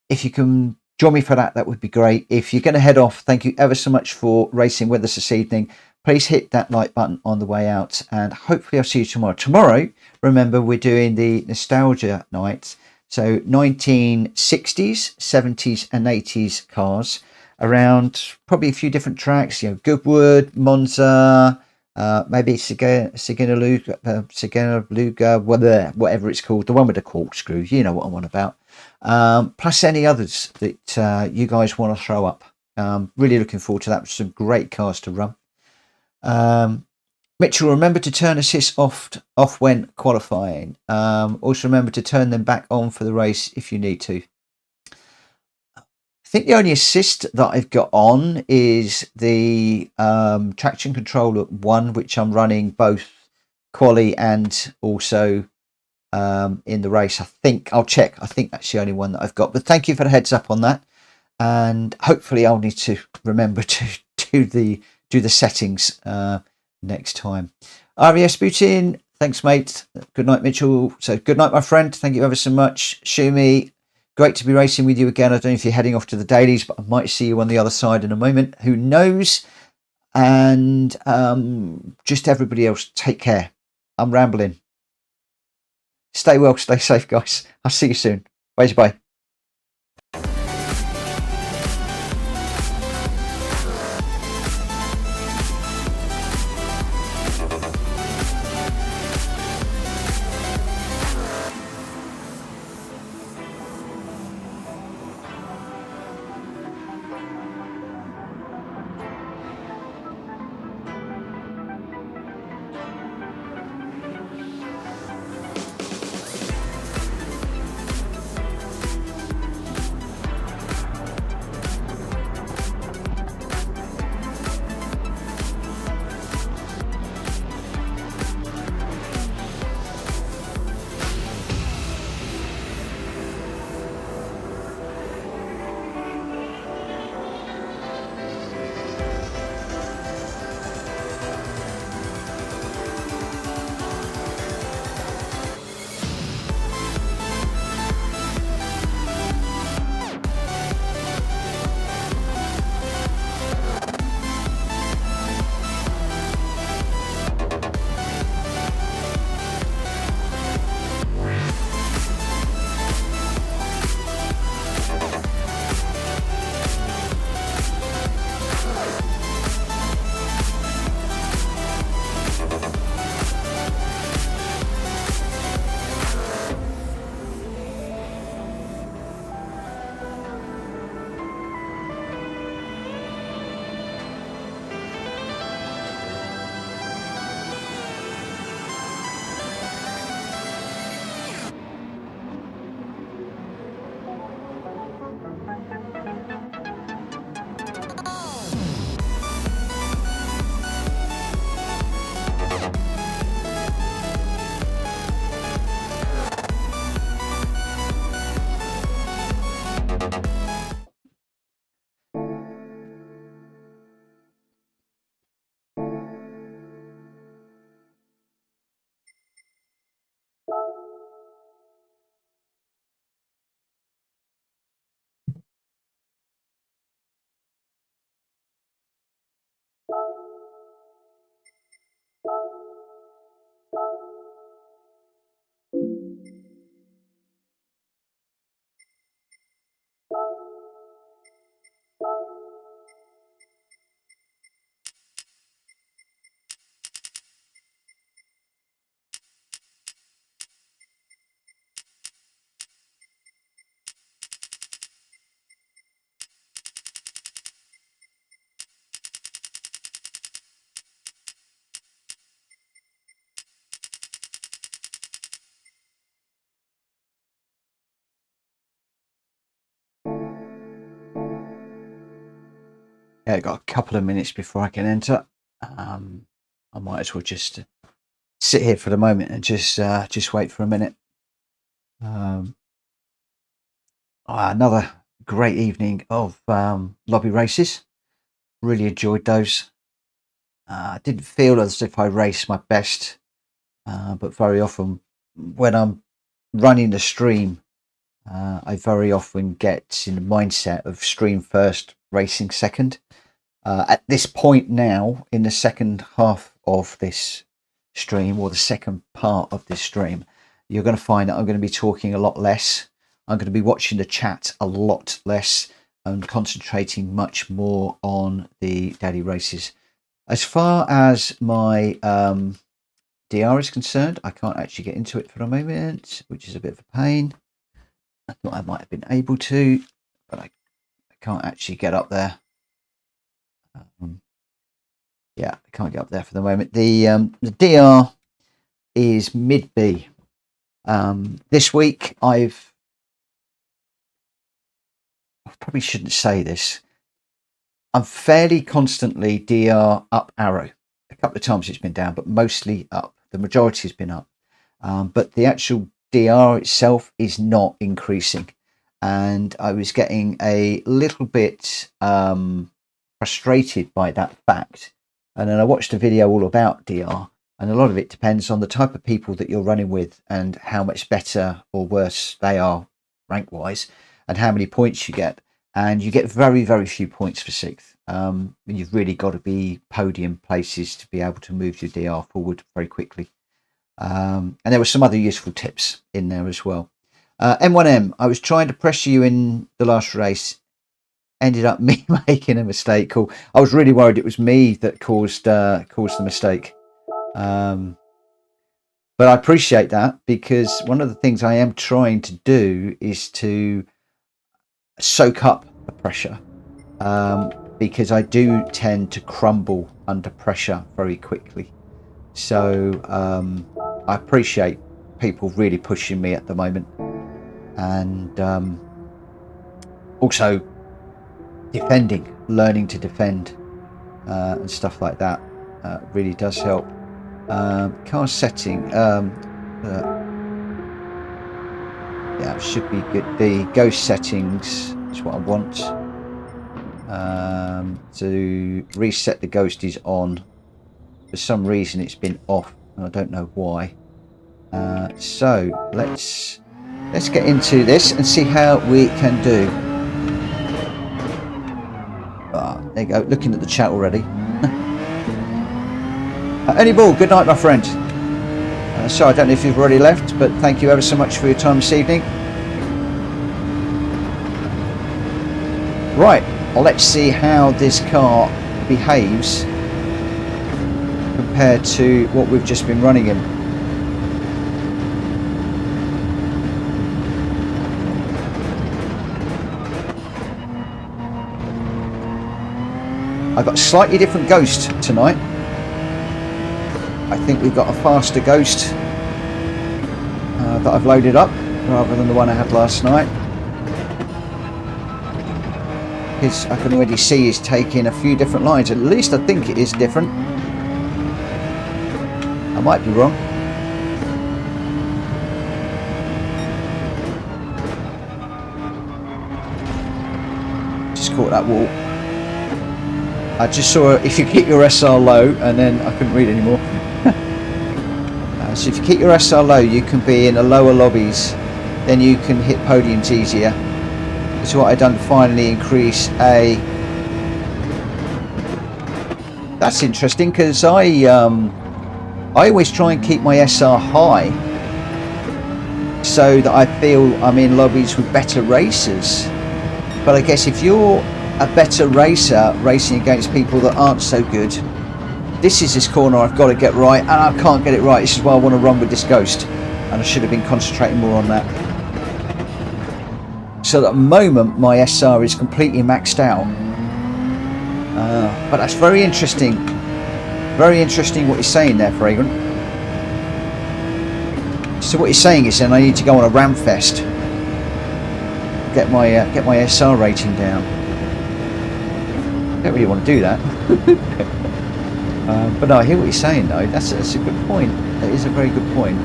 if you can join me for that, that would be great. If you're going to head off, thank you ever so much for racing with us this evening. Please hit that like button on the way out and hopefully I'll see you tomorrow. Tomorrow, remember, we're doing the nostalgia night. So 1960s, 70s and 80s cars around probably a few different tracks, you know, Goodwood, Monza, maybe Sardegna, whatever it's called, the one with the corkscrew, you know what I want about. Plus any others that you guys want to throw up. Really looking forward to that. Some great cars to run. Mitchell, remember to turn assists off when qualifying. Also remember to turn them back on for the race if you need to. I think the only assist that I've got on is the traction control at 1, which I'm running both quali and also in the race. I think I'll check. I think that's the only one that I've got. But thank you for the heads up on that. And hopefully I'll need to remember to do the settings next time. RES Putin, thanks mate. Good night Mitchell. So good night my friend, thank you ever so much. Shumi, great to be racing with you again. I don't know if you're heading off to the dailies, but I might see you on the other side in a moment, who knows. And just everybody else, take care. I'm rambling. Stay well, stay safe guys. I'll see you soon. Bye. Yeah, got a couple of minutes before I can enter. I might as well just sit here for the moment and just wait for a minute. Another great evening of lobby races. Really enjoyed those. I didn't feel as if I raced my best, but very often when I'm running the stream, I very often get in the mindset of stream first, racing second. At this point now, in the second half of this stream, or the second part of this stream, you're going to find that I'm going to be talking a lot less. I'm going to be watching the chat a lot less and concentrating much more on the daily races. As far as my DR is concerned, I can't actually get into it for a moment, which is a bit of a pain. I thought I might have been able to, but I can't actually get up there. Yeah, I can't get up there for the moment. The DR is mid B. This week I probably shouldn't say this. I'm fairly constantly DR up arrow. A couple of times it's been down, but mostly up. The majority has been up. But the actual DR itself is not increasing. And I was getting a little bit frustrated by that fact. And then I watched a video all about DR. And a lot of it depends on the type of people that you're running with and how much better or worse they are rank-wise and how many points you get. And you get very, very few points for sixth. You've really got to be podium places to be able to move your DR forward very quickly. And there were some other useful tips in there as well. M1M, I was trying to pressure you in the last race. Ended up me making a mistake. Cool. I was really worried it was me that caused the mistake. But I appreciate that, because one of the things I am trying to do is to soak up the pressure, because I do tend to crumble under pressure very quickly. So I appreciate people really pushing me at the moment, and also defending, learning to defend and stuff like that really does help. Car setting, yeah, it should be good. The ghost settings is what I want. To reset the ghost is on. For some reason it's been off, and I don't know why. So let's get into this and see how we can do. There you go, looking at the chat already. Any Ball, good night, my friend. So I don't know if you've already left, but thank you ever so much for your time this evening. Right, well, let's see how this car behaves compared to what we've just been running in. I've got a slightly different Ghost tonight. I think we've got a faster Ghost that I've loaded up rather than the one I had last night. Because I can already see he's taking a few different lines. At least I think it is different. I might be wrong. Just caught that wall. I just saw if you keep your SR low, and then I couldn't read anymore. So if you keep your SR low, you can be in the lower lobbies, then you can hit podiums easier. That's what I done to finally increase a. That's interesting, because I always try and keep my SR high so that I feel I'm in lobbies with better racers. But I guess if you're a better racer racing against people that aren't so good, this corner I've got to get right, and I can't get it right. This is why I want to run with this Ghost, and I should have been concentrating more on that. So at the moment my SR is completely maxed out, but that's very interesting what you're saying there, Fragrant. So what you're saying is then I need to go on a Ramfest, get my SR rating down. Don't really want to do that. But no, I hear what you're saying though. That's a good point. That is a very good point.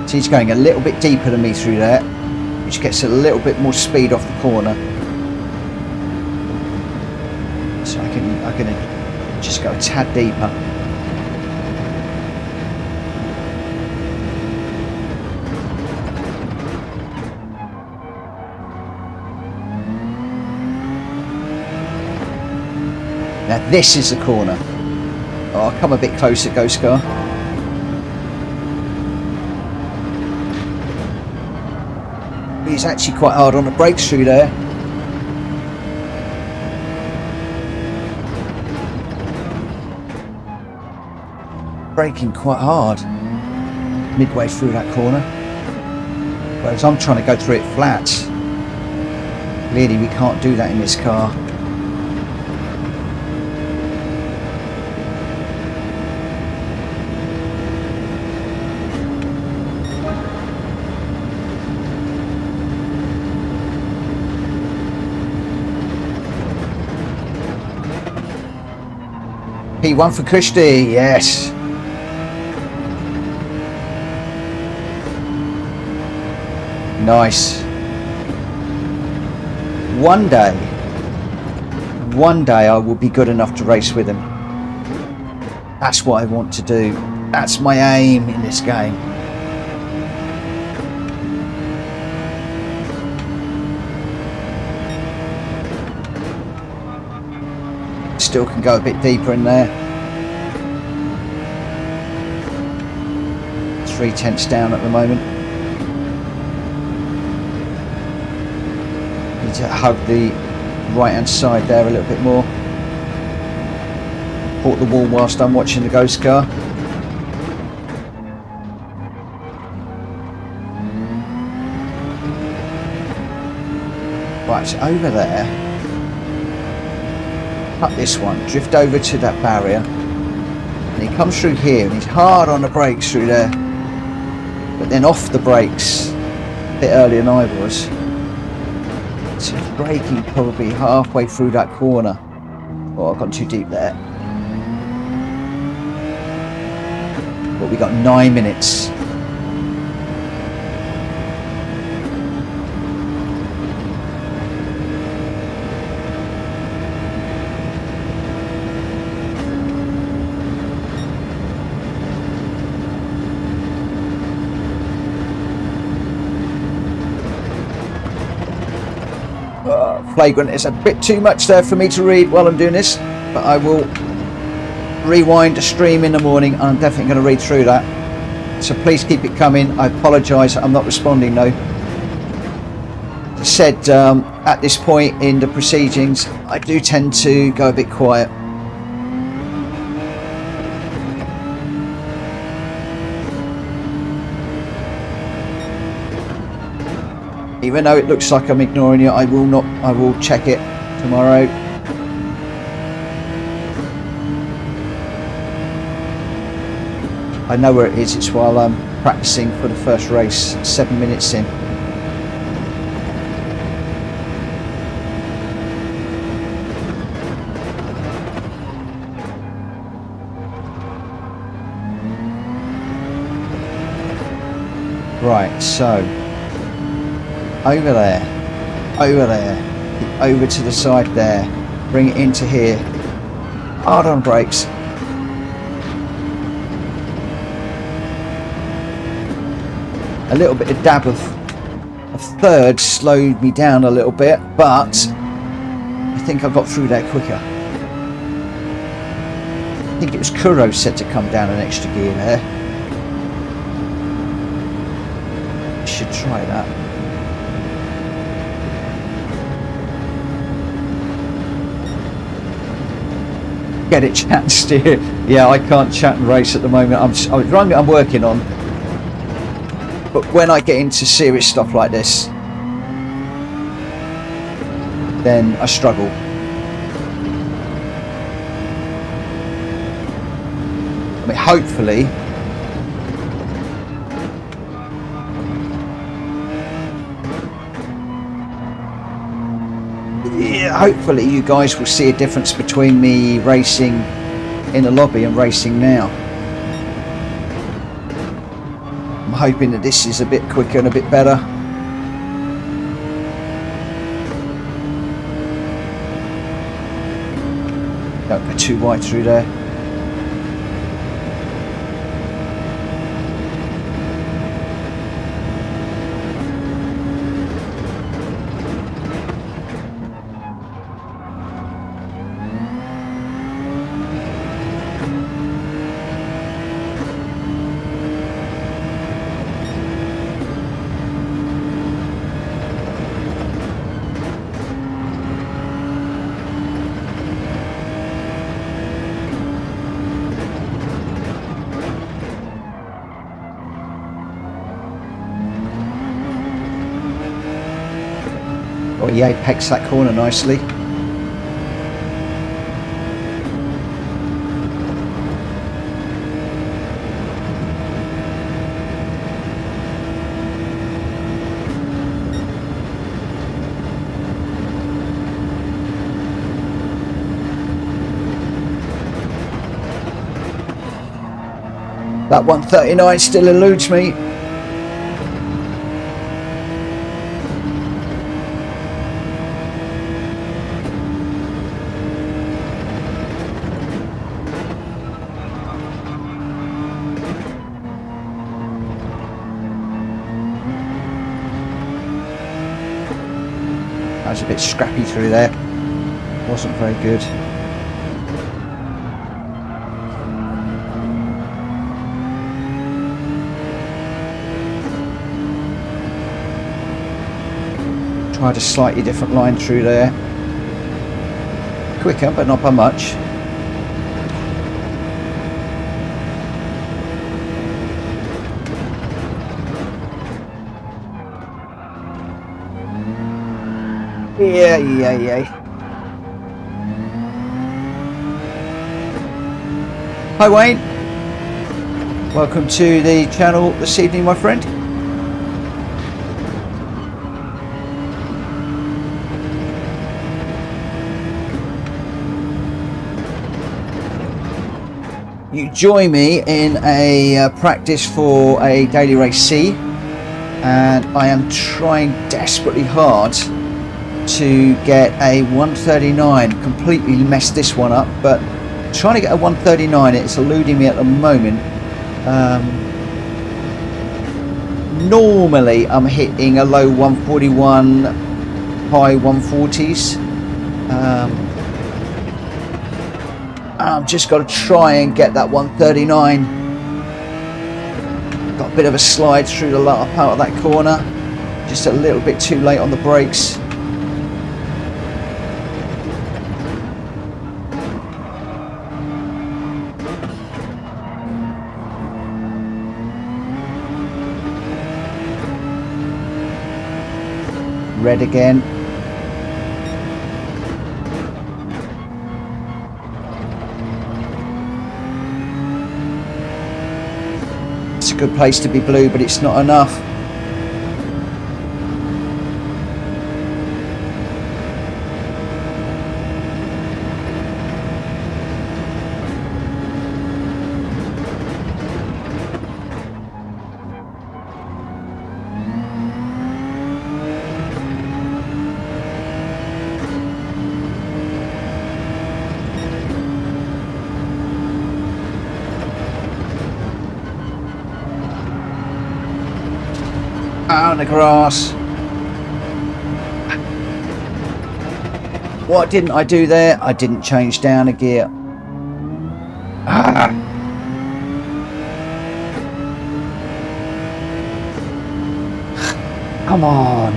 So he's going a little bit deeper than me through there, which gets a little bit more speed off the corner. So I'm gonna just go a tad deeper. Now this is the corner. Oh, come a bit closer, Ghost Car. He's actually quite hard on the brakes through there. Braking quite hard midway through that corner. Whereas I'm trying to go through it flat. Clearly we can't do that in this car. P1 for Kushti, yes. Nice. One day I will be good enough to race with him. That's what I want to do. That's my aim in this game. Still can go a bit deeper in there. 3/10 down at the moment. Need to hug the right hand side there a little bit more. Port the wall whilst I'm watching the Ghost Car. Right, so over there. Cut this one, drift over to that barrier, and he comes through here and he's hard on the brakes through there, but then off the brakes a bit earlier than I was. So he's braking probably halfway through that corner. Oh, I've gone too deep there. But we got 9 minutes. Flagrant is a bit too much there for me to read while I'm doing this, but I will rewind the stream in the morning and I'm definitely going to read through that, so please keep it coming. I apologise, I'm not responding though. As I said, at this point in the proceedings I do tend to go a bit quiet. Even though it looks like I'm ignoring you, I will check it tomorrow. I know where it is, it's while I'm practicing for the first race, 7 minutes in. Right, so over there, over to the side there, bring it into here, hard on brakes. A little bit of dab of third slowed me down a little bit, but I think I got through there quicker. I think it was Kuro said to come down an extra gear there. Should try that. Get it, chat and steer. Yeah, I can't chat and race at the moment. I'm working on. But when I get into serious stuff like this, then I struggle. I mean, hopefully, yeah, hopefully you guys will see a difference between me racing in a lobby and racing now. I'm hoping that this is a bit quicker and a bit better. Don't go too wide through there. Oh, he apex that corner nicely. That 139 still eludes me. I was a bit scrappy through there. Wasn't very good. Tried a slightly different line through there. Quicker, but not by much. Yeah. Hi Wayne. Welcome to the channel this evening, my friend. You join me in a practice for a daily race C, and I am trying desperately hard to get a 139. Completely messed this one up, but trying to get a 139, it's eluding me at the moment. Normally I'm hitting a low 141, high 140s. I've just got to try and get that 139. Got a bit of a slide through the latter part of that corner, just a little bit too late on the brakes. Red again. It's a good place to be blue, but it's not enough. Out on the grass. What didn't I do there? I didn't change down a gear. Come on.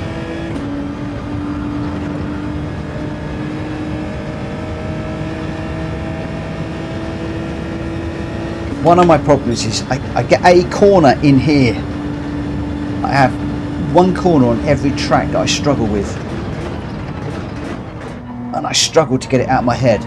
One of my problems is I get a corner in here. I have one corner on every track that I struggle with. And I struggle to get it out of my head.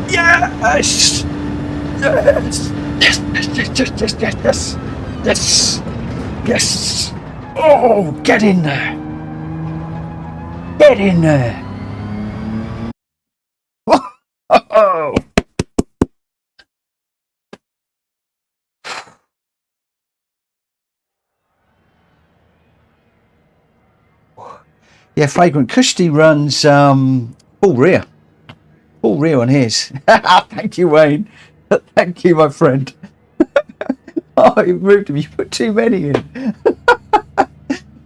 Yes! Yes! Yes! Yes! Yes! Yes! Yes! Yes! Yes! Oh, get in there! Get in there! Oh! Yeah, Fragrant Cushy runs full rear. Full rear on his. Thank you, Wayne. Thank you, my friend. Oh, you moved him. You put too many in.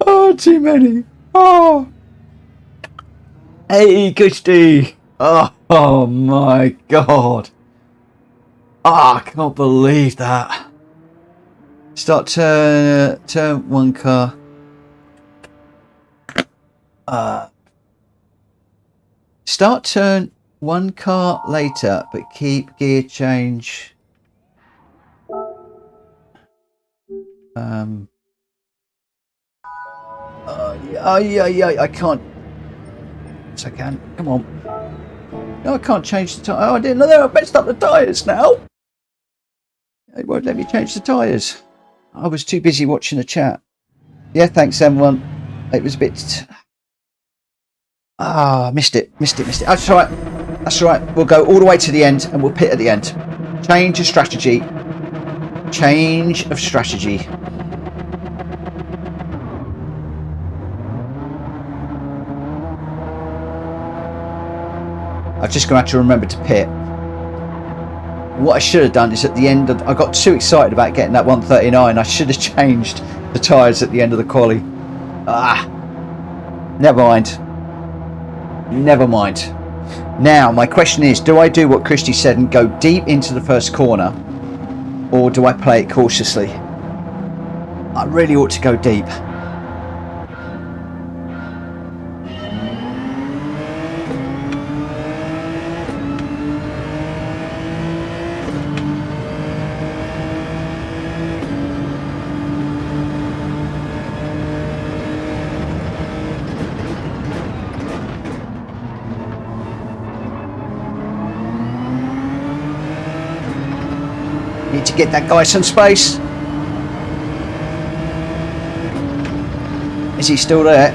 Oh, too many. Oh. Hey, Cushy. Oh my God. Oh, I can't believe that. Start turn one car. Start turn one car later, but keep gear change. Yeah, I can't. Yes, I can. Come on. No, I can't change the tyre. Oh, I didn't know that. I messed up the tyres now. It won't let me change the tyres. I was too busy watching the chat. Yeah, thanks, everyone. It was a bit. Missed it. That's all right. That's all right. We'll go all the way to the end and we'll pit at the end. Change of strategy. Change of strategy. I'm just going to have to remember to pit. What I should have done is at the end of, I got too excited about getting that 139. I should have changed the tyres at the end of the quali. Never mind. Never mind. Now my question is, do I do what Christy said and go deep into the first corner, or do I play it cautiously? I really ought to go deep. Need to get that guy some space. Is he still there?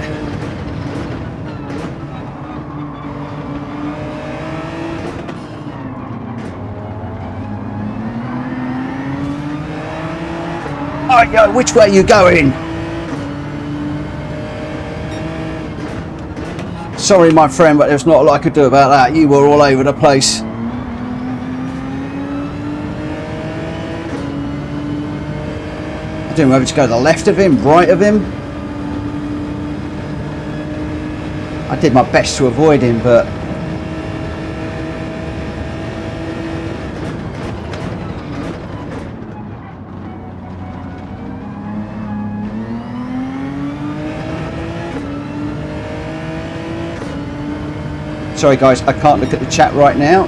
Oh, yo, which way are you going? Sorry, my friend, but there's not a lot I could do about that. You were all over the place. I don't know whether to go to the left of him, right of him. I did my best to avoid him, but Sorry guys, I can't look at the chat right now.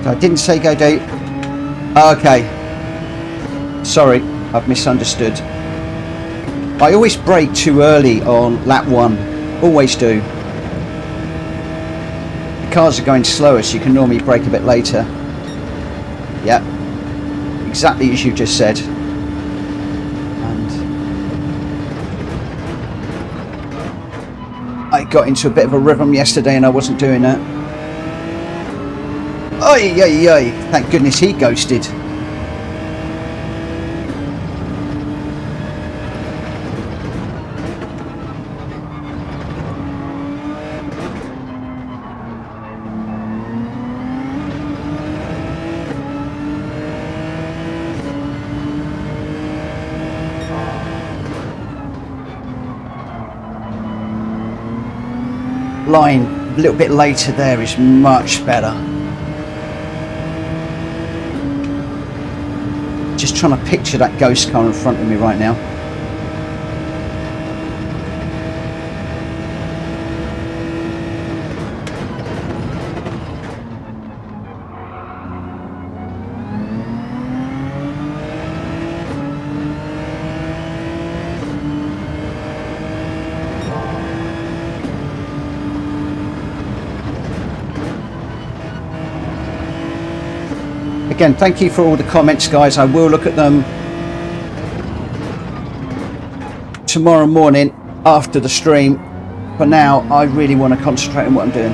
So I didn't say go deep. Okay. Sorry, I've misunderstood. I always brake too early on lap 1. Always do. The cars are going slower, so you can normally brake a bit later. Yeah. Exactly as you just said. And I got into a bit of a rhythm yesterday and I wasn't doing that. Oi, oi, oi. Thank goodness he ghosted. Line a little bit later there is much better. Just trying to picture that ghost car in front of me right now. Again, thank you for all the comments, guys. I will look at them tomorrow morning after the stream. For now, I really want to concentrate on what I'm doing.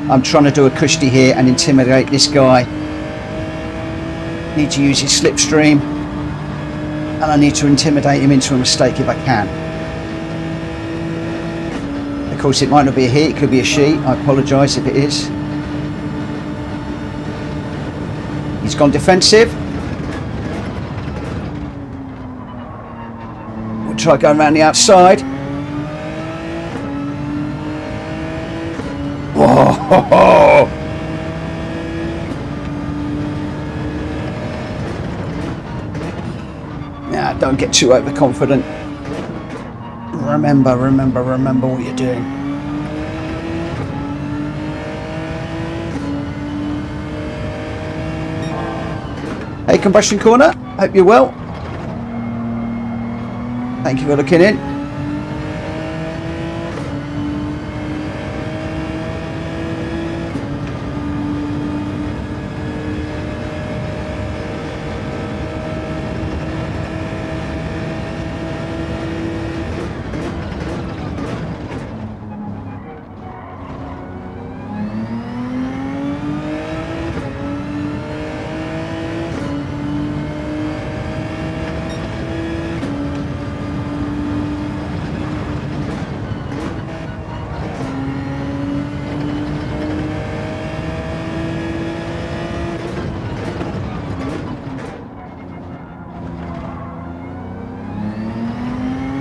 I'm trying to do a cushy here and intimidate this guy. Need to use his slipstream, and I need to intimidate him into a mistake if I can. Of course, it might not be a he, it could be a she. I apologise if it is. He's gone defensive. We'll try going around the outside. Whoa! Nah, don't get too overconfident. Remember what you're doing. Hey, Combustion Corner, hope you're well. Thank you for looking in.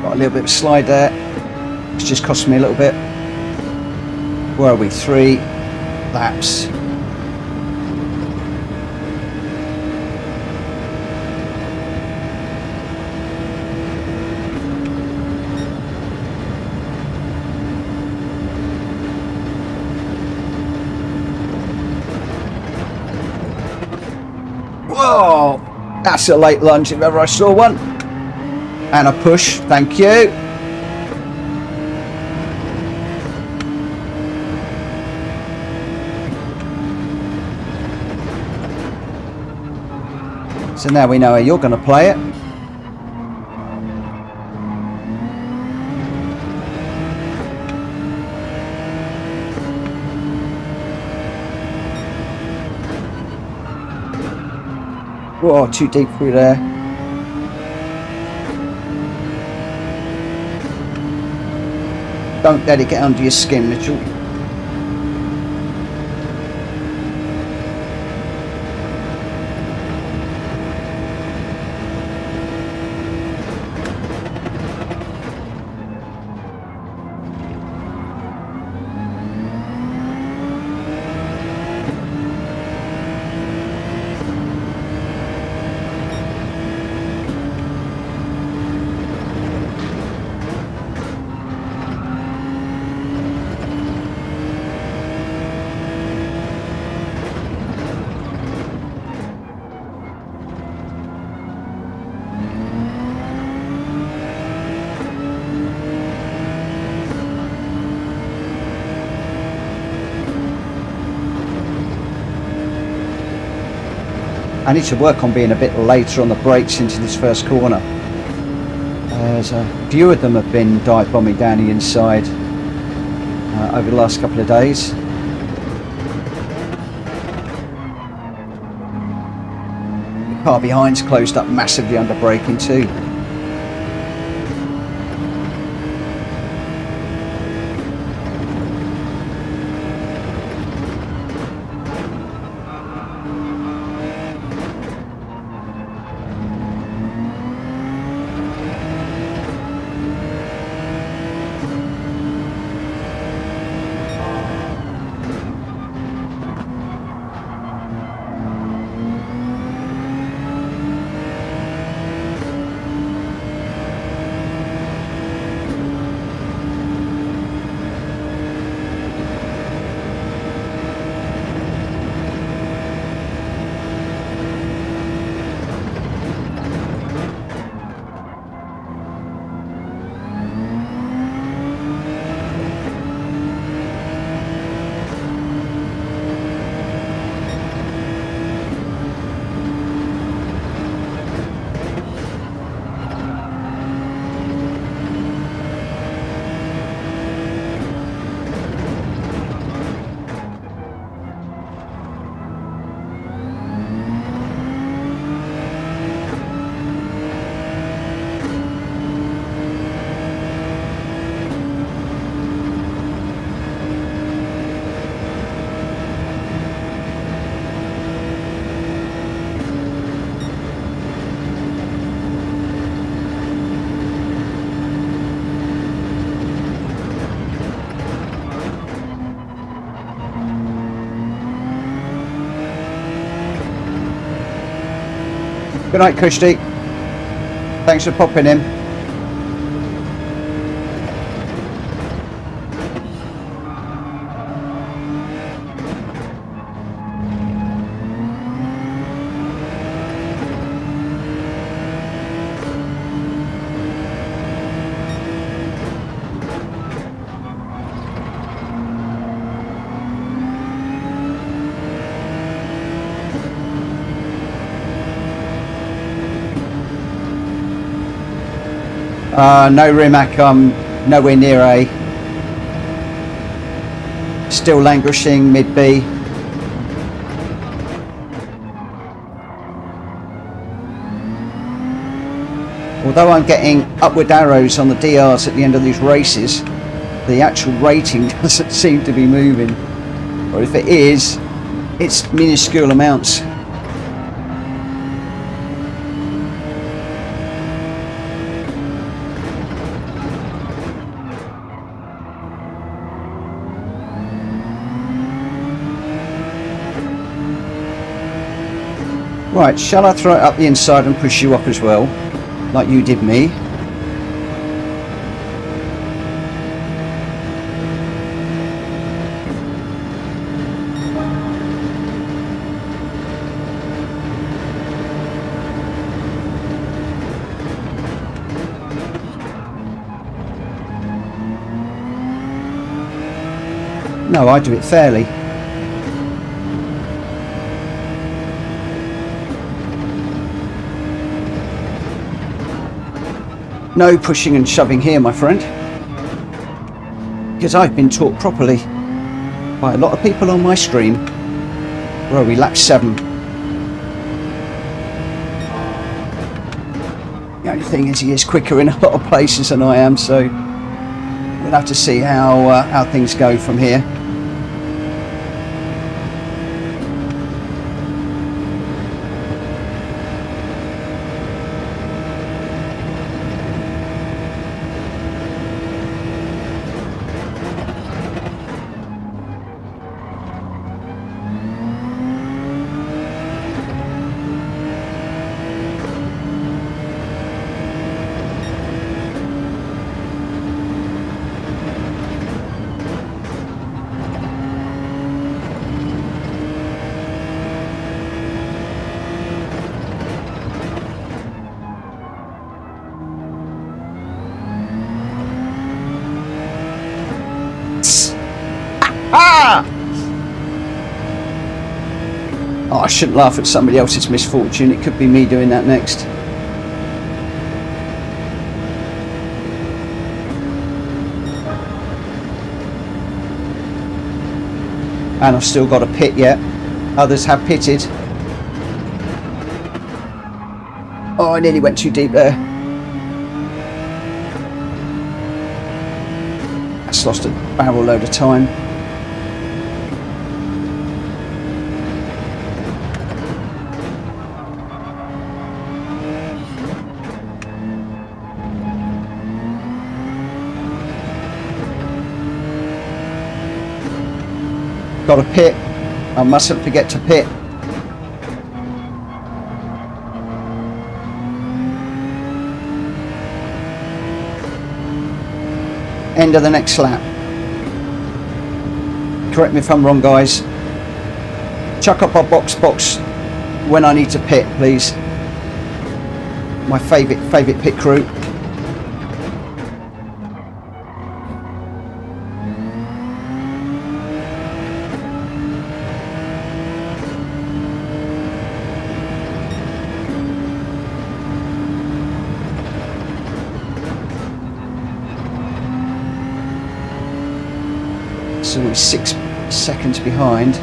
Got a little bit of slide there. It's just cost me a little bit. Where are we? 3 laps. Whoa! That's a late lunge if ever I saw one. And a push, thank you. So now we know how you're going to play it. Whoa, too deep through there. Don't let it get under your skin, Mitchell. I need to work on being a bit later on the brakes into this first corner. There's a few of them have been dive bombing down the inside over the last couple of days. The car behind's closed up massively under braking too. Good night, Kushti. Thanks for popping in. No Rimac, I'm nowhere near A. Still languishing mid B. Although I'm getting upward arrows on the DRs at the end of these races, the actual rating doesn't seem to be moving. Or if it is, it's minuscule amounts. Right, shall I throw it up the inside and push you up as well, like you did me? No, I do it fairly. No pushing and shoving here, my friend, because I've been taught properly by a lot of people on my stream. Where are we? Lap 7. The only thing is he is quicker in a lot of places than I am, so we'll have to see how things go from here. Oh, I shouldn't laugh at somebody else's misfortune. It could be me doing that next. And I've still got a pit yet. Others have pitted. Oh, I nearly went too deep there. That's lost a barrel load of time. Got a pit. I mustn't forget to pit. End of the next lap. Correct me if I'm wrong, guys. Chuck up our box when I need to pit, please. My favourite pit crew. So we're 6 seconds behind.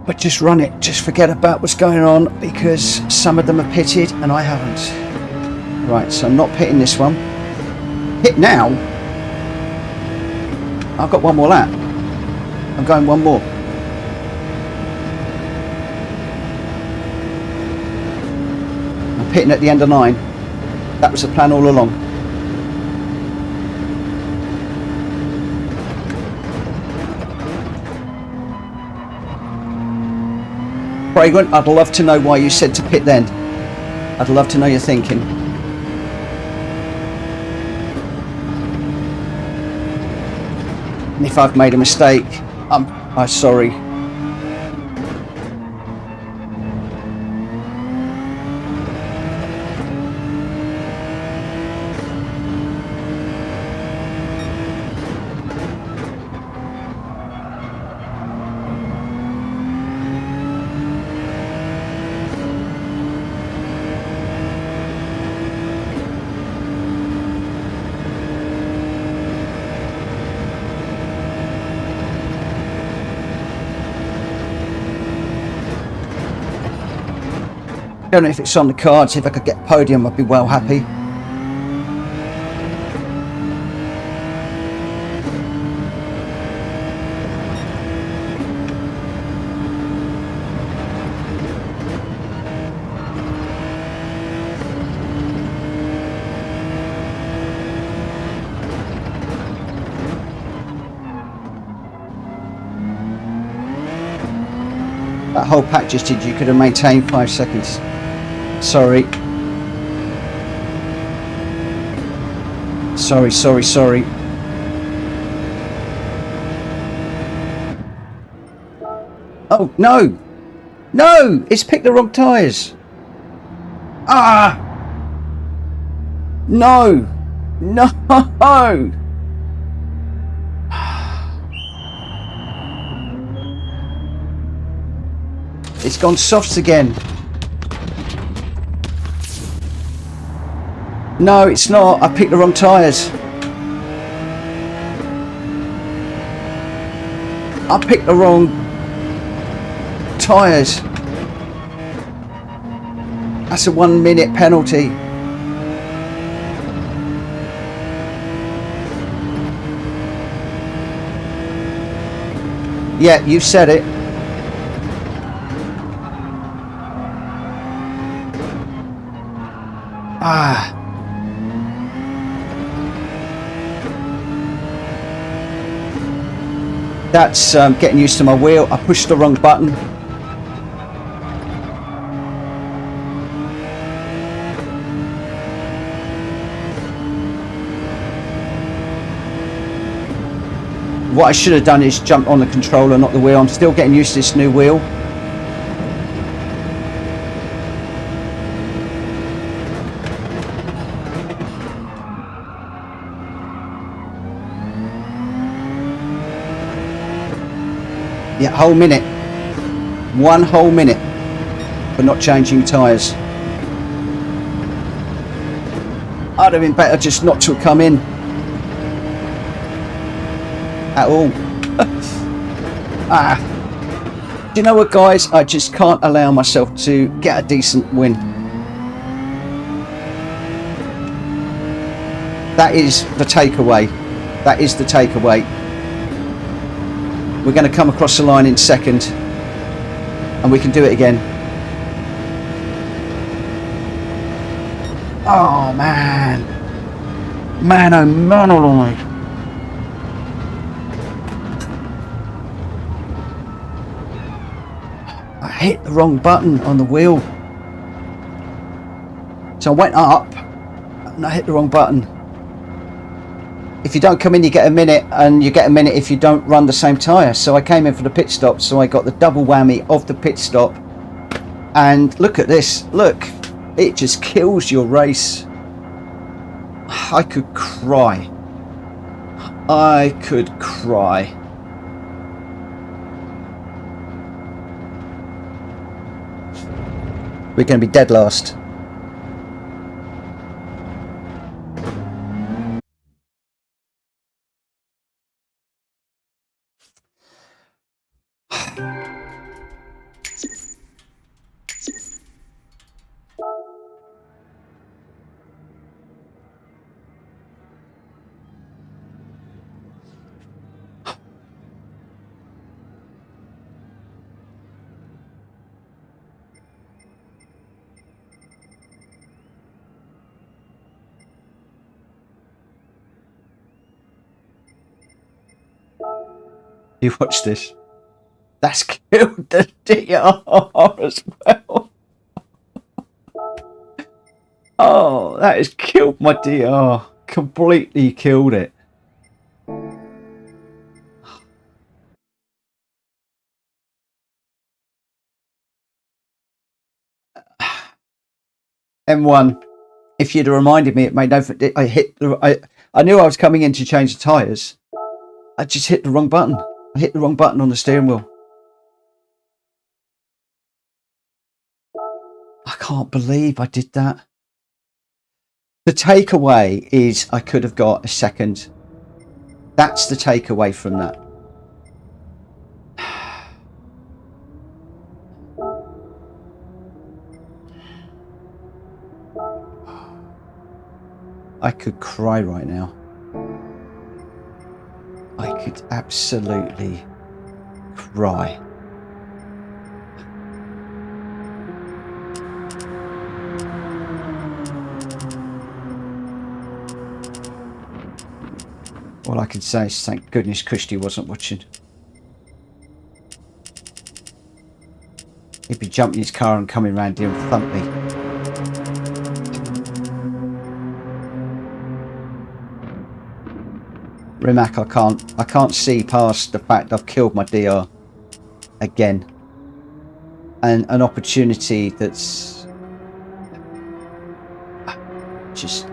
But just run it, just forget about what's going on, because some of them are pitted and I haven't. Right, so I'm not pitting this one. Hit now? I've got one more lap. I'm going one more. I'm pitting at the end of 9. That was the plan all along. Fragrant, I'd love to know why you said to pit then. I'd love to know your thinking. And if I've made a mistake, I'm sorry. I don't know if it's on the cards. If I could get a podium, I'd be well happy. That whole pack just did. You could have maintained 5 seconds. Sorry. Sorry. Oh, no! No! It's picked the wrong tyres! Ah! No! No! It's gone softs again. No, it's not. I picked the wrong tyres. I picked the wrong tyres. That's a 1 minute penalty. Yeah, you said it. Ah. That's getting used to my wheel. I pushed the wrong button. What I should have done is jump on the controller, not the wheel. I'm still getting used to this new wheel. Yeah, whole minute. 1 whole minute for not changing tyres. I'd have been better just not to have come in at all. Do you know what, guys? I just can't allow myself to get a decent win. That is the takeaway. That is the takeaway. We're going to come across the line in second, and we can do it again. Oh man, man, oh man, alive. I hit the wrong button on the wheel, so I went up and I hit the wrong button. If you don't come in, you get a minute, and you get a minute if you don't run the same tyre. So I came in for the pit stop, so I got the double whammy of the pit stop. And look at this, look, it just kills your race. I could cry. I could cry. We're going to be dead last. You watch this. That's killed the DR as well. Oh, that has killed my DR. Completely killed it. M1. If you'd have reminded me, it made no. I knew I was coming in to change the tyres. I just hit the wrong button. I hit the wrong button on the steering wheel. I can't believe I did that. The takeaway is I could have got a second. That's the takeaway from that. I could cry right now. I could absolutely cry. All I can say is thank goodness Christy wasn't watching. He'd be jumping his car and coming round here and thump me. Rimac, I can't see past the fact I've killed my DR again. And an opportunity that's just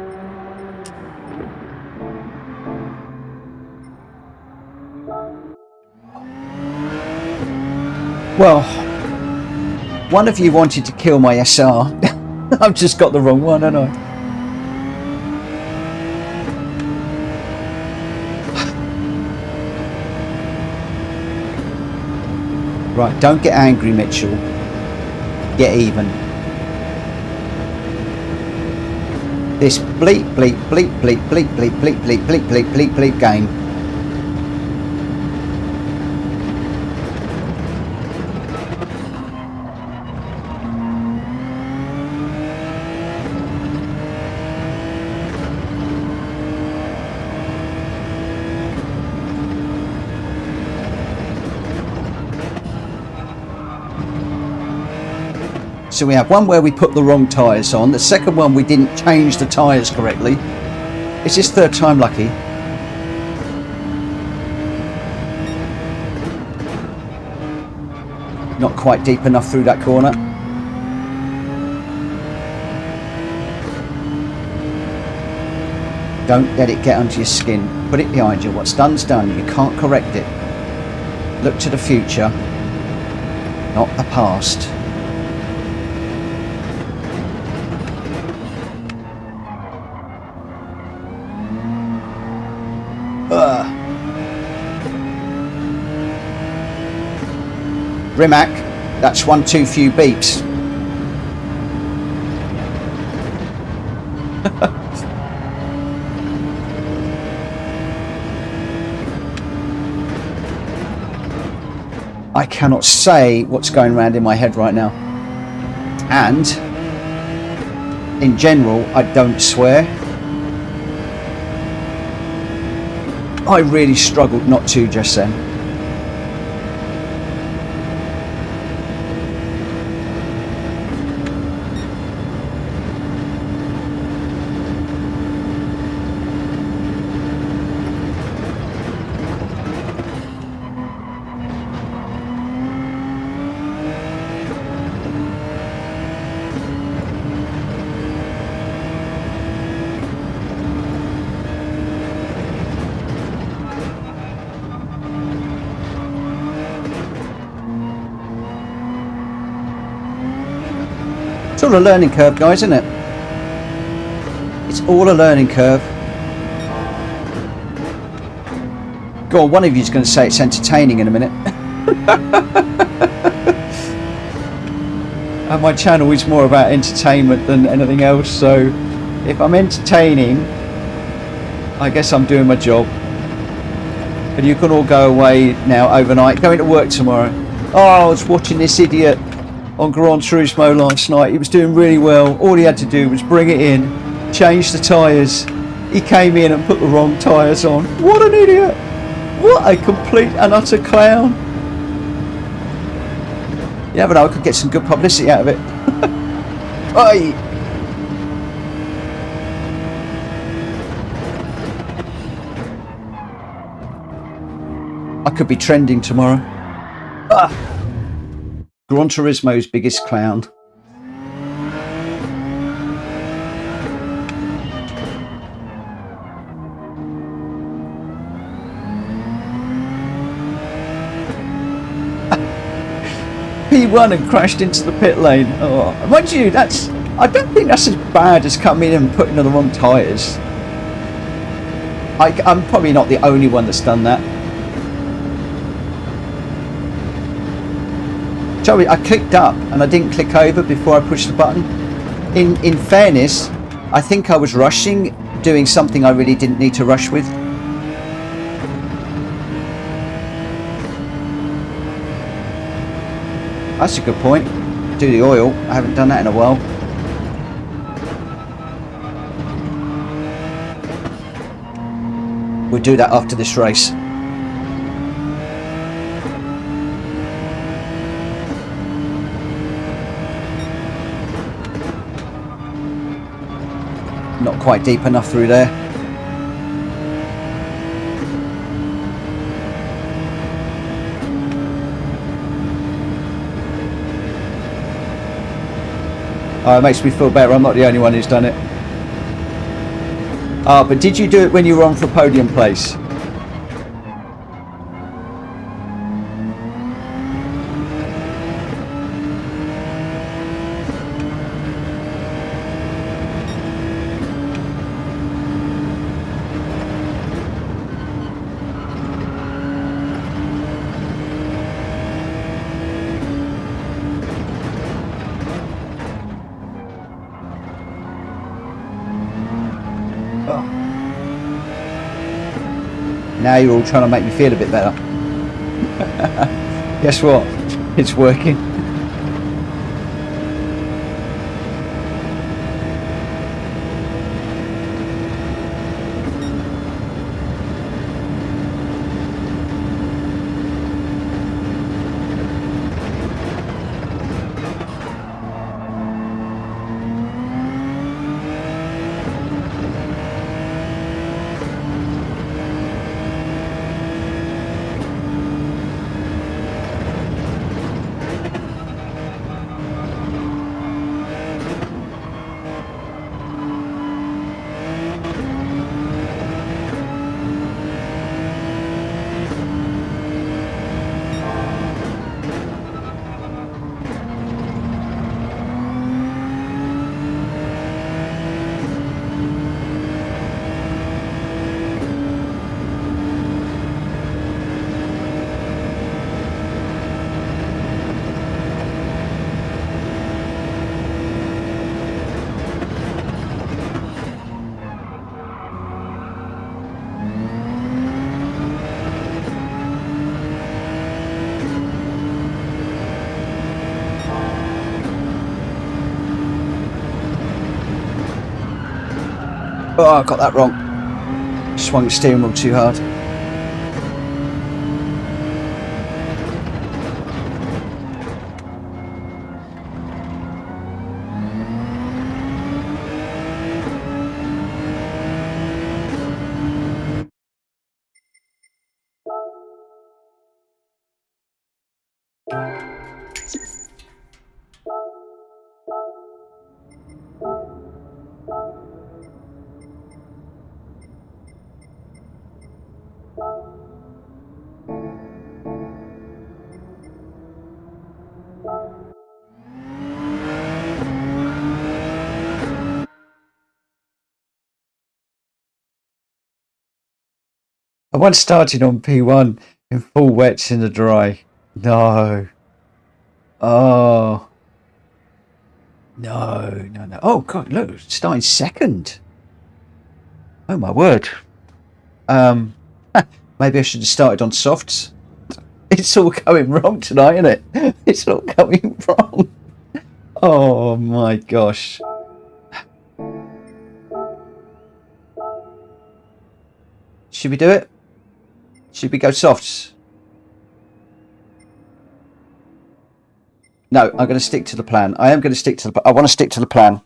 well, one of you wanted to kill my SR. I've just got the wrong one, haven't I? Right, don't get angry, Mitchell. Get even. This bleep, bleep, bleep, bleep, bleep, bleep, bleep, bleep, bleep, bleep, bleep, bleep game. So we have one where we put the wrong tyres on. The second one we didn't change the tyres correctly. It's his third time lucky. Not quite deep enough through that corner. Don't let it get under your skin. Put it behind you. What's done's done. You can't correct it. Look to the future. not the past. Rimac, that's one too few beeps. I cannot say what's going around in my head right now. And in general, I don't swear. I really struggled not to just then. It's all a learning curve, guys, isn't it? It's all a learning curve. Go on, one of you's going to say it's entertaining in a minute. And my channel is more about entertainment than anything else, so if I'm entertaining, I guess I'm doing my job. But you can all go away now overnight, going to work tomorrow. Oh, I was watching this idiot on Gran Turismo last night. He was doing really well. All he had to do was bring it in, change the tyres. He came in and put the wrong tyres on. What an idiot! What a complete and utter clown! You never know, I could get some good publicity out of it. Oi! I could be trending tomorrow. Ah. Gran Turismo's biggest clown. P1 and crashed into the pit lane. Oh, mind you, I don't think that's as bad as coming in and putting on the wrong tyres. I'm probably not the only one that's done that. Joey, I clicked up and I didn't click over before I pushed the button. In fairness, I think I was rushing, doing something I really didn't need to rush with. That's a good point. Do the oil. I haven't done that in a while. We'll do that after this race. Not quite deep enough through there. Oh, it makes me feel better. I'm not the only one who's done it. Oh, but did you do it when you were on for podium place? Now you're all trying to make me feel a bit better. Guess what? It's working. Oh, I got that wrong. Swung the steering wheel too hard. I once started on P1 in full wets in the dry. No. Oh. No. Oh, God, look, starting second. Oh, my word. Maybe I should have started on softs. It's all going wrong tonight, isn't it? It's all going wrong. Oh, my gosh. Should we do it? Should we go softs? No, I'm going to stick to the plan. I am going to stick to the... I want to stick to the plan.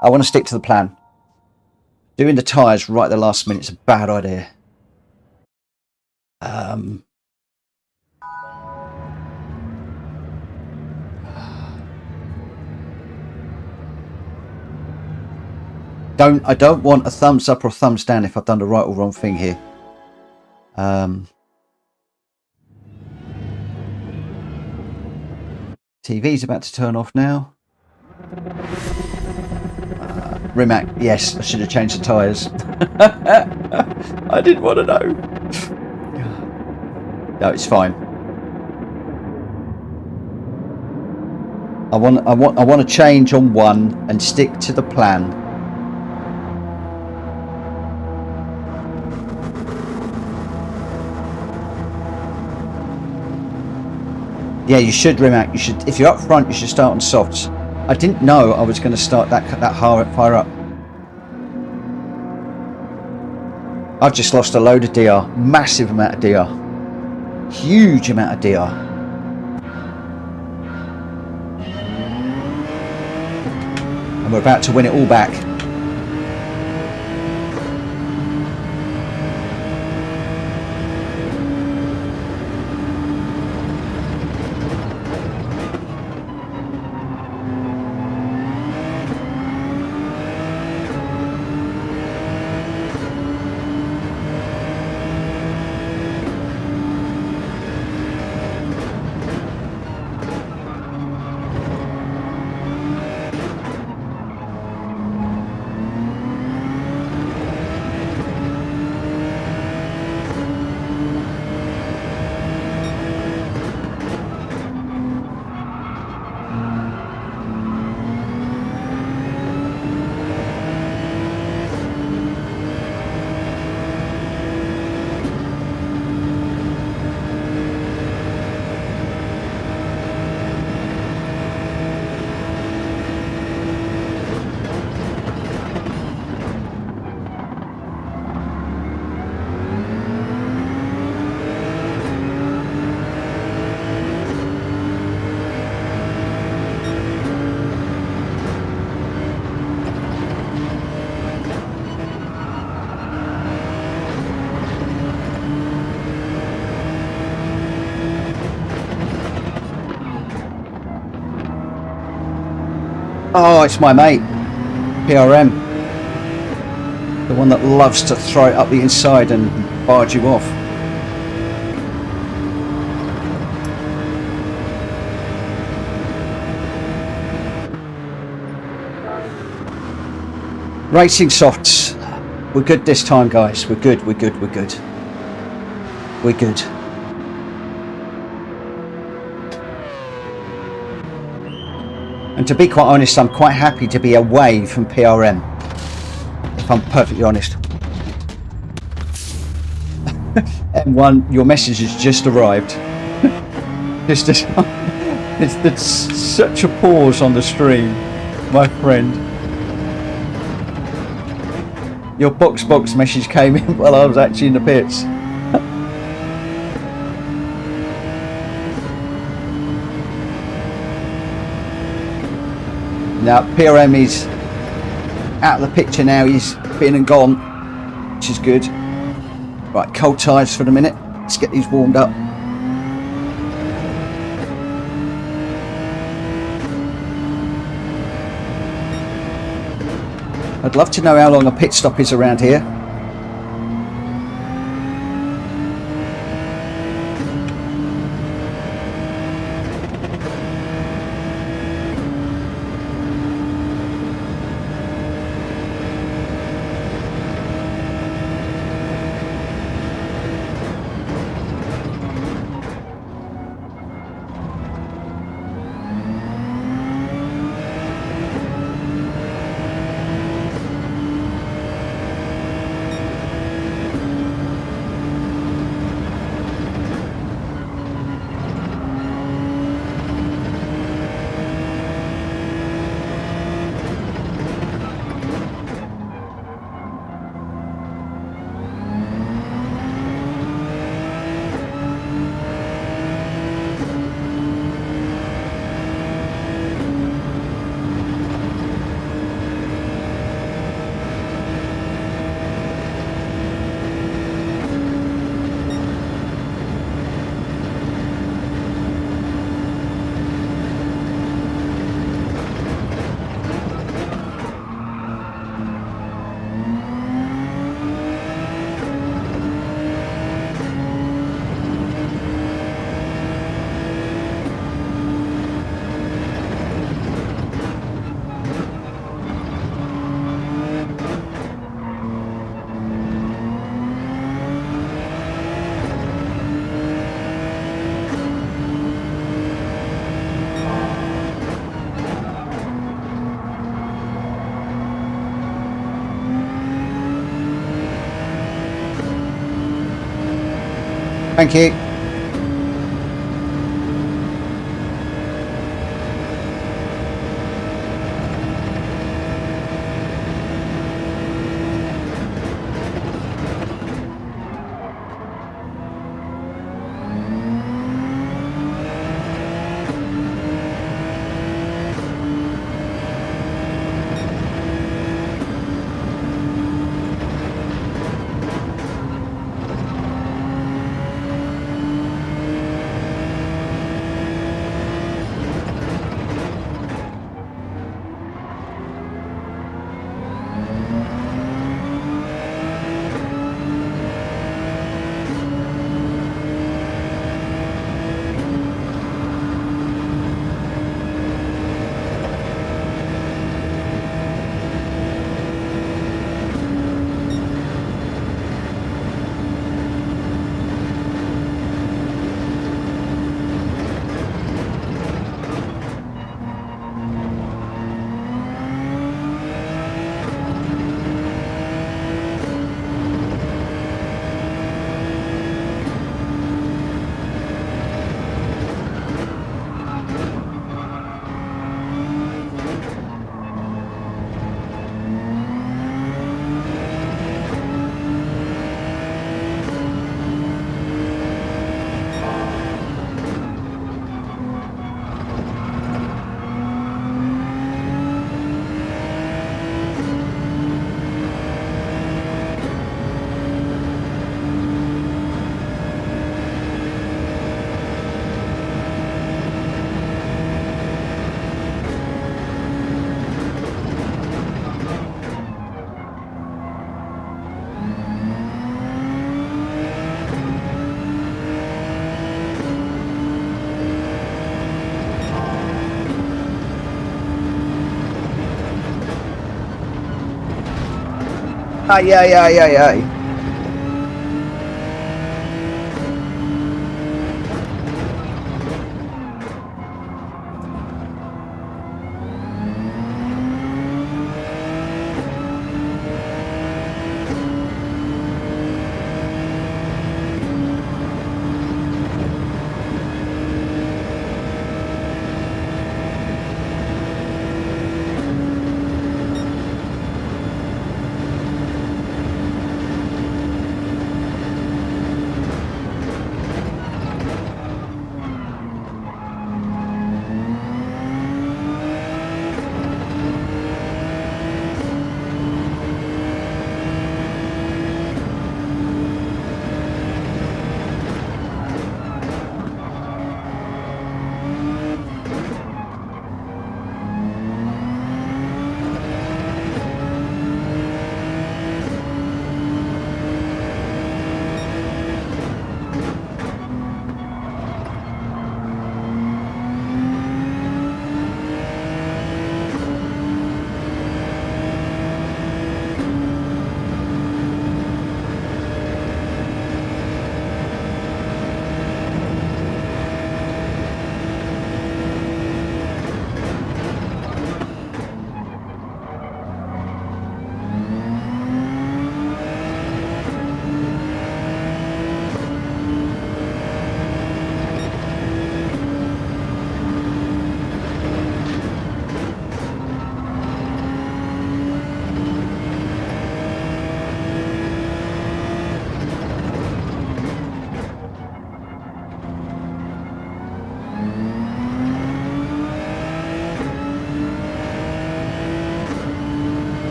I want to stick to the plan. Doing the tyres right at the last minute is a bad idea. I don't want a thumbs up or a thumbs down if I've done the right or wrong thing here. TV's about to turn off now. Rimac, yes, I should have changed the tyres. I didn't want to know. No, it's fine. I want to change on one and stick to the plan. Yeah, you should, Rimac. You should. If you're up front, you should start on softs. I didn't know I was going to start that fire up. I've just lost a load of DR. Massive amount of DR. Huge amount of DR. And we're about to win it all back. Oh, it's my mate, PRM. The one that loves to throw it up the inside and barge you off. Racing softs. We're good this time, guys. We're good. We're good. And to be quite honest, I'm quite happy to be away from PRM, if I'm perfectly honest. M1, your message has just arrived. It's such a pause on the stream, my friend. Your box message came in while I was actually in the pits. Now PRM is out of the picture now. He's been and gone, which is good. Right, cold tyres for the minute. Let's get these warmed up. I'd love to know how long a pit stop is around here. Thank you. Ay, ay, ay, ay, ay.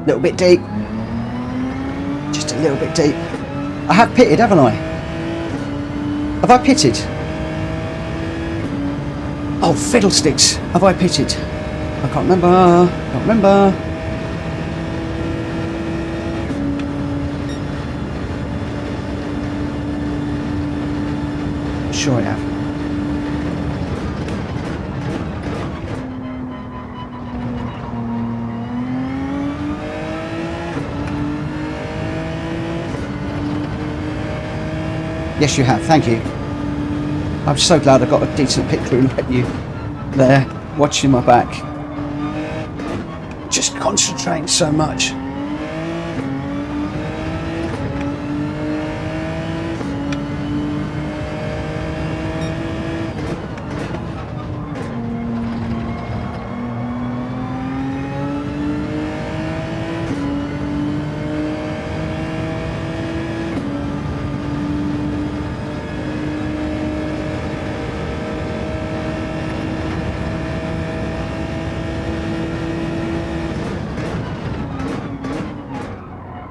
little bit deep. Just a little bit deep. I have pitted, haven't I? Have I pitted? Oh, fiddlesticks. Have I pitted? I can't remember. Can't remember. Sure I have. Yes, you have. Thank you. I'm so glad I got a decent pit crew like you there, watching my back. Just concentrating so much.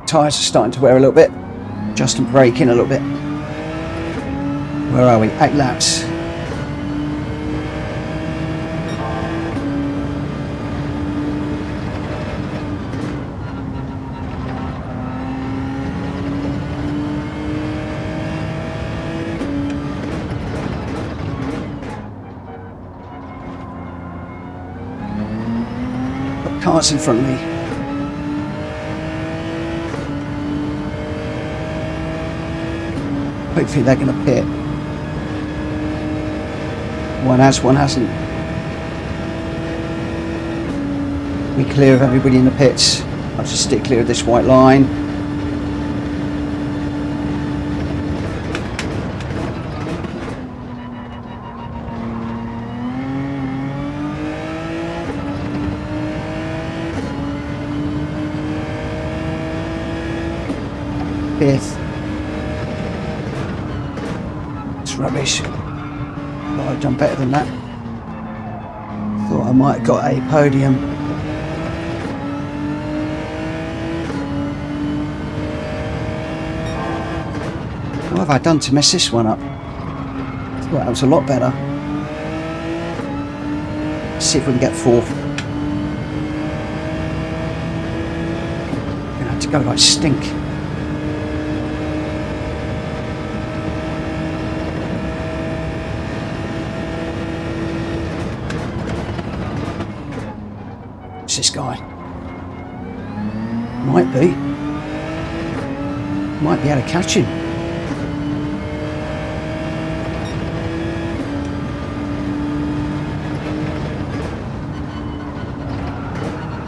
Tyres are starting to wear a little bit. Just and brake in a little bit. Where are we? 8 laps. Got cars in front of me. Hopefully they're going to pit. One has, one hasn't. We clear of everybody in the pits. I'll just stick clear of this white line. Fifth. Rubbish. Thought I'd done better than that. Thought I might have got a podium. What have I done to mess this one up? Thought that was a lot better. Let's see if we can get 4th. Gonna have to go like stink. This guy might be able to catch him.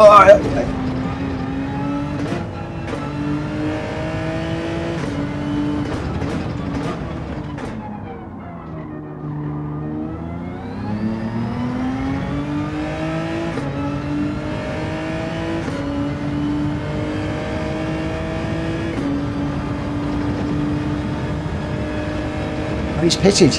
Oh, he's pitted.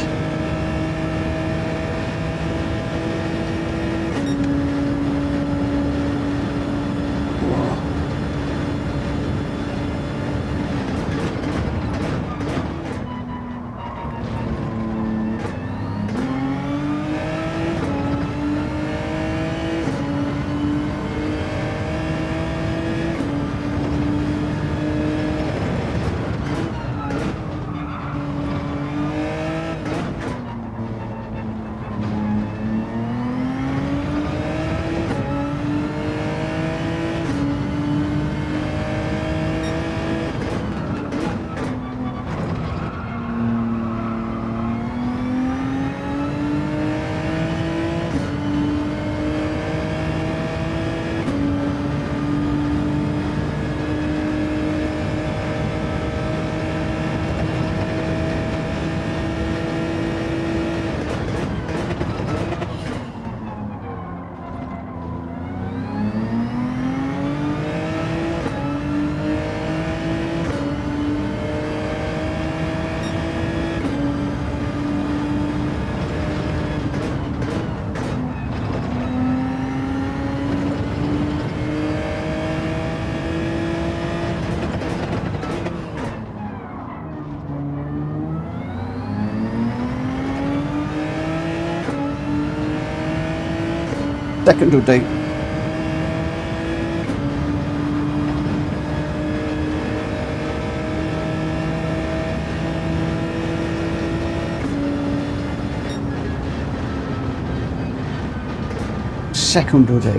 Second will do. Second will do.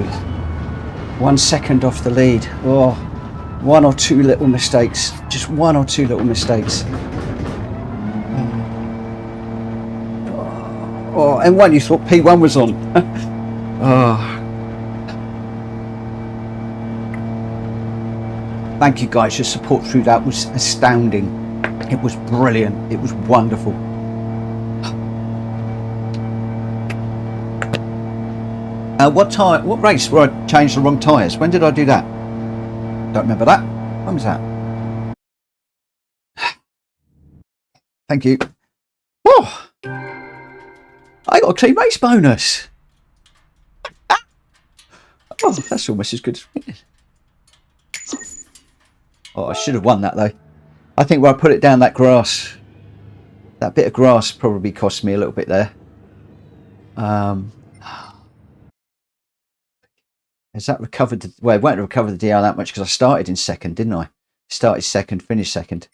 1 second off the lead. Oh, one or two little mistakes. Just one or two little mistakes. Oh, and one you thought P1 was on. Oh. Thank you guys. Your support through that was astounding. It was brilliant. It was wonderful. What race where I changed the wrong tyres? When did I do that? Don't remember that. When was that? Thank you. Oh, I got a clean race bonus. Oh, that's almost as good as winning. Oh, I should have won that though. I think where I put it down that grass, that bit of grass probably cost me a little bit there. Has that recovered? Well, it won't recover the DL that much because I started in second, didn't I? Started second, finished second.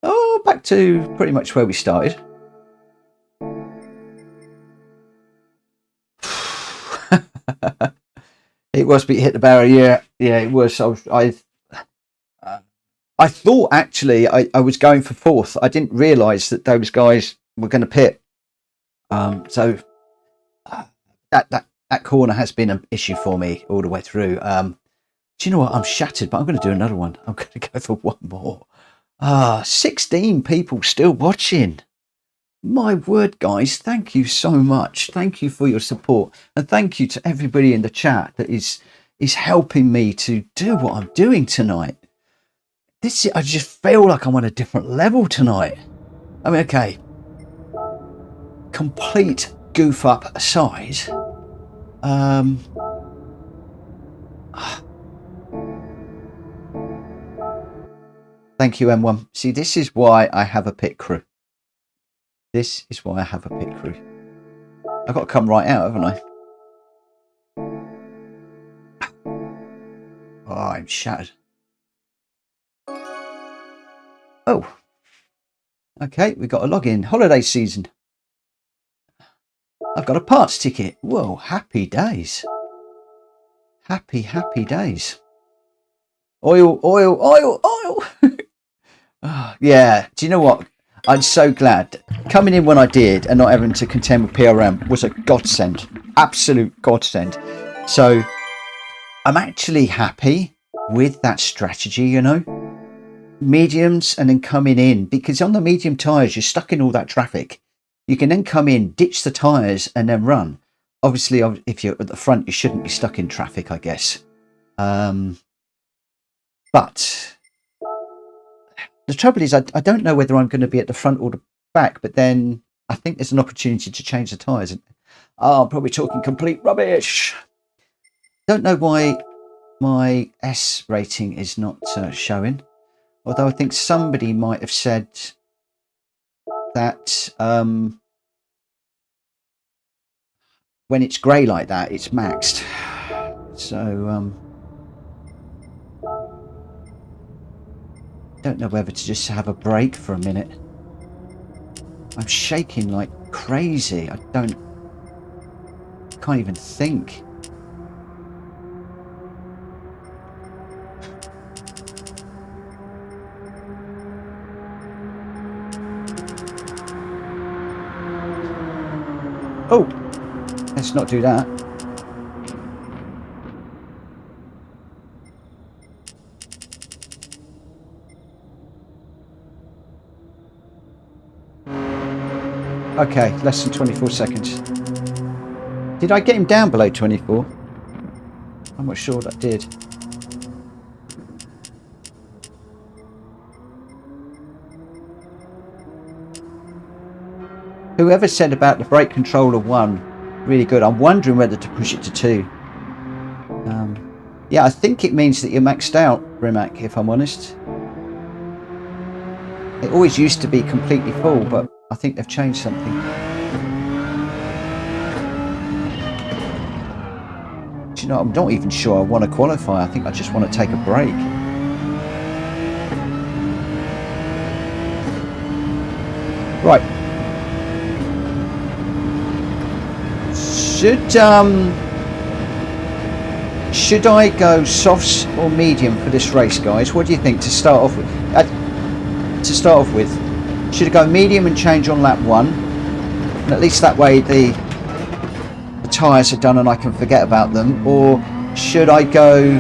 Oh, back to pretty much where we started. It was, but you hit the barrier. Yeah, it was. I thought actually I was going for fourth. I didn't realise that those guys were going to pit. So. That corner has been an issue for me all the way through. Do you know what? I'm shattered, but I'm going to do another one. I'm going to go for one more. 16 people still watching. My word, guys, thank you so much. Thank you for your support. And thank you to everybody in the chat that is helping me to do what I'm doing tonight. I just feel like I'm on a different level tonight. I mean, okay. Complete goof up aside. Thank you, M1. See, this is why I have a pit crew. This is why I have a pit crew. I've got to come right out, haven't I? Oh, I'm shattered. Oh. Okay, we got a login. Holiday season. I've got a parts ticket. Whoa, happy days. Happy days. Oil. Oh, yeah, do you know what? I'm so glad. Coming in when I did and not having to contend with PRM was a godsend. Absolute godsend. So I'm actually happy with that strategy, you know. Mediums and then coming in, because on the medium tyres, you're stuck in all that traffic. You can then come in, ditch the tyres and then run. Obviously, if you're at the front, you shouldn't be stuck in traffic, I guess. But the trouble is, I don't know whether I'm going to be at the front or the back, but then I think there's an opportunity to change the tyres. Oh, I'm probably talking complete rubbish. Don't know why my S rating is not showing. Although I think somebody might have said that when it's grey like that, it's maxed. So don't know whether to just have a break for a minute. I'm shaking like crazy. I can't even think. Oh, let's not do that. Okay, less than 24 seconds. Did I get him down below 24? I'm not sure that did. Whoever said about the brake controller 1, really good. I'm wondering whether to push it to 2. Yeah, I think it means that you're maxed out, Rimac, if I'm honest. It always used to be completely full, but I think they've changed something. know, I'm not even sure I want to qualify. I think I just want to take a break. Right. Should I go softs or medium for this race, guys? What do you think to start off with? Should I go medium and change on lap 1? And at least that way the tyres are done and I can forget about them. Or should I go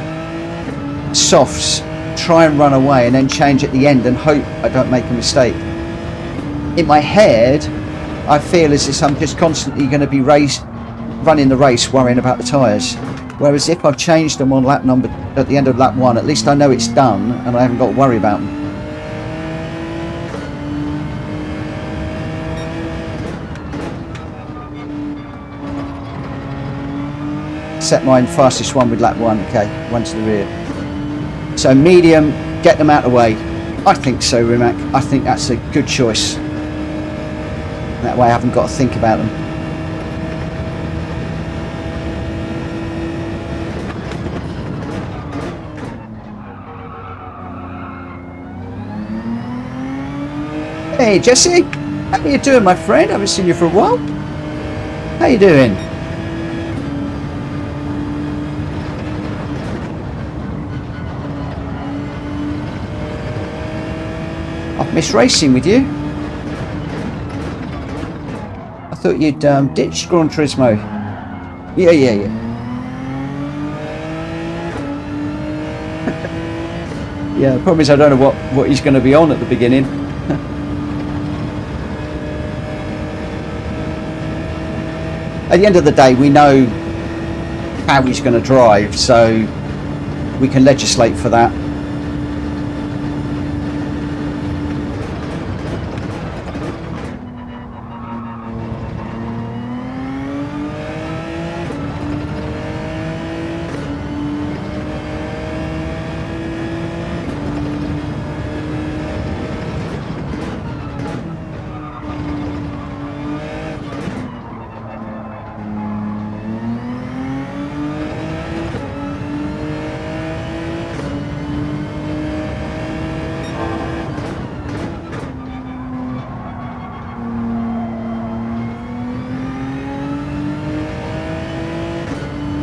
softs, try and run away, and then change at the end and hope I don't make a mistake? In my head, I feel as if I'm just constantly going to be running the race, worrying about the tyres. Whereas if I've changed them on lap number at the end of lap 1, at least I know it's done and I haven't got to worry about them. Set mine fastest one with lap 1. Okay, one to the rear. So medium, get them out of the way. I think so, Rimac. I think that's a good choice. That way I haven't got to think about them. Hey Jesse, how you doing, my friend? I haven't seen you for a while. How you doing? I've missed racing with you. I thought you'd ditched Gran Turismo. Yeah. Yeah, the problem is I don't know what he's going to be on at the beginning. At the end of the day, we know how he's going to drive, so we can legislate for that.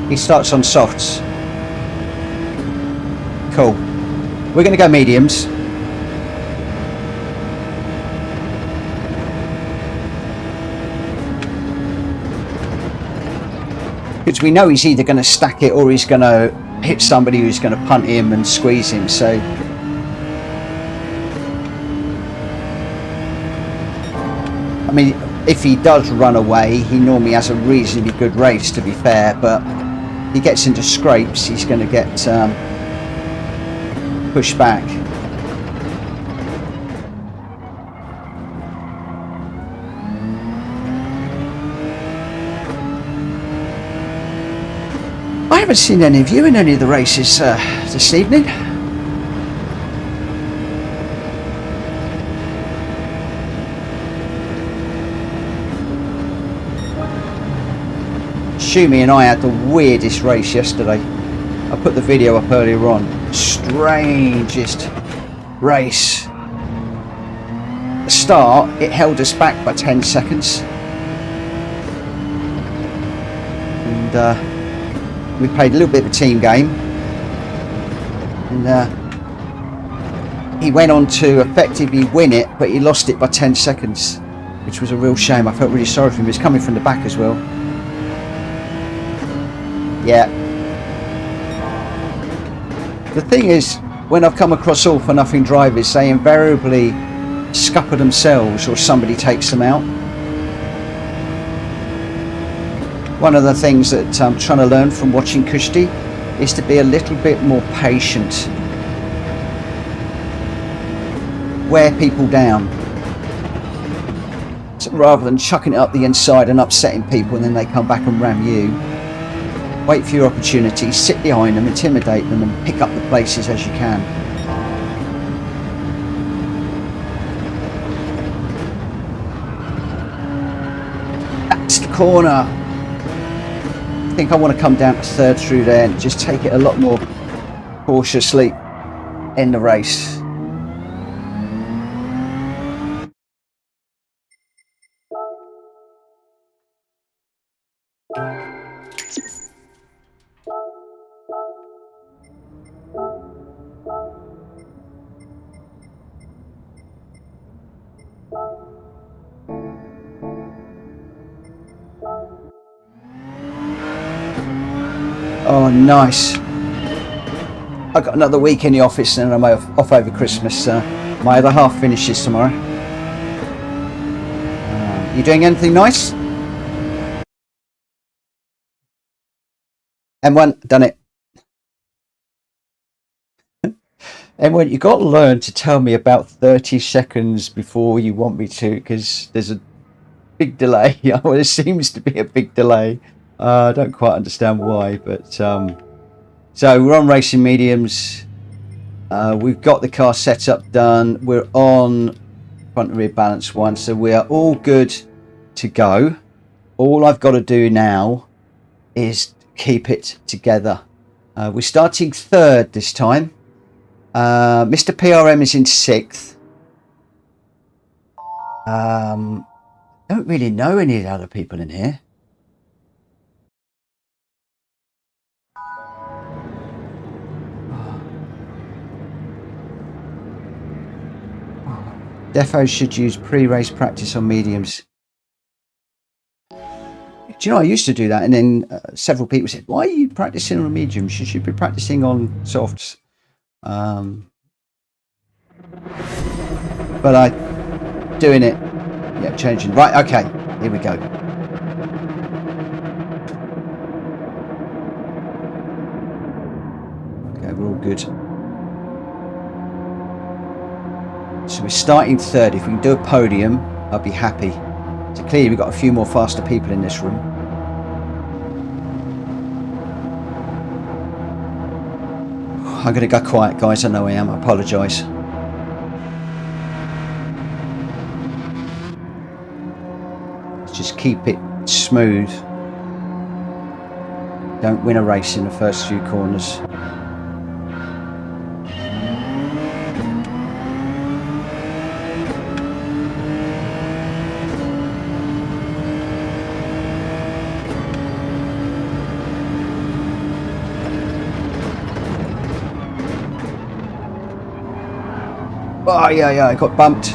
He starts on softs. Cool. We're going to go mediums. Because we know he's either going to stack it or he's going to hit somebody who's going to punt him and squeeze him. So I mean, if he does run away, he normally has a reasonably good race, to be fair, but he gets into scrapes, he's going to get pushed back. I haven't seen any of you in any of the races this evening. Shumi and I had the weirdest race yesterday. I put the video up earlier on. Strangest race. At the start, it held us back by 10 seconds. And we played a little bit of a team game. And he went on to effectively win it, but he lost it by 10 seconds, which was a real shame. I felt really sorry for him. He was coming from the back as well. Yeah. The thing is, when I've come across all for nothing drivers, they invariably scupper themselves or somebody takes them out. One of the things that I'm trying to learn from watching Kushti is to be a little bit more patient. Wear people down. So rather than chucking it up the inside and upsetting people and then they come back and ram you. Wait for your opportunity, sit behind them, intimidate them and pick up the places as you can. That's the corner. think I want to come down to third through there and just take it a lot more cautiously in the race. Oh, nice. I've got another week in the office and I'm off over Christmas. My other half finishes tomorrow. You doing anything nice? M1, done it. M1, you've got to learn to tell me about 30 seconds before you want me to, because there's a big delay. Well, there seems to be a big delay. I don't quite understand why, but so we're on racing mediums. We've got the car setup done. We're on front and rear balance one, so we are all good to go. All I've got to do now is keep it together. We're starting third this time. Mr. PRM is in sixth. Don't really know any of the other people in here. Defos should use pre-race practice on mediums. Do you know, I used to do that, and then several people said, why are you practicing on mediums? You should be practicing on softs. But doing it. Yeah, changing. Right, okay, here we go. Okay, we're all good. So we're starting third. If we can do a podium, I'll be happy. So clearly we've got a few more faster people in this room. I'm going to go quiet, guys. I know I am. I apologise. Let's just keep it smooth. Don't win a race in the first few corners. Oh, yeah, I got bumped.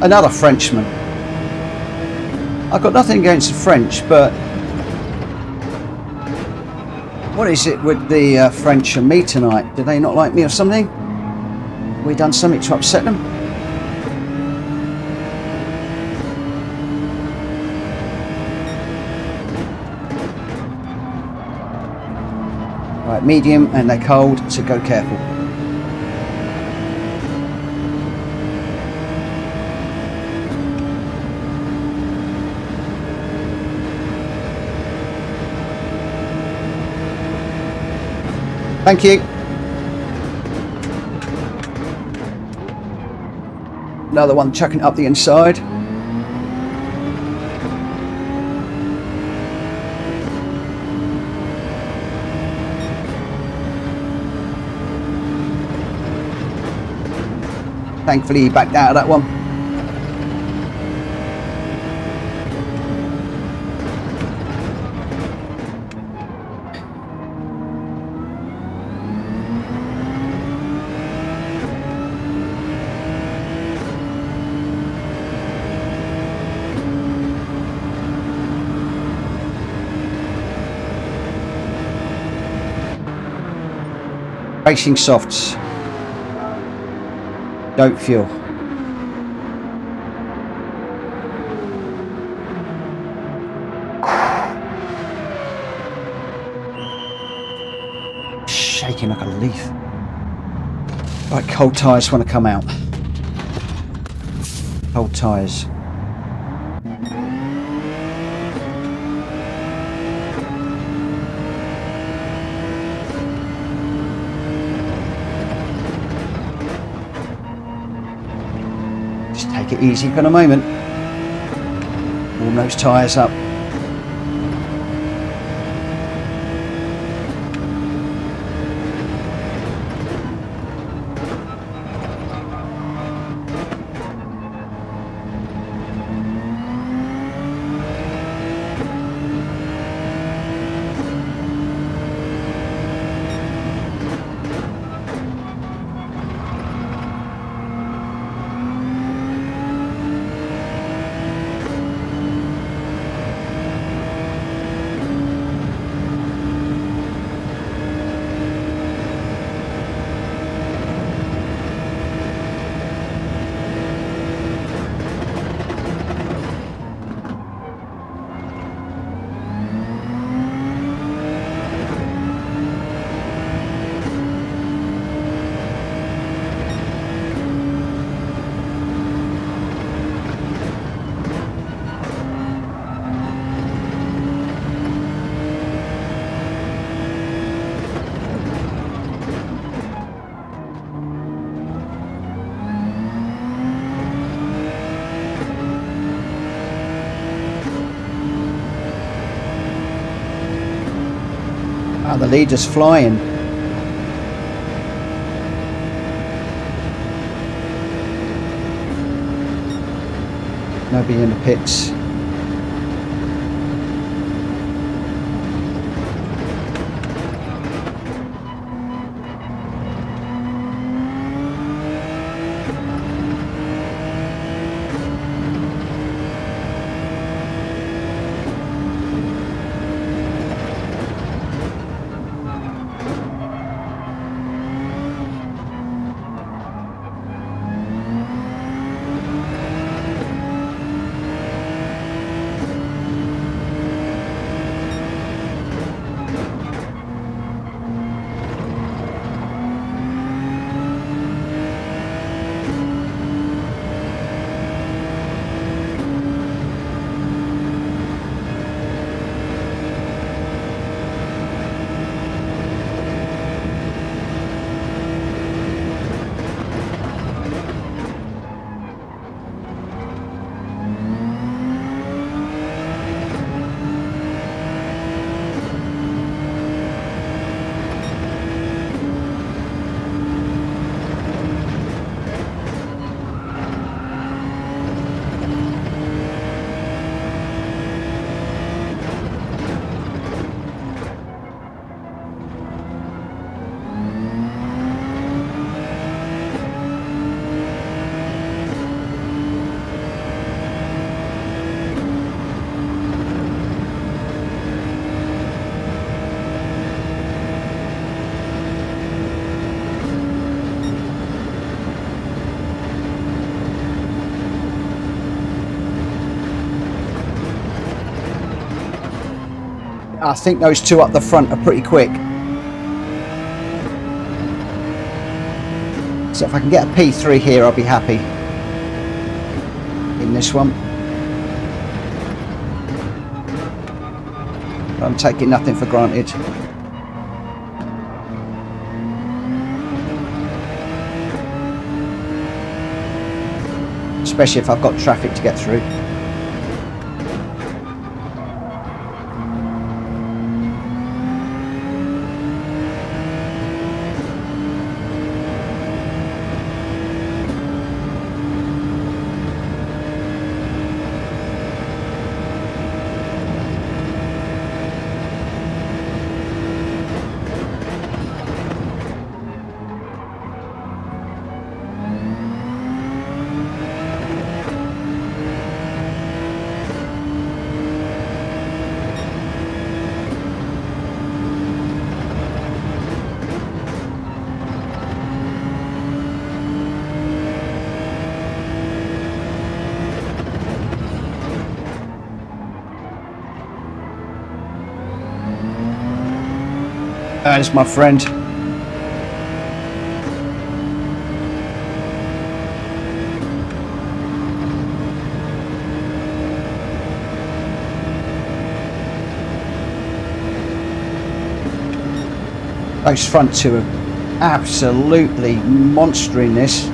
Another Frenchman. I've got nothing against the French, but what is it with the French and me tonight? Do they not like me or something? Have we done something to upset them? Right, medium, and they're cold, so go careful. Thank you. Another one chucking up the inside. Thankfully he backed out of that one. Racing softs. Don't fuel. Shaking like a leaf. Right, cold tyres want to come out. Cold tyres. Take it easy for a moment. Warm those tyres up. Ah, the leader's flying. Nobody in the pits. I think those two up the front are pretty quick. So if I can get a P3 here, I'll be happy in this one. But I'm taking nothing for granted. Especially if I've got traffic to get through. There's my friend. Those front two are absolutely monstering this.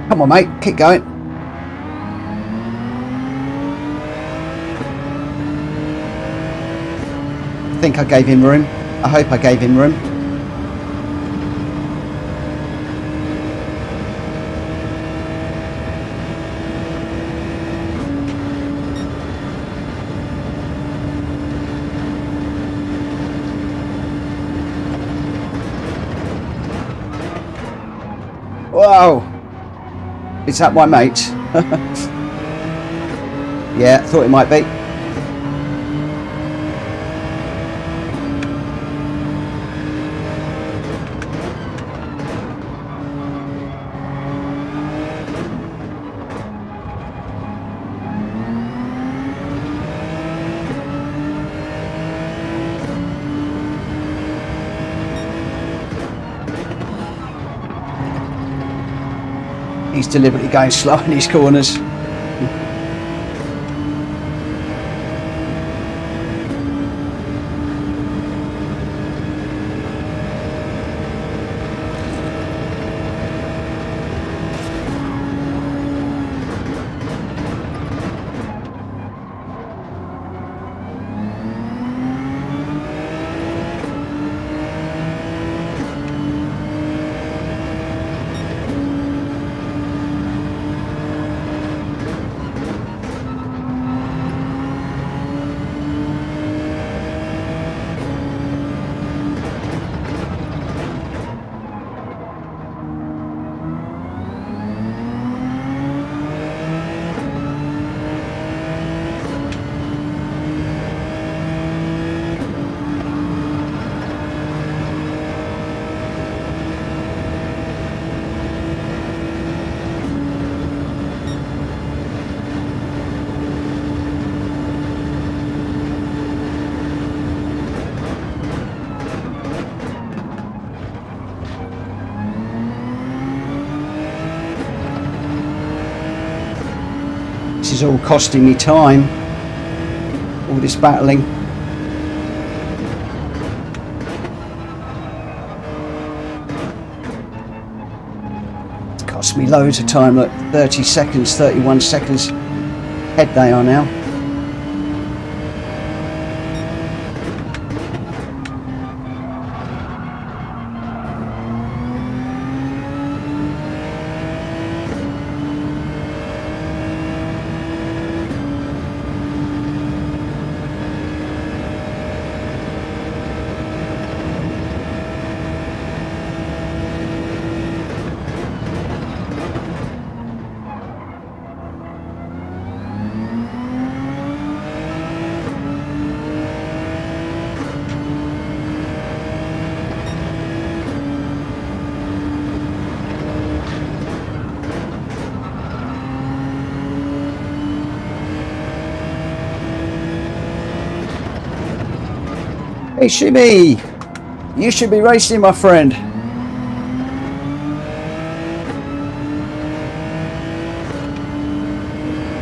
Come on, mate, keep going. I think I gave him room. I hope I gave him room. Whoa! Is that my mate? Yeah, thought it might be. He's deliberately going slow in these corners. This is all costing me time, all this battling. It's cost me loads of time, look, 30 seconds, 31 seconds ahead they are now. Hey Shimmy, you should be racing, my friend.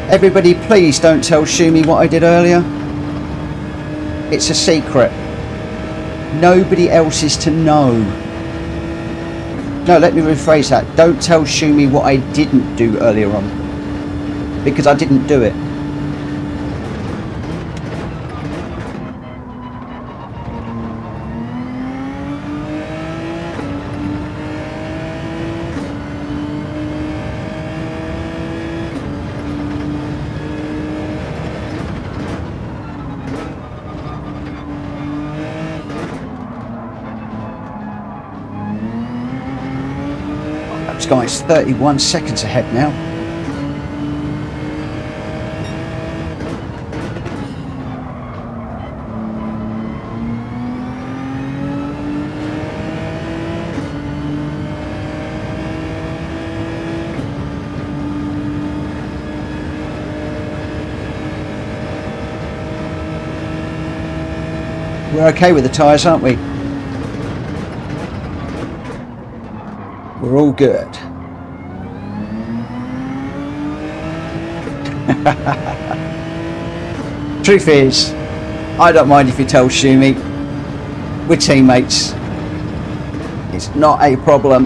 Everybody please don't tell Shumi what I did earlier. It's a secret. Nobody else is to know. No, let me rephrase that. Don't tell Shumi what I didn't do earlier on. Because I didn't do it. Guys, 31 seconds ahead now. We're okay with the tyres, aren't we? We're all good. Truth is, I don't mind if you tell Shumi. We're teammates. It's not a problem.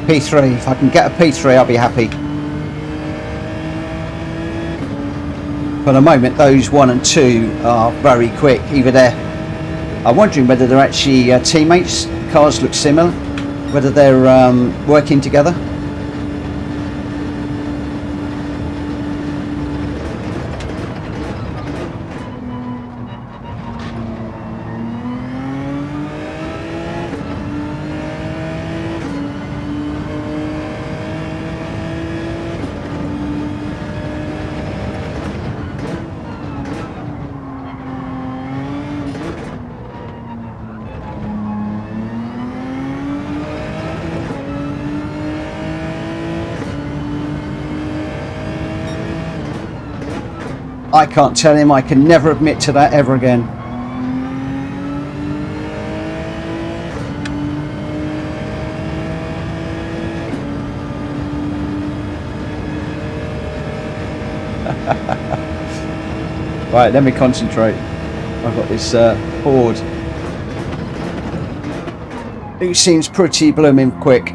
P3. If I can get a P3, I'll be happy. For the moment, those 1 and 2 are very quick. Either I'm wondering whether they're actually teammates. Cars look similar. Whether they're working together. I can't tell him. I can never admit to that ever again. Right, let me concentrate. I've got this Ford who seems pretty blooming quick.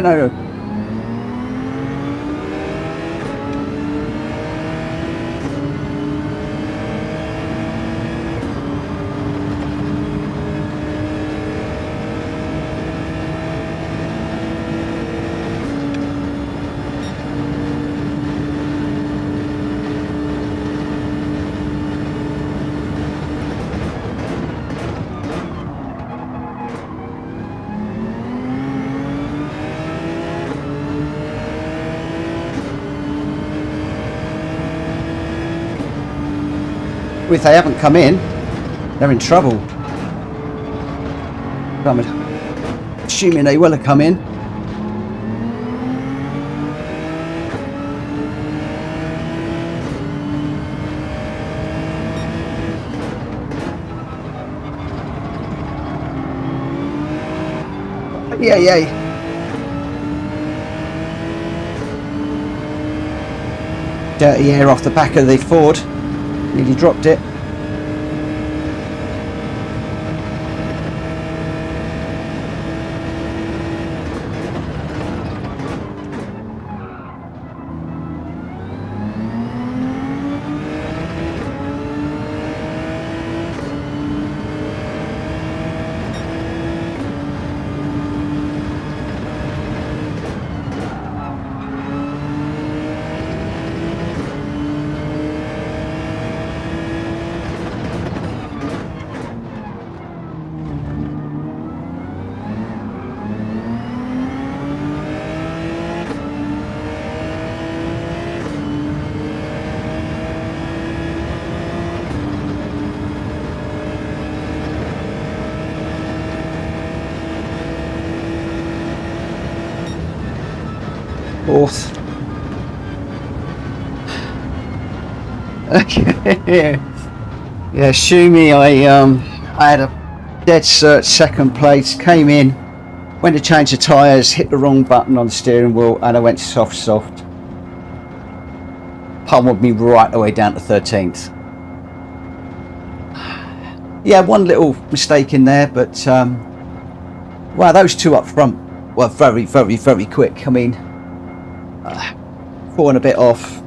No. If they haven't come in, they're in trouble. I'm assuming they will have come in. Yay. Dirty air off the back of the Ford. Nearly dropped it. Fourth. Okay. Yeah, Shumi, I had a dead cert second place, came in, went to change the tyres, hit the wrong button on the steering wheel, and I went soft. Pummeled me right the way down to 13th. Yeah, one little mistake in there, but wow, those two up front were very quick. I mean, 4 and a bit off.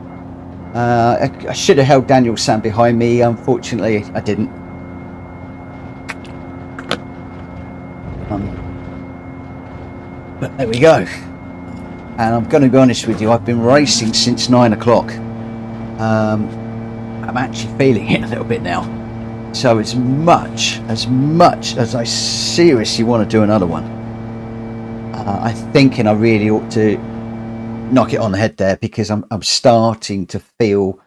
I should have held Daniel Sam behind me. Unfortunately, I didn't. But there we go. And I'm going to be honest with you, I've been racing since 9 o'clock. I'm actually feeling it a little bit now. So as much as I seriously want to do another one, I'm thinking I really ought to knock it on the head there, because I'm starting to feel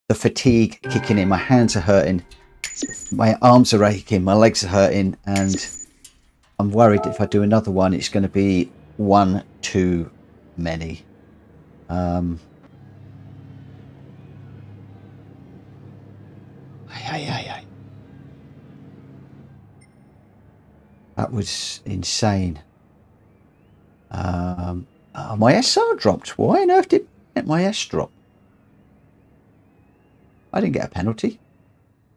the fatigue kicking in. My hands are hurting, my arms are aching, my legs are hurting, and I'm worried if I do another one, it's going to be one too many. Ay. That was insane. My SR dropped. Why on earth did my S drop? I didn't get a penalty.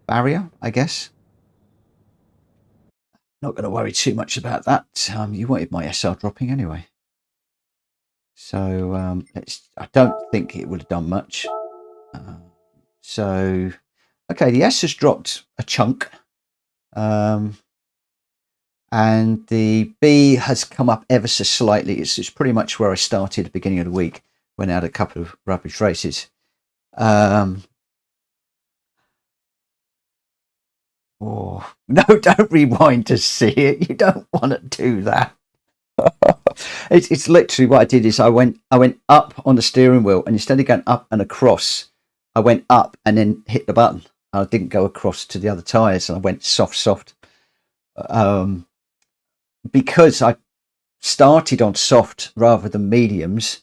Barrier, I guess. Not going to worry too much about that. You wanted my SR dropping anyway. So I don't think it would have done much. So, okay, the S has dropped a chunk. And the B has come up ever so slightly. It's pretty much where I started at the beginning of the week when I had a couple of rubbish races. Oh, no, don't rewind to see it. You don't want to do that. It's literally what I did is I went up on the steering wheel, and instead of going up and across, I went up and then hit the button. I didn't go across to the other tyres, and I went soft. Because I started on soft rather than mediums,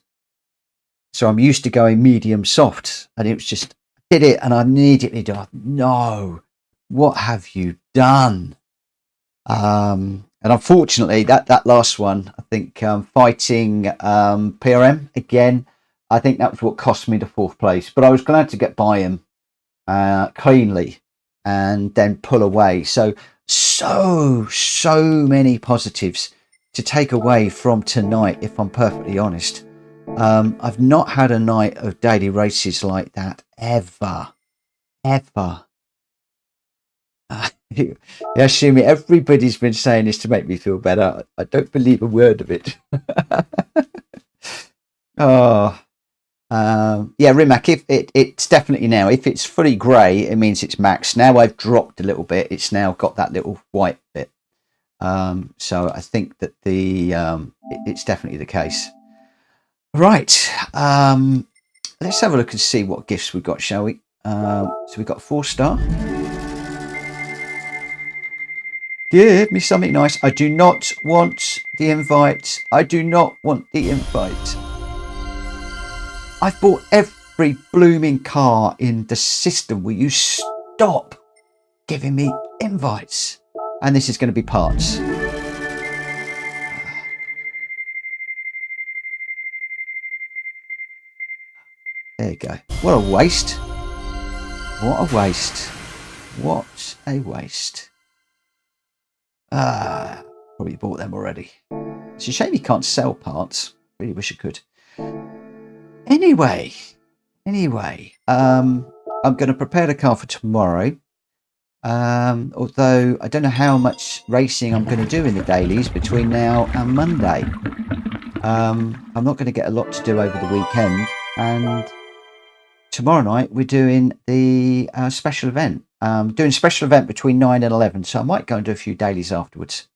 so I'm used to going medium soft, and it was just did it, and I immediately thought, no, what have you done? And unfortunately, that last one, I think, fighting PRM again, I think that was what cost me the 4th place. But I was glad to get by him cleanly and then pull away. So many positives to take away from tonight, if I'm perfectly honest. I've not had a night of daily races like that ever. Yeah, Shumi, everybody's been saying this to make me feel better. I don't believe a word of it. Yeah, Rimac, if it's definitely now, if it's fully grey, it means it's max. Now I've dropped a little bit, it's now got that little white bit. So I think that it's definitely the case. Right, let's have a look and see what gifts we've got, shall we? So we've got a 4-star. Give me something nice. I do not want the invite. I've bought every blooming car in the system. Will you stop giving me invites? And this is going to be parts. There you go. What a waste. What a waste. Probably bought them already. It's a shame you can't sell parts. Really wish I could. Anyway, I'm going to prepare the car for tomorrow. Although I don't know how much racing I'm going to do in the dailies between now and Monday. I'm not going to get a lot to do over the weekend, and tomorrow night we're doing the special event. Doing a special event between 9 and 11, so I might go and do a few dailies afterwards.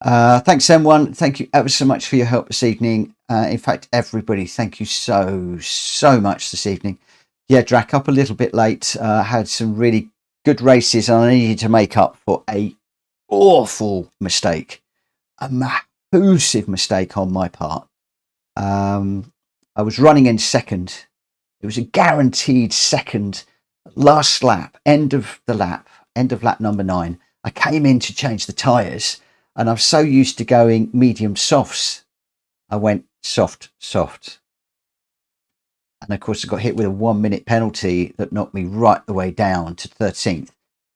Thanks, M1. Thank you ever so much for your help this evening. In fact, everybody, thank you so much this evening. Yeah, Drac, up a little bit late. Had some really good races, and I needed to make up for a awful mistake, a massive mistake on my part. I was running in second. It was a guaranteed second. Last lap, end of lap number 9. I came in to change the tyres, and I'm so used to going medium softs. I went soft. And of course I got hit with a 1-minute penalty that knocked me right the way down to 13th.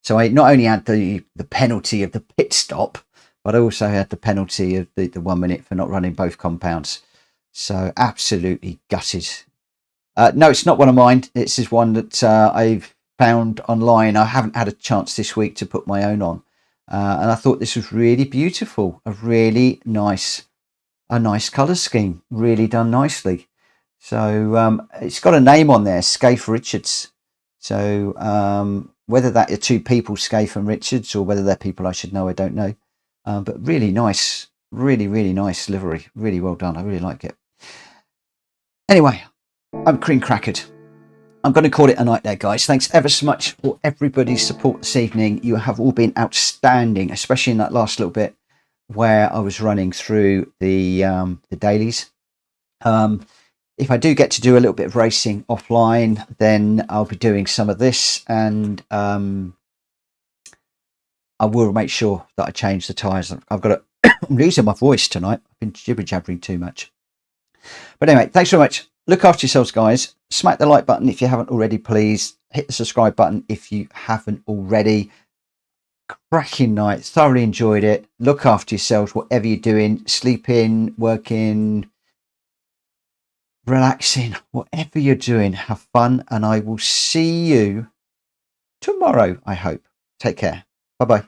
So I not only had the penalty of the pit stop, but I also had the penalty of the 1 minute for not running both compounds. So absolutely gutted. No, it's not one of mine. This is one that I've found online. I haven't had a chance this week to put my own on. And I thought this was really beautiful. A nice colour scheme. Really done nicely. So it's got a name on there, Scaife Richards. So whether that are two people, Scaife and Richards, or whether they're people I should know, I don't know. But really nice. Really nice livery. Really well done. I really like it. Anyway, I'm cream crackered. I'm going to call it a night there, guys. Thanks ever so much for everybody's support this evening. You have all been outstanding, especially in that last little bit where I was running through the dailies. if I do get to do a little bit of racing offline, then I'll be doing some of this, and I will make sure that I change the tyres. I've got to I'm losing my voice tonight. I've been jibber-jabbering too much. But anyway, thanks very much. Look after yourselves, guys. Smack the like button if you haven't already, please. Hit the subscribe button if you haven't already. Cracking night. Thoroughly enjoyed it. Look after yourselves, whatever you're doing. Sleeping, working, relaxing, whatever you're doing. Have fun, and I will see you tomorrow, I hope. Take care. Bye-bye.